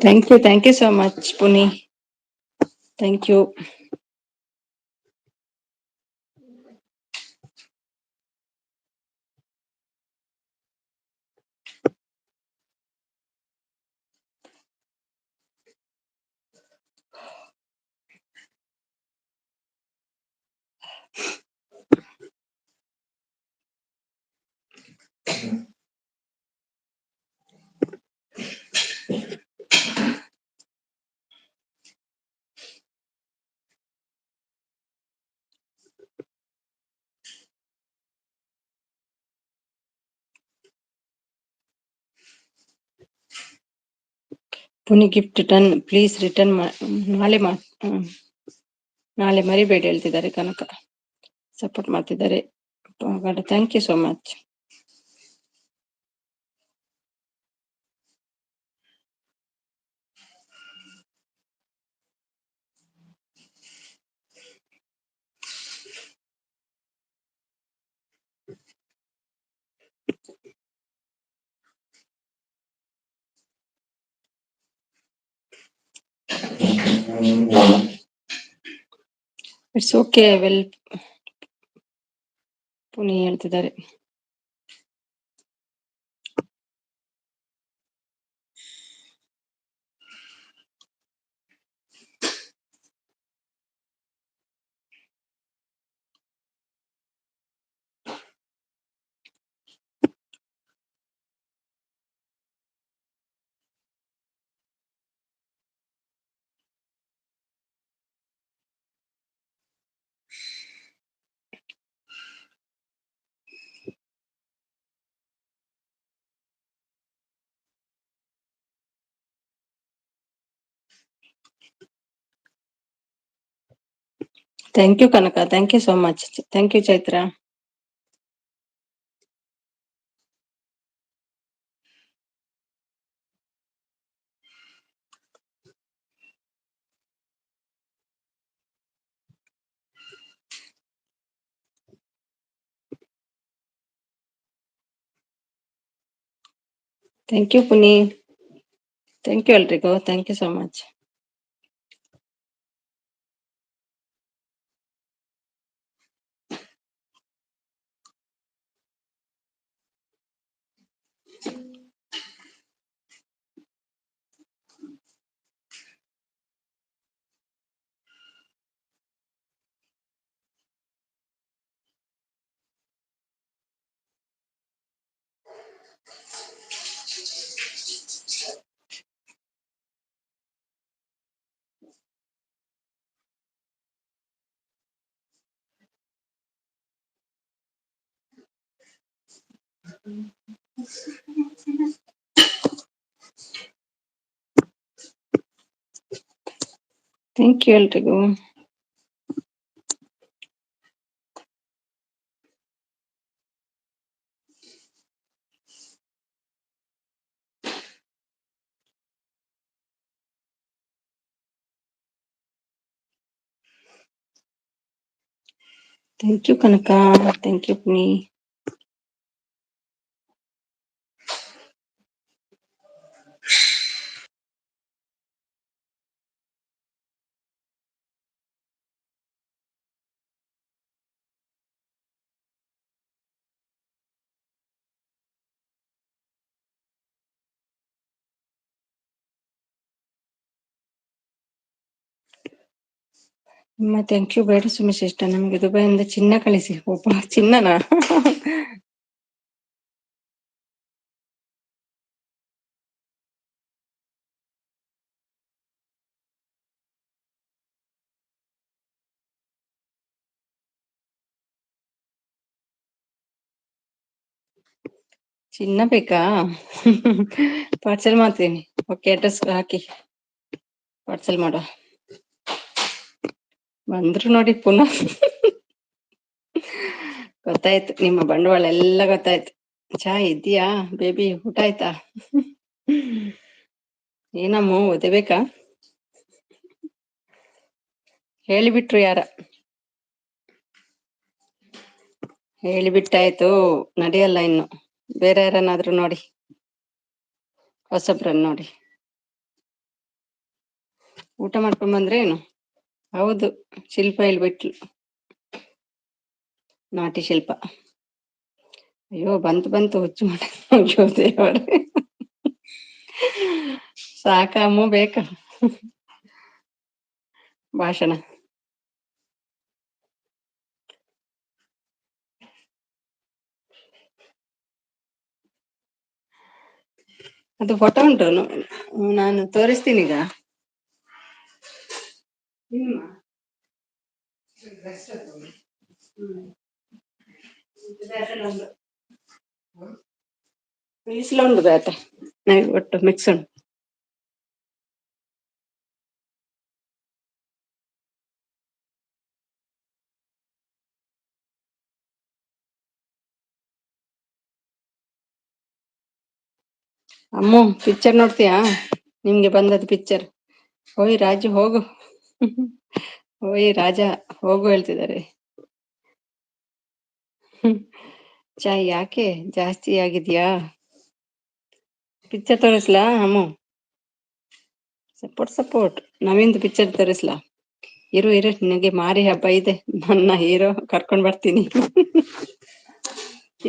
Thank you so much Puni, thank you. Puni gift return please, return ನಾಳೆ ನಾಳೆ ಮರಿಬೇಡಿ ಹೇಳ್ತಿದ್ದಾರೆ ಕನಕ. ಸಪೋರ್ಟ್ ಮಾಡ್ತಿದ್ದಾರೆ. Thank you so much. It's okay, well Puni ಹೇಳ್ತಿದ್ದಾರೆ. Thank you Kanaka, thank you so much. Thank you Chaitra. Thank you Puni, thank you ಎಲ್ರಿಗೂ, thank you so much. Thank you ಎಲ್ರಿಗೂ. Thank you Kanaka, thank you Puni. ನಿಮ್ಮ thank you ಬೇಡ ಸುಮಿಶ್ ಇಷ್ಟ, ನಮಗೆ ದುಬೈಯಿಂದ ಚಿನ್ನ ಕಳಿಸಿ. ಒಬ್ಬ ಚಿನ್ನನಾ? ಚಿನ್ನ ಬೇಕಾ? ಪಾರ್ಸೆಲ್ ಮಾಡ್ತೀನಿ. ಓಕೆ, ಅಡ್ರೆಸ್ ಹಾಕಿ ಪಾರ್ಸೆಲ್ ಮಾಡುವ. ಬಂದ್ರು ನೋಡಿ ಪುನಃ. ಗೊತ್ತಾಯ್ತು ನಿಮ್ಮ ಬಂಡವಾಳ ಎಲ್ಲ ಗೊತ್ತಾಯ್ತು. ಚಾ ಇದೆಯಾ ಬೇಬಿ? ಊಟ ಆಯ್ತಾ? ಏನಮ್ಮ ಓದಬೇಕಾ? ಹೇಳಿಬಿಟ್ರು ಯಾರ? ಹೇಳಿಬಿಟ್ಟಾಯ್ತು, ನಡೆಯಲ್ಲ ಇನ್ನು. ಬೇರೆ ಯಾರನ್ನಾದ್ರೂ ನೋಡಿ, ಹೊಸಬ್ರನ್ನ ನೋಡಿ. ಊಟ ಮಾಡ್ಕೊಂಡ್ ಬಂದ್ರೆ ಏನು? ಹೌದು, ಶಿಲ್ಪ ಹೇಳ್ಬಿಟ್ಲು, ನಾಟಿ ಶಿಲ್ಪ. ಅಯ್ಯೋ ಬಂತು ಹುಚ್ಚು ಮಾಡಿ. ಅಯ್ಯೋ ದೇವರೇ, ಸಾಕಮ್ಮ ಬೇಕಾ ಭಾಷಣ? ಅದು ಫೋಟೋ ಉಂಟು, ನಾನು ತೋರಿಸ್ತೀನಿ ಈಗ. ಪೀಸ್ಲ ಉಂಟು ಬೇತ ಒಟ್ಟು ಮಿಕ್ಸ್ ಉಂಟು. ಅಮ್ಮ ಪಿಕ್ಚರ್ ನೋಡ್ತೀಯಾ? ನಿಮ್ಗೆ ಬಂದದ್ದು ಪಿಕ್ಚರ್. ಓಯ್ ರಾಜು ಹೋಗು. ಓಯ್ ರಾಜ ಹೋಗು ಹೇಳ್ತಿದ್ದಾರೆ. ಚಾಯ್ ಯಾಕೆ ಜಾಸ್ತಿ ಆಗಿದ್ಯಾ? ಪಿಕ್ಚರ್ ತೋರಿಸ್ಲಾ ಅಮ್ಮ? ಸಪೋರ್ಟ್ ನವಿಂದು ಪಿಕ್ಚರ್ ತೋರಿಸ್ಲಾ? ಇರು ನಿನಗೆ ಮಾರಿ ಹಬ್ಬ ಇದೆ, ನನ್ನ ಹೀರೋ ಕರ್ಕೊಂಡ್ ಬರ್ತೀನಿ.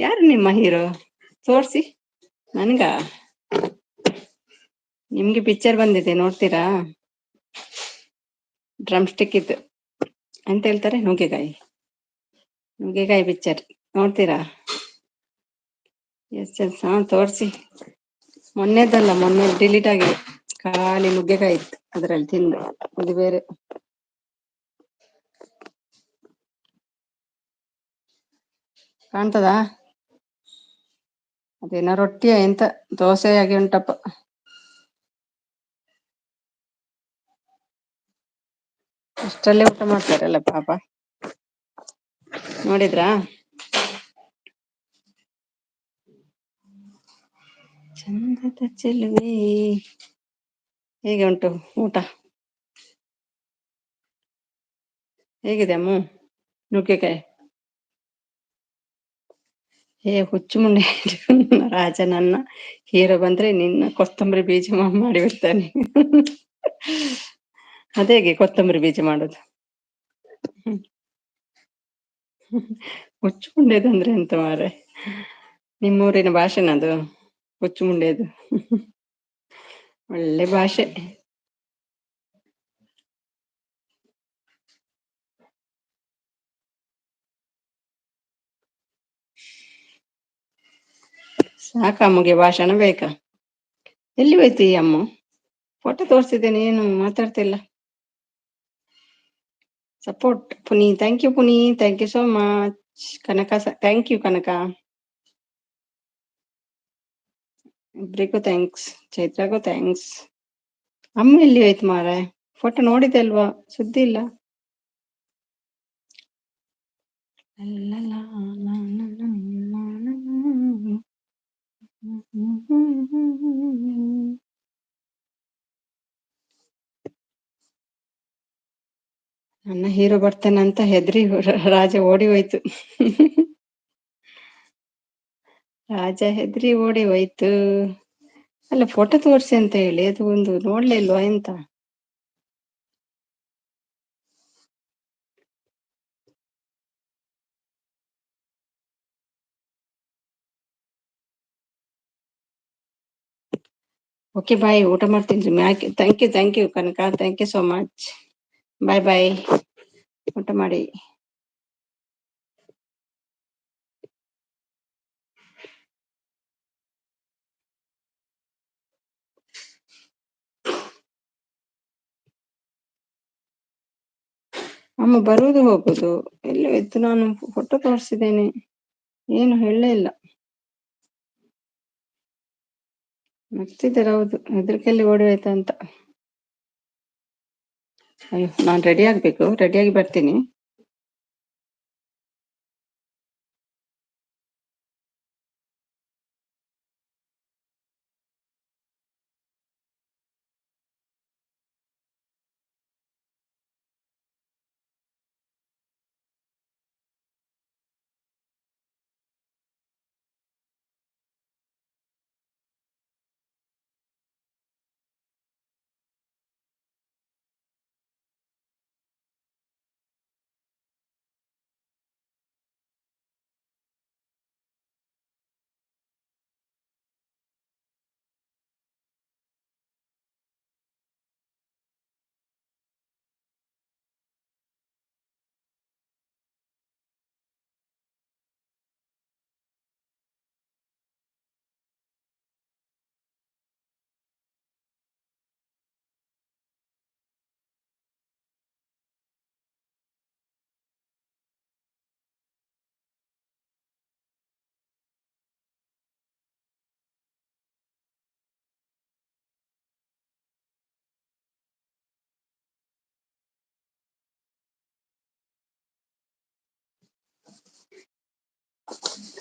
ಯಾರು ನಿಮ್ಮ ಹೀರೋ? ತೋರ್ಸಿ ನನ್ಗ. ನಿಮ್ಗೆ ಪಿಕ್ಚರ್ ಬಂದಿದೆ, ನೋಡ್ತೀರಾ? ಡ್ರಮ್ ಸ್ಟಿಕ್ ಇತ್ತು, ಎಂತ ಹೇಳ್ತಾರೆ, ನುಗ್ಗೆಕಾಯಿ ಪಿಕ್ಚರ್ ನೋಡ್ತೀರಾ? ಎಸ್ ಹಾ ತೋರ್ಸಿ. ಮೊನ್ನೆ ಡಿಲೀಟ್ ಆಗಿದೆ. ಖಾಲಿ ನುಗ್ಗೆಕಾಯಿ ಇತ್ತು ಅದ್ರಲ್ಲಿ, ತಿಂದು ಅದು ಬೇರೆ. ಕಾಣ್ತದಾ? ಅದೇನ ರೊಟ್ಟಿಯ ಎಂತ ದೋಸೆಯಾಗಿ ಉಂಟಪ್ಪ. ಅಷ್ಟರಲ್ಲೇ ಊಟ ಮಾಡ್ತಾರಲ್ಲ ಪಾಪ. ನೋಡಿದ್ರಾ? ಚಂದದ ಚೆಲುವೆ, ಹೇಗೆ ಉಂಟು ಊಟ? ಹೇಗಿದೆ ಅಮ್ಮ ನುಗ್ಗೆಕಾಯಿ? ಹೇ ಹುಚ್ಚು ಮುಂಡೆ ರಾಜ, ನನ್ನ ಹೀರೋ ಬಂದ್ರೆ ನಿನ್ನ ಕೊತ್ತಂಬರಿ ಬೀಜ ಮಾಡಿ ಬಿಡ್ತಾನೆ. ಅದೇಗೆ ಕೊತ್ತಂಬರಿ ಬೀಜ ಮಾಡೋದು? ಹುಚ್ಚು ಮುಂಡೆದಂದ್ರೆ ಎಂತ ಮಾರ್ರೆ? ನಿಮ್ಮೂರಿನ ಭಾಷೆನ ಅದು ಹುಚ್ಚು ಮುಂಡೆದು? ಒಳ್ಳೆ ಭಾಷೆ. ಸಾಕ ಅಮ್ಮಗೆ ಭಾಷಣ ಬೇಕಾ? ಎಲ್ಲಿ ಹೋಯ್ತು ಈ ಅಮ್ಮ? ಫೋಟೋ ತೋರ್ಸಿದ್ದೇನೆ, ಏನು ಮಾತಾಡ್ತಿಲ್ಲ. Support Puni, thank you Puni, thank you so much. Kanaka thank you Kanaka. ಇಬ್ರಿಗೂ ಥ್ಯಾಂಕ್ಸ್. ಚೈತ್ರಾಗೂ ಥ್ಯಾಂಕ್ಸ್. ಅಮ್ಮ ಎಲ್ಲಿ ಹೋಯ್ತು ಮಾರೆ? ಫೋಟೋ ನೋಡಿದೆ ಅಲ್ವಾ, ಸುದ್ದಿ ಇಲ್ಲ. ನನ್ನ ಹೀರೋ ಬರ್ತಾನಂತ ಹೆದ್ರಿ ರಾಜ ಓಡಿ ಹೋಯ್ತು. ರಾಜ ಹೆದ್ರಿ ಓಡಿ ಹೋಯ್ತು. ಅಲ್ಲ, ಫೋಟೋ ತೋರ್ಸಿ ಅಂತ ಹೇಳಿ ಅದು ಒಂದು ನೋಡ್ಲೇ ಇಲ್ವಾ ಎಂತ? ಓಕೆ ಬಾಯ್, ಊಟ ಮಾಡ್ತೀನಿ. Thank you Kanaka, thank you so much. Bye bye, ಊಟ ಮಾಡಿ. ಅಮ್ಮ ಬರುವುದು ಹೋಗುದು ಎಲ್ಲಿ ಹೋಯ್ತು? ನಾನು ಫೋಟೋ ತೋರಿಸಿದ್ದೇನೆ, ಏನು ಹೇಳಲೇ ಇಲ್ಲ. ನಗ್ತಿದ್ದಾರೆ, ಹೌದು, ಹೆದರಿಕೆಯಲ್ಲಿ ಓಡಿ ಹೋಯ್ತಾ ಅಂತ. ಅಯ್ಯೋ, ನಾನು ರೆಡಿ ಆಗ್ಬೇಕು, ರೆಡಿಯಾಗಿ ಬರ್ತೀನಿ.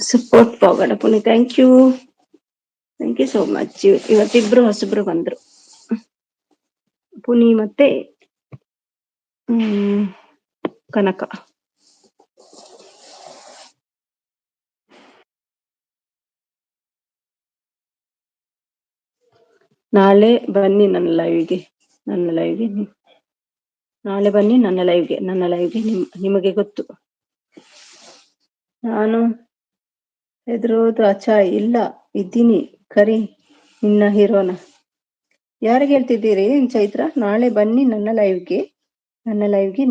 Support Pavagada Puni, thank you so much. ಇವತ್ತಿಬ್ರು ಹೊಸಬ್ರು ಬಂದ್ರು, ಪುನಿ ಮತ್ತೆ ಕನಕ. ನಾಳೆ ಬನ್ನಿ ನನ್ನ ಲೈವ್ಗೆ, ನಾಳೆ ಬನ್ನಿ ನನ್ನ ಲೈವ್ಗೆ. ನಿಮಗೆ ಗೊತ್ತು, ನಾನು ಹೆದರೋದು ಅಚಾಯ್ ಇಲ್ಲ, ಇದ್ದೀನಿ. ಕರಿ ನಿನ್ನ ಹೀರೋನ. ಯಾರಿಗೆ ಹೇಳ್ತಿದ್ದೀರಿ ಚೈತ್ರ? ನಾಳೆ ಬನ್ನಿ ನನ್ನ ಲೈವ್ಗೆ,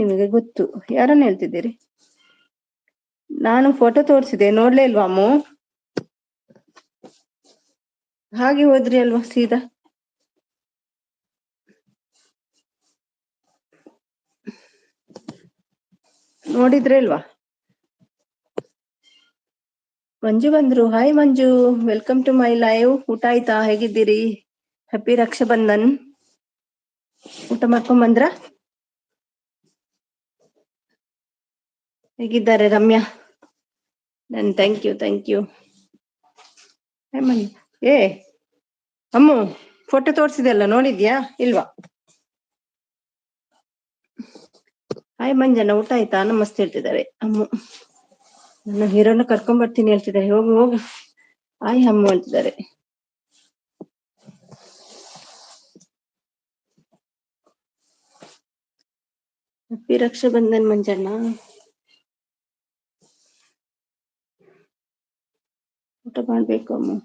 ನಿಮಗೆ ಗೊತ್ತು. ಯಾರನ್ನ ಹೇಳ್ತಿದ್ದೀರಿ? ನಾನು ಫೋಟೋ ತೋರಿಸಿದೆ, ನೋಡ್ಲೇ ಇಲ್ವಾ ಅಮ್ಮು? ಹಾಗೆ ಹೋದ್ರಿ ಅಲ್ವಾ ಸೀದಾ? ನೋಡಿದ್ರೆ ಇಲ್ವಾ? ಮಂಜು ಬಂದ್ರು. Hi Manju, welcome to my live. ಊಟ ಆಯ್ತಾ? ಹೇಗಿದ್ದೀರಿ? ಹ್ಯಾಪಿ ರಕ್ಷಾಬಂಧನ್. ಊಟ ಮಾಡ್ಕೊಂಡ್ ಬಂದ್ರ? ಹೇಗಿದ್ದಾರೆ ರಮ್ಯಾ? Thank you. ಏ ಅಮ್ಮು, ಫೋಟೋ ತೋರಿಸಿದೆಲ್ಲ ನೋಡಿದ್ಯಾ ಇಲ್ವಾ? ಹಾಯ್ ಮಂಜಣ್ಣ, ಊಟ ಆಯ್ತಾ? ನಮಸ್ತೆ ಹೇಳ್ತಿದ್ದಾರೆ ಅಮ್ಮು. ನನ್ನ ಹೀರೋನ ಕರ್ಕೊಂಡ್ ಬರ್ತೀನಿ ಹೇಳ್ತಿದ್ದಾರೆ. ಹೋಗು. ಹಾಯ್ ಅಮ್ಮು ಹೇಳ್ತಿದ್ದಾರೆ. ಹ್ಯಾಪಿ ರಕ್ಷಾಬಂಧನ್ ಮಂಜಣ್ಣ. ಊಟ ಮಾಡ್ಬೇಕು ಅಮ್ಮ.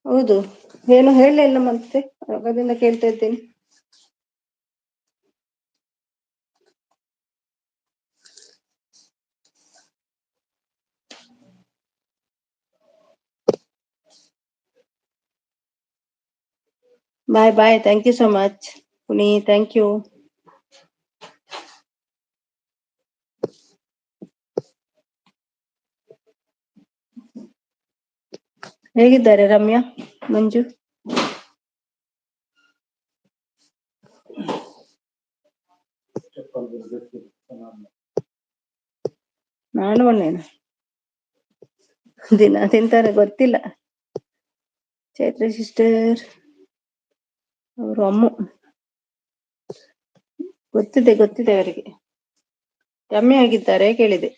ಹೌದು, ಏನು ಹೇಳಲೇ ಇಲ್ಲ ಮತ್ತೆ, ಆವಾಗದಿಂದ ಕೇಳ್ತಾ ಇದ್ದೀನಿ. Bye bye, thank you so much Puni, thank you. ಹೇಗಿದ್ದಾರೆ ರಮ್ಯಾ, ಮಂಜು? ನಾನು ಒಳ್ಳೆನು ದಿನ ತಿಂತಾರೆ ಗೊತ್ತಿಲ್ಲ. ಚೈತ್ರ ಸಿಸ್ಟರ್ ಅವರು ಅಮ್ಮು, ಗೊತ್ತಿದೆ ಗೊತ್ತಿದೆ ಅವರಿಗೆ. ರಮ್ಯಾ ಆಗಿದ್ದಾರೆ ಕೇಳಿದೆ.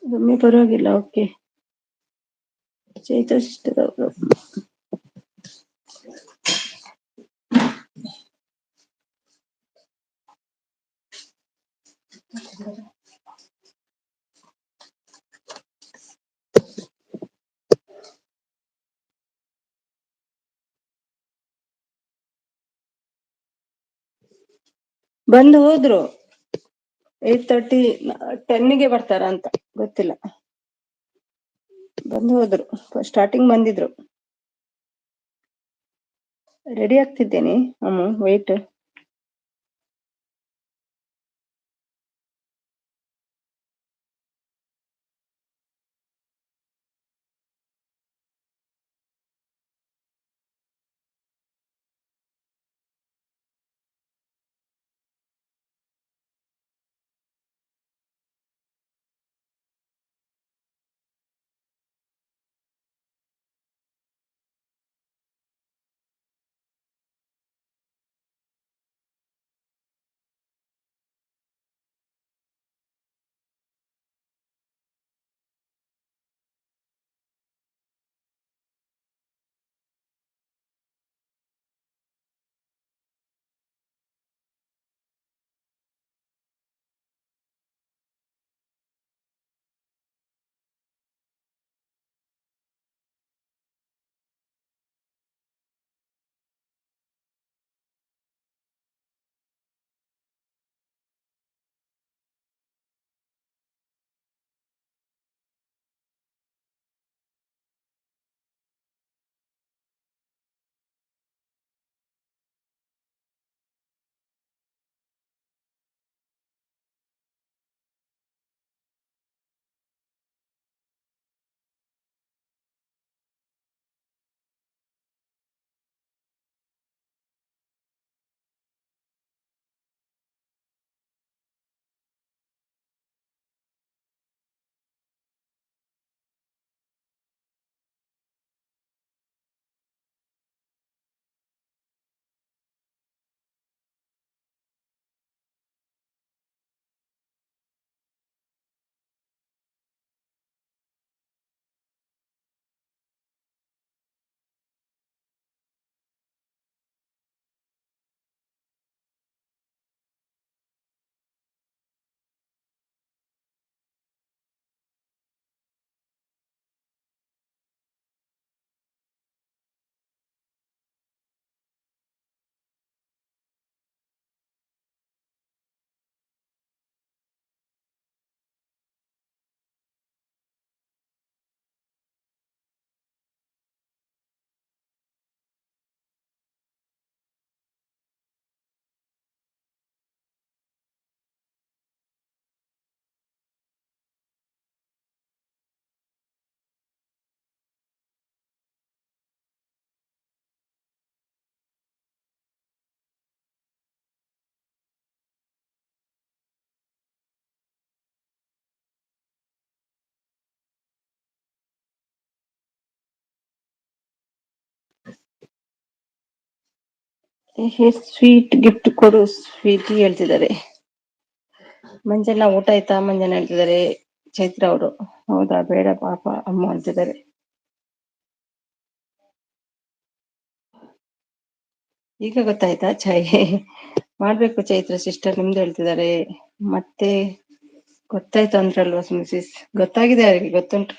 ರಮ್ಯಾ ಪರವಾಗಿಲ್ಲ, ಓಕೆ. ಚೈತ್ರ ಸಿಸ್ಟರ್ ಅವರು ಬಂದು ಹೋದ್ರು. 8:30 10ಗೆ ಬರ್ತಾರ ಅಂತ ಗೊತ್ತಿಲ್ಲ. ಬಂದು ಹೋದ್ರು, ಸ್ಟಾರ್ಟಿಂಗ್ ಬಂದಿದ್ರು. ರೆಡಿ ಆಗ್ತಿದ್ದೇನೆ ಅಮ್ಮ, ವೇಟ್. ಸ್ವೀಟ್ ಗಿಫ್ಟ್ ಕೊಡು ಸ್ವೀಟ್ ಹೇಳ್ತಿದ್ದಾರೆ. ಮಂಜಣ್ಣ ಊಟ ಆಯ್ತಾ ಮಂಜಣ್ಣ ಹೇಳ್ತಿದ್ದಾರೆ ಚೈತ್ರ ಅವರು. ಹೌದಾ, ಬೇಡ ಪಾಪ ಅಮ್ಮ ಅಂತಿದ್ದಾರೆ. ಈಗ ಗೊತ್ತಾಯ್ತಾ? ಚಾಯ್ ಮಾಡ್ಬೇಕು ಚೈತ್ರ ಸಿಸ್ಟರ್, ನಿಮ್ದು ಹೇಳ್ತಿದ್ದಾರೆ. ಮತ್ತೆ ಗೊತ್ತಾಯ್ತು ಅಂದ್ರಲ್ವಾ ಮಿಸಿಸ್, ಗೊತ್ತಾಗಿದೆ ಅವರಿಗೆ, ಗೊತ್ತುಂಟು.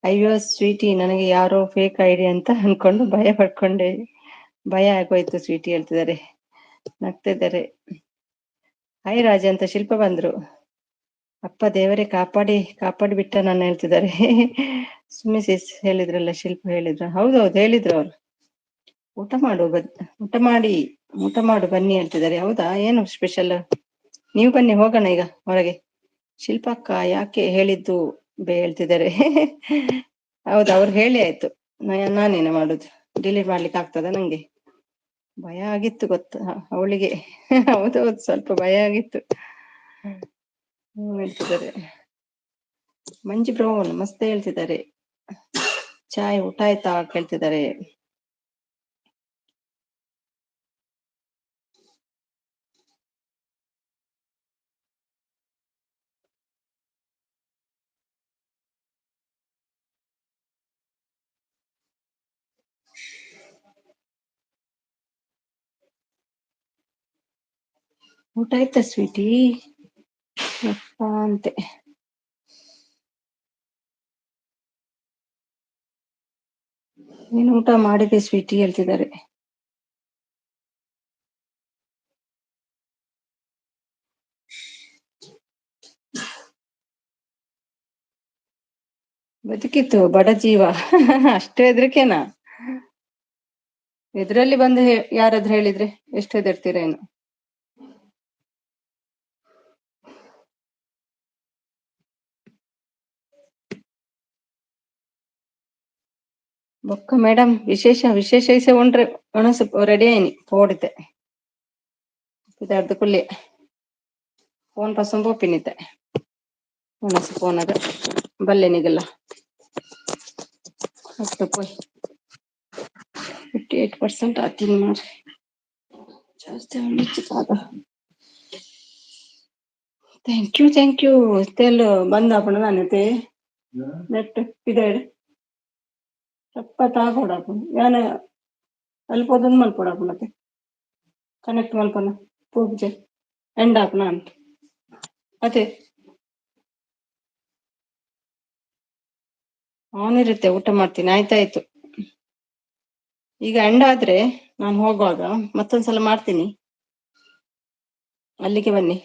ಅಯ್ಯೋ ಸ್ವೀಟಿ, ನನಗೆ ಯಾರೋ ಫೇಕ್ ಐಡಿ ಅಂತ ಅನ್ಕೊಂಡು ಭಯ ಪಡ್ಕೊಂಡೆ. ಭಯ ಆಗೋಯ್ತು ಸ್ವೀಟಿ ಹೇಳ್ತಿದ್ದಾರೆ, ನಗ್ತಿದ್ದಾರೆ. ಹಾಯ್ ರಾಜ ಅಂತ ಶಿಲ್ಪ ಬಂದ್ರು. ಅಪ್ಪ ದೇವರೇ ಕಾಪಾಡಿ ಕಾಪಾಡಿ ಬಿಟ್ಟ ನಾನು ಹೇಳ್ತಿದ್ದಾರೆ. ಮಿಸಿಸ್ ಹೇಳಿದ್ರಲ್ಲ, ಶಿಲ್ಪ ಹೇಳಿದ್ರ? ಹೌದೌದು ಹೇಳಿದ್ರು ಅವ್ರು. ಊಟ ಮಾಡು ಊಟ ಮಾಡಿ, ಊಟ ಮಾಡು ಬನ್ನಿ ಹೇಳ್ತಿದ್ದಾರೆ. ಹೌದಾ, ಏನು ಸ್ಪೆಷಲ್? ನೀವು ಬನ್ನಿ ಹೋಗೋಣ ಈಗ ಹೊರಗೆ. ಶಿಲ್ಪಕ್ಕ ಯಾಕೆ ಹೇಳಿದ್ದು ಹೇಳ್ತಿದ್ದಾರೆ. ಹೌದು, ಅವ್ರು ಹೇಳಿ ಆಯ್ತು. ನಾನೇನು ಮಾಡುದು, ಡಿಲೀಟ್ ಮಾಡ್ಲಿಕ್ಕೆ ಆಗ್ತದ ನಂಗೆ? ಭಯ ಆಗಿತ್ತು ಗೊತ್ತಾ ಅವಳಿಗೆ. ಹೌದೌದು, ಸ್ವಲ್ಪ ಭಯ ಆಗಿತ್ತು. ಹೇಳ್ತಿದ್ದಾರೆ. ಮಂಜು ಬ್ರೌನ್ ಮಸ್ತ್ ಹೇಳ್ತಿದ್ದಾರೆ. ಚಾಯ್ ಊಟ ಆಯ್ತಾ ಕೇಳ್ತಿದ್ದಾರೆ. ಊಟ ಆಯ್ತಾ ಸ್ವೀಟಿ ಅಂತೆ. ನೀನು ಊಟ ಮಾಡಿದೆ ಸ್ವೀಟಿ ಹೇಳ್ತಿದ್ದಾರೆ. ಬದುಕಿತ್ತು ಬಡ ಜೀವ. ಅಷ್ಟು ಹೆದ್ರಿಕೆನಾ? ಎದುರಲ್ಲಿ ಬಂದು ಯಾರಾದ್ರೂ ಹೇಳಿದ್ರೆ ಎಷ್ಟು ಹೆದರ್ತೀರ ಏನು? బొక్క మేడం, విశేష ఇసే ఉండ్ರೆ ಒಣಸು ರೆಡಿ ಆಯ್ನಿ ಪೋಡಿತೆ ಇದಾರ್ದು ಕುಲ್ಲಿ ಫೋನ್ ಪಸಂ ಪೋಪಿನಿತ್ತೆ ಒಣಸು ಫೋನದ ಬಲ್ಲೆನಿಗೆಲ್ಲ ಅಷ್ಟು ಪೋಯ್ 58% ಆತೀನಿ ಮಾರ್ರೆ, ಜಾಸ್ತಿ ಅವಳಿಚ್ಚು ಪಾದ. ಥ್ಯಾಂಕ್ ಯು ತೆಲ್ ಬಂದ ಪುಣ ನಾನತೆ ನೆಟ್ ಇದೇಡು ಚಪ್ಪತ್ತ ಕೊಡಾಪು ಯಾನ ಅಲ್ಪದೊಂದು ಮಲ್ಪೊಡಾಪು ಮತ್ತೆ ಕನೆಕ್ಟ್ ಮಲ್ಪನ ಪೂಜೆ ಎಂಡ್ ಆಪುನ ಅಂತ ಅದೇ ಅವನಿರುತ್ತೆ. ಊಟ ಮಾಡ್ತೀನಿ, ಆಯ್ತಾಯ್ತು. ಈಗ ಎಂಡ್ ಆದ್ರೆ ನಾನು ಹೋಗುವಾಗ ಮತ್ತೊಂದ್ಸಲ ಮಾಡ್ತೀನಿ, ಅಲ್ಲಿಗೆ ಬನ್ನಿ.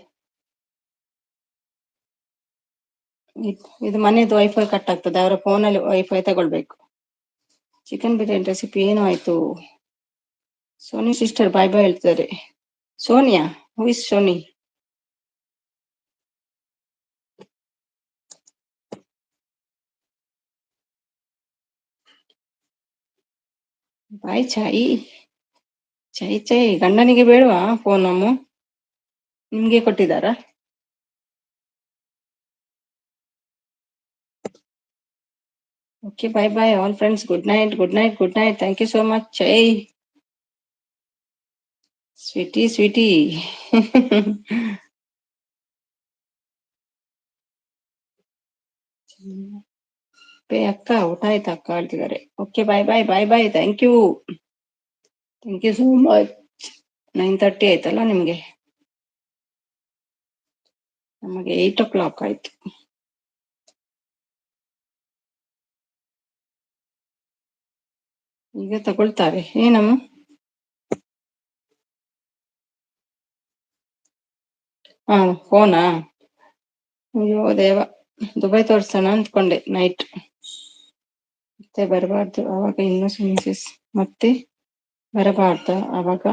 ಇದು ಮನೆದು ವೈಫೈ ಕಟ್ ಆಗ್ತದೆ, ಅವರ ಫೋನಲ್ಲಿ ವೈಫೈ ತಗೊಳ್ಬೇಕು. ಚಿಕನ್ ಬಿರಿಯಾನಿ ರೆಸಿಪಿ ಏನು ಆಯ್ತು? ಸೋನಿ ಸಿಸ್ಟರ್ ಬಾಯ್ ಬಾಯ್ ಹೇಳ್ತಾರೆ. Sonia? Who is Soni? Bye ಚಾಯಿ ಚೈ ಗಂಡನಿಗೆ ಬೇಡವಾ ಫೋನ್? ನಮ್ಮ ನಿಮ್ಗೆ ಕೊಟ್ಟಿದ್ದಾರಾ? Okay, bye bye all friends. Good night, good night, good night. Thank you so much. ಚೈ ಸ್ವೀಟಿ. ಅಕ್ಕ ಊಟ ಆಯ್ತಾ ಅಕ್ಕ ಹೇಳ್ತಿದ್ದಾರೆ. Okay, bye bye bye bye. Thank you so much. 9:30 ಆಯ್ತಲ್ಲ ನಿಮ್ಗೆ, ನಮಗೆ 8 o'clock ಆಯ್ತು. ಈಗ ತಗೊಳ್ತಾರೆ ಏನಮ್ಮ? ಹಾ, ಫೋನಾ? ಅಯ್ಯೋ ದೇವ, ದುಬೈ ತೋರ್ಸೋಣ ಅಂದ್ಕೊಂಡೆ ನೈಟ್. ಮತ್ತೆ ಬರಬಾರ್ದು ಅವಾಗ ಇನ್ನೋಸೆನ್ಸಸ್, ಮತ್ತೆ ಬರಬಾರ್ದ ಅವಾಗ,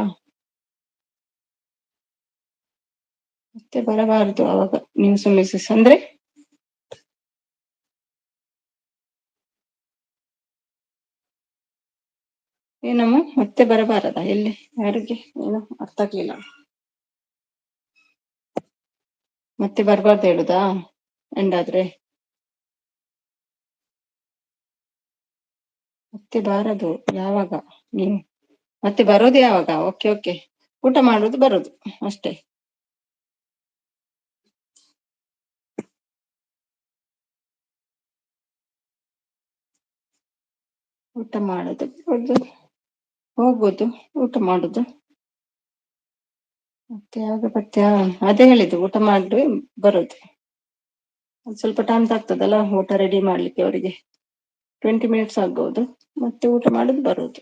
ಮತ್ತೆ ಬರಬಾರ್ದು ಅವಾಗ ನ್ಯೂಸ್ ಮಿಸಸ್ ಅಂದ್ರೆ ಏನಮ್ಮ? ಮತ್ತೆ ಬರಬಾರದ ಎಲ್ಲಿ? ಯಾರಿಗೆ? ಏನು ಅರ್ಥ ಆಗ್ಲಿಲ್ಲ. ಮತ್ತೆ ಬರಬಾರ್ದು ಹೇಳುದಾ ಎಂಡಾದ್ರೆ? ಮತ್ತೆ ಬಾರದು ಯಾವಾಗ ನೀವು? ಮತ್ತೆ ಬರೋದು ಯಾವಾಗ? ಓಕೆ, ಊಟ ಮಾಡೋದು ಬರೋದು ಅಷ್ಟೇ. ಊಟ ಮಾಡೋದು ಬರೋದು, ಹೋಗೋದು, ಊಟ ಮಾಡುದು, ಮತ್ತೆ ಯಾವಾಗ ಬರ್ತೀಯಾ? ಅದೇ ಹೇಳಿದ್ದು, ಊಟ ಮಾಡಿ ಬರೋದು. ಒಂದ್ ಸ್ವಲ್ಪ ಟೈಮ್ ತಾಗ್ತದಲ್ಲ ಊಟ ರೆಡಿ ಮಾಡ್ಲಿಕ್ಕೆ ಅವರಿಗೆ. 20 ಮಿನಿಟ್ಸ್ ಆಗ್ಬಹುದು, ಮತ್ತೆ ಊಟ ಮಾಡುದು ಬರುದು.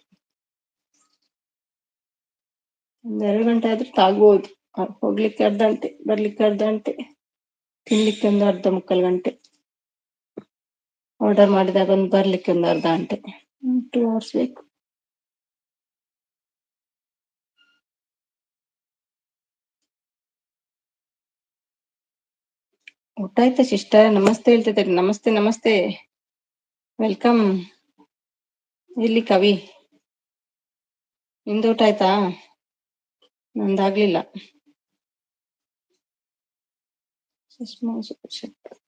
1-2 ಗಂಟೆ ಆದ್ರೂ ತಾಗ್ಬೋದು. ಹೋಗ್ಲಿಕ್ಕೆ ಅರ್ಧ ಗಂಟೆ, ಬರ್ಲಿಕ್ಕೆ ಅರ್ಧ ಗಂಟೆ, ತಿನ್ಲಿಕ್ಕೆ ಒಂದು ಅರ್ಧ ಮುಕ್ಕಾಲು ಗಂಟೆ, ಆರ್ಡರ್ ಮಾಡಿದಾಗ ಒಂದು ಬರ್ಲಿಕ್ಕೆ ಒಂದು ಅರ್ಧ ಗಂಟೆ, 2 hours ಬೇಕು. ಊಟ ಆಯ್ತಾ ಸಿಸ್ಟರ್? ನಮಸ್ತೆ ಹೇಳ್ತಿದ್ದಾರೆ. ನಮಸ್ತೆ ನಮಸ್ತೆ, ವೆಲ್ಕಮ್. ಇಲ್ಲಿ ಕವಿ, ನಿಮ್ದು ಊಟ ಆಯ್ತಾ? ನಂದಾಗ್ಲಿಲ್ಲ. ಸುಷ್ಮಾ ಶೆಟ್ಟರ್.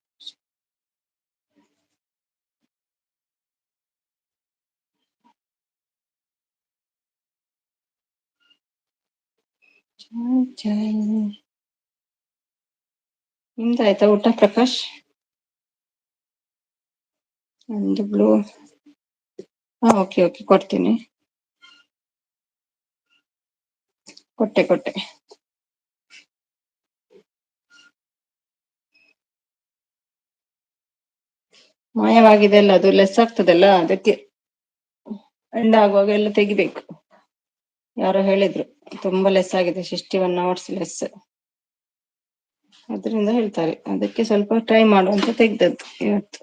ನಿಮ್ದಾಯ್ತಾ ಊಟ ಪ್ರಕಾಶ್? ಒಂದು ಬ್ಲೂ. ಓಕೆ ಓಕೆ, ಕೊಡ್ತೀನಿ. ಕೊಟ್ಟೆ. ಮಾಯವಾಗಿದೆ ಅಲ್ಲ, ಅದು ಲೆಸ್ ಆಗ್ತದಲ್ಲ, ಅದಕ್ಕೆ ಎಂಡ್ ಆಗುವಾಗ ಎಲ್ಲ ತೆಗಿಬೇಕು. ಯಾರೋ ಹೇಳಿದ್ರು ತುಂಬಾ ಲೆಸ್ ಆಗಿದೆ, 61 hours ಲೆಸ್, ಅದರಿಂದ ಹೇಳ್ತಾರೆ. ಅದಕ್ಕೆ ಸ್ವಲ್ಪ ಟ್ರೈ ಮಾಡುವಂತ ತೆಗ್ದದ್ದು ಇವತ್ತು.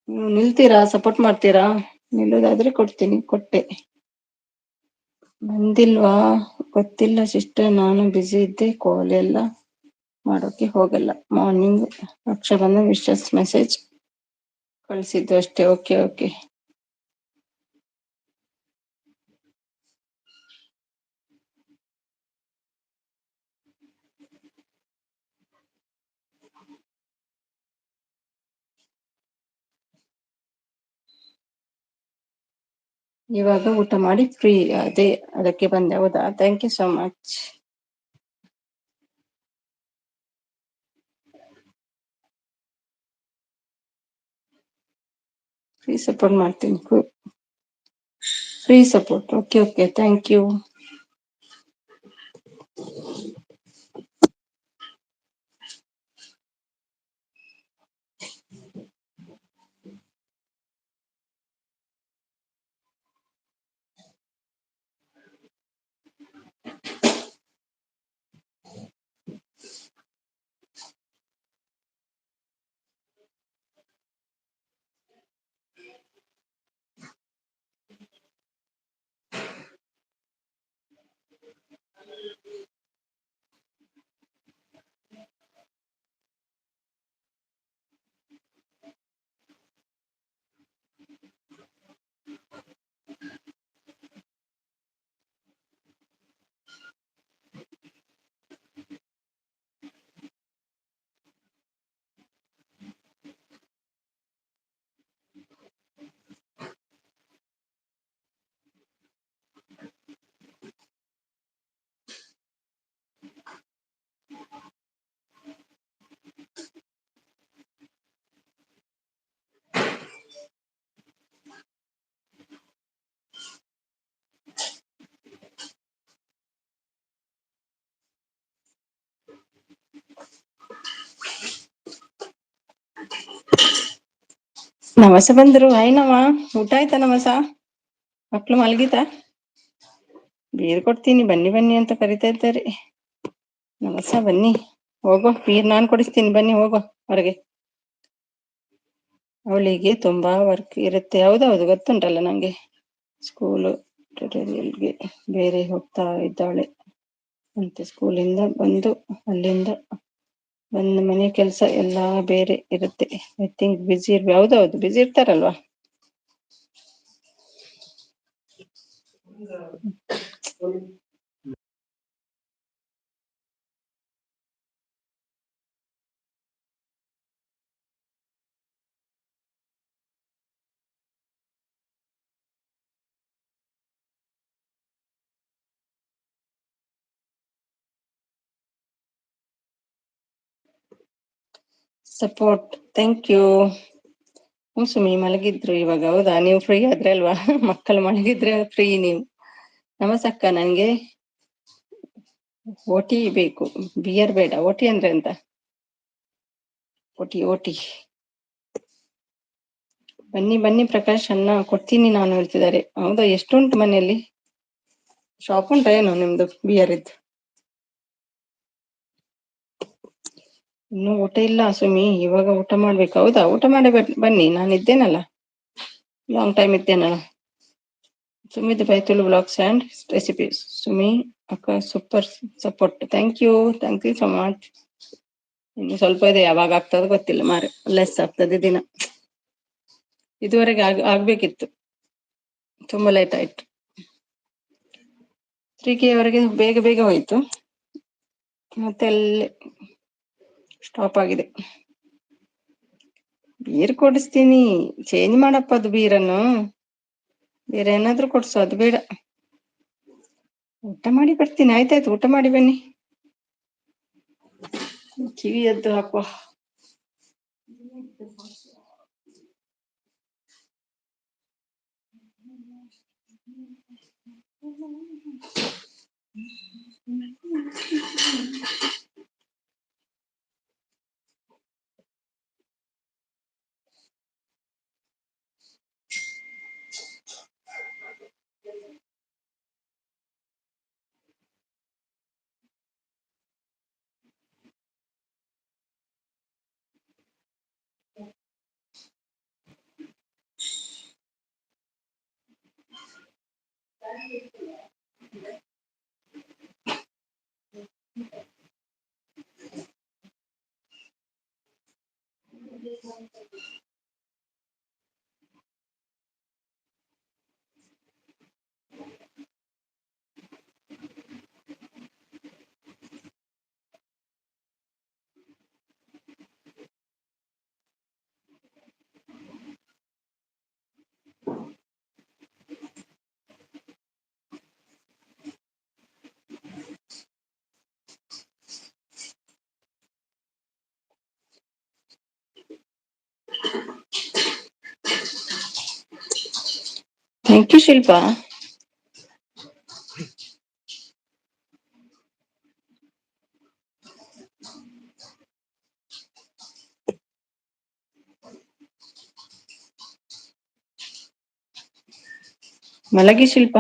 ನೀವು ನಿಲ್ತೀರಾ? ಸಪೋರ್ಟ್ ಮಾಡ್ತೀರಾ? ನಿಲ್ಲೋದಾದ್ರೆ ಕೊಡ್ತೀನಿ. ಕೊಟ್ಟೆ. ಬಂದಿಲ್ವಾ? ಗೊತ್ತಿಲ್ಲ ಸಿಸ್ಟರ್, ನಾನು ಬ್ಯುಸಿ ಇದ್ದೆ, ಕಾಲ್ ಎಲ್ಲ ಮಾಡೋಕೆ ಹೋಗಲ್ಲ. ಮಾರ್ನಿಂಗ್ ರಕ್ಷಾಬಂಧನ ವಿಶಸ್ ಮೆಸೇಜ್ ಕಳಿಸಿದ್ದು ಅಷ್ಟೇ. Okay okay. ಇವಾಗ ಊಟ ಮಾಡಿ ಫ್ರೀ ಅದೇ, ಅದಕ್ಕೆ ಬಂದೆ. ಹೌದಾ, ಥ್ಯಾಂಕ್ ಯು ಸೋ ಮಚ್. ಫ್ರೀ ಸಪೋರ್ಟ್ ಮಾಡ್ತೀನಿ. Free support. Okay okay, thank you. ನಮಸ ಬಂದ್ರು. ಆಯ್ನವ, ಊಟ ಆಯ್ತಾ ನಮಸ? ಮಕ್ಳು ಮಲಗಿತಾ? ಬೀರ್ ಕೊಡ್ತೀನಿ, ಬನ್ನಿ ಬನ್ನಿ ಅಂತ ಕರಿತಾ ಇದ್ದಾರೆ. ನಮಸ ಬನ್ನಿ, ಹೋಗೋ. ಬೀರ್ ನಾನ್ ಕೊಡಿಸ್ತೀನಿ, ಬನ್ನಿ ಹೋಗೋ ಹೊರಗೆ. ಅವಳಿಗೆ ತುಂಬಾ ವರ್ಕ್ ಇರುತ್ತೆ. ಹೌದೌದು, ಗೊತ್ತುಂಟಲ್ಲ ನಂಗೆ. ಸ್ಕೂಲು ಟ್ಯುಟೋರಿಯಲ್ಗೆ ಬೇರೆ ಹೋಗ್ತಾ ಇದ್ದಾಳೆ. ಮತ್ತೆ ಸ್ಕೂಲಿಂದ ಬಂದು, ಅಲ್ಲಿಂದ ಬಂದು ಮನೆ ಕೆಲಸ ಎಲ್ಲಾ ಬೇರೆ ಇರುತ್ತೆ. ಐ ಥಿಂಕ್ ಬಿಸಿ ಹೌದೌದು, ಬಿಸಿ ಇರ್ತಾರಲ್ವಾ. Support thank you. ಸುಮಿ ಮಲಗಿದ್ರು ಇವಾಗ. ಹೌದಾ, ನೀವು ಫ್ರೀ ಆದ್ರೆ ಅಲ್ವಾ? ಮಕ್ಕಳು ಮಲಗಿದ್ರೆ ಫ್ರೀ ನೀವು. ನಮಸ್ಕ, ನನ್ಗೆ ಓಟಿ ಬೇಕು, ಬಿಯರ್ ಬೇಡ. ಓಟಿ ಅಂದ್ರೆ ಎಂತ? OT OT. ಬನ್ನಿ ಬನ್ನಿ ಪ್ರಕಾಶ್ ಅನ್ನ ಕೊಡ್ತೀನಿ ನಾನು ಹೇಳ್ತಿದ್ದಾರೆ. ಹೌದಾ, ಎಷ್ಟುಂಟು ಮನೆಯಲ್ಲಿ? ಶಾಪ್ ಉಂಟಾ ಏನು ನಿಮ್ದು ಬಿಯರ್ ಇದ್ದು? ಇನ್ನು ಊಟ ಇಲ್ಲ ಸುಮಿ, ಇವಾಗ ಊಟ ಮಾಡ್ಬೇಕು. ಹೌದಾ, ಊಟ ಮಾಡಿ ಬನ್ನಿ, ನಾನು ಇದ್ದೇನಲ್ಲ, ಲಾಂಗ್ ಟೈಮ್ ಇದ್ದೇನಲ್ಲ. ಸುಮಿತ್ ಬೈತುಲ್ ಬ್ಲಾಗ್ಸ್ ಅಂಡ್ ರೆಸಿಪೀಸ್. ಸುಮಿ ಅಕ್ಕ super support. Thank you so much. ಇನ್ನು ಸ್ವಲ್ಪ ಇದೆ, ಯಾವಾಗ ಆಗ್ತದ ಗೊತ್ತಿಲ್ಲ ಮಾರೆ, ಲೆಸ್ ಆಗ್ತದೆ ದಿನ. ಇದುವರೆಗೆ ಆಗ್ಬೇಕಿತ್ತು, ತುಂಬಾ ಲೇಟ್ ಆಯ್ತು. 3K ವರೆಗೆ ಬೇಗ ಬೇಗ ಹೋಯ್ತು, ಮತ್ತೆ ಅಲ್ಲಿ ಸ್ಟಾಪ್ ಆಗಿದೆ. ಬೀರ್ ಕೊಡಿಸ್ತೀನಿ, ಚೇಂಜ್ ಮಾಡಪ್ಪ ಅದು ಬೀರನ್ನು, ಬೇರೆ ಏನಾದ್ರು ಕೊಡ್ಸು, ಅದು ಬೇಡ. ಊಟ ಮಾಡಿ ಬರ್ತೀನಿ, ಆಯ್ತಾಯ್ತು, ಊಟ ಮಾಡಿ ಬನ್ನಿ. ಕಿವಿಯದ್ದು ಹಾಕುವ. Thank you Shilpa. ಮಲಗಿ ಶಿಲ್ಪ,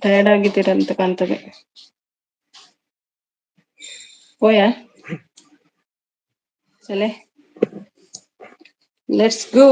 ಟಯರ್ಡ್ ಆಗಿದ್ದೀರಂತ ಕಾಣ್ತದೆ. ಹೋಯಾ ಚಲೆ, ಲೆಟ್ಸ್ ಗೋ.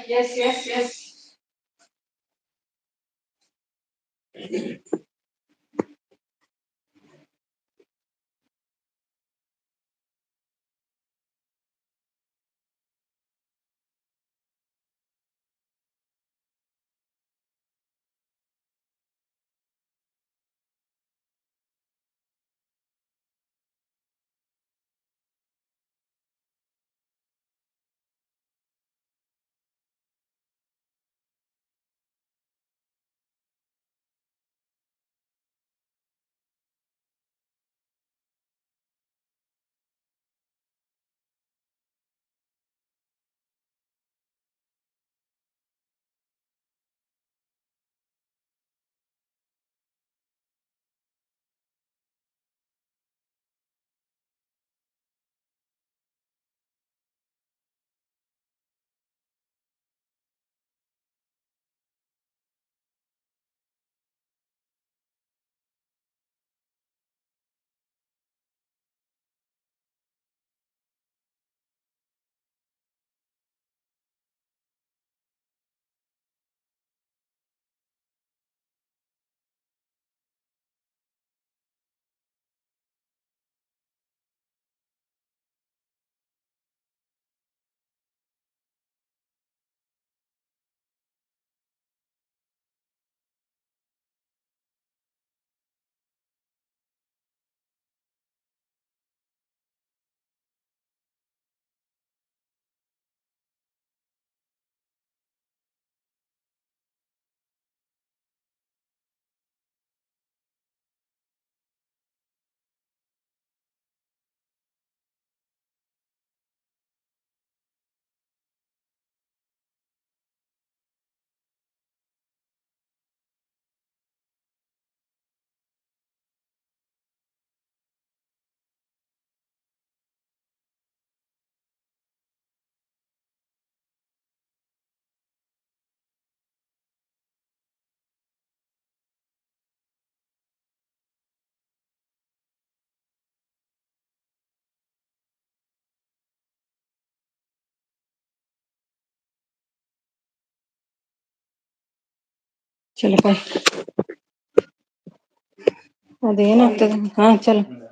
Yes. ಚಲೋ ಬಾಯ್. ಅದೇನಾಗ್ತದೆ. ಹಾ ಚಲೋ.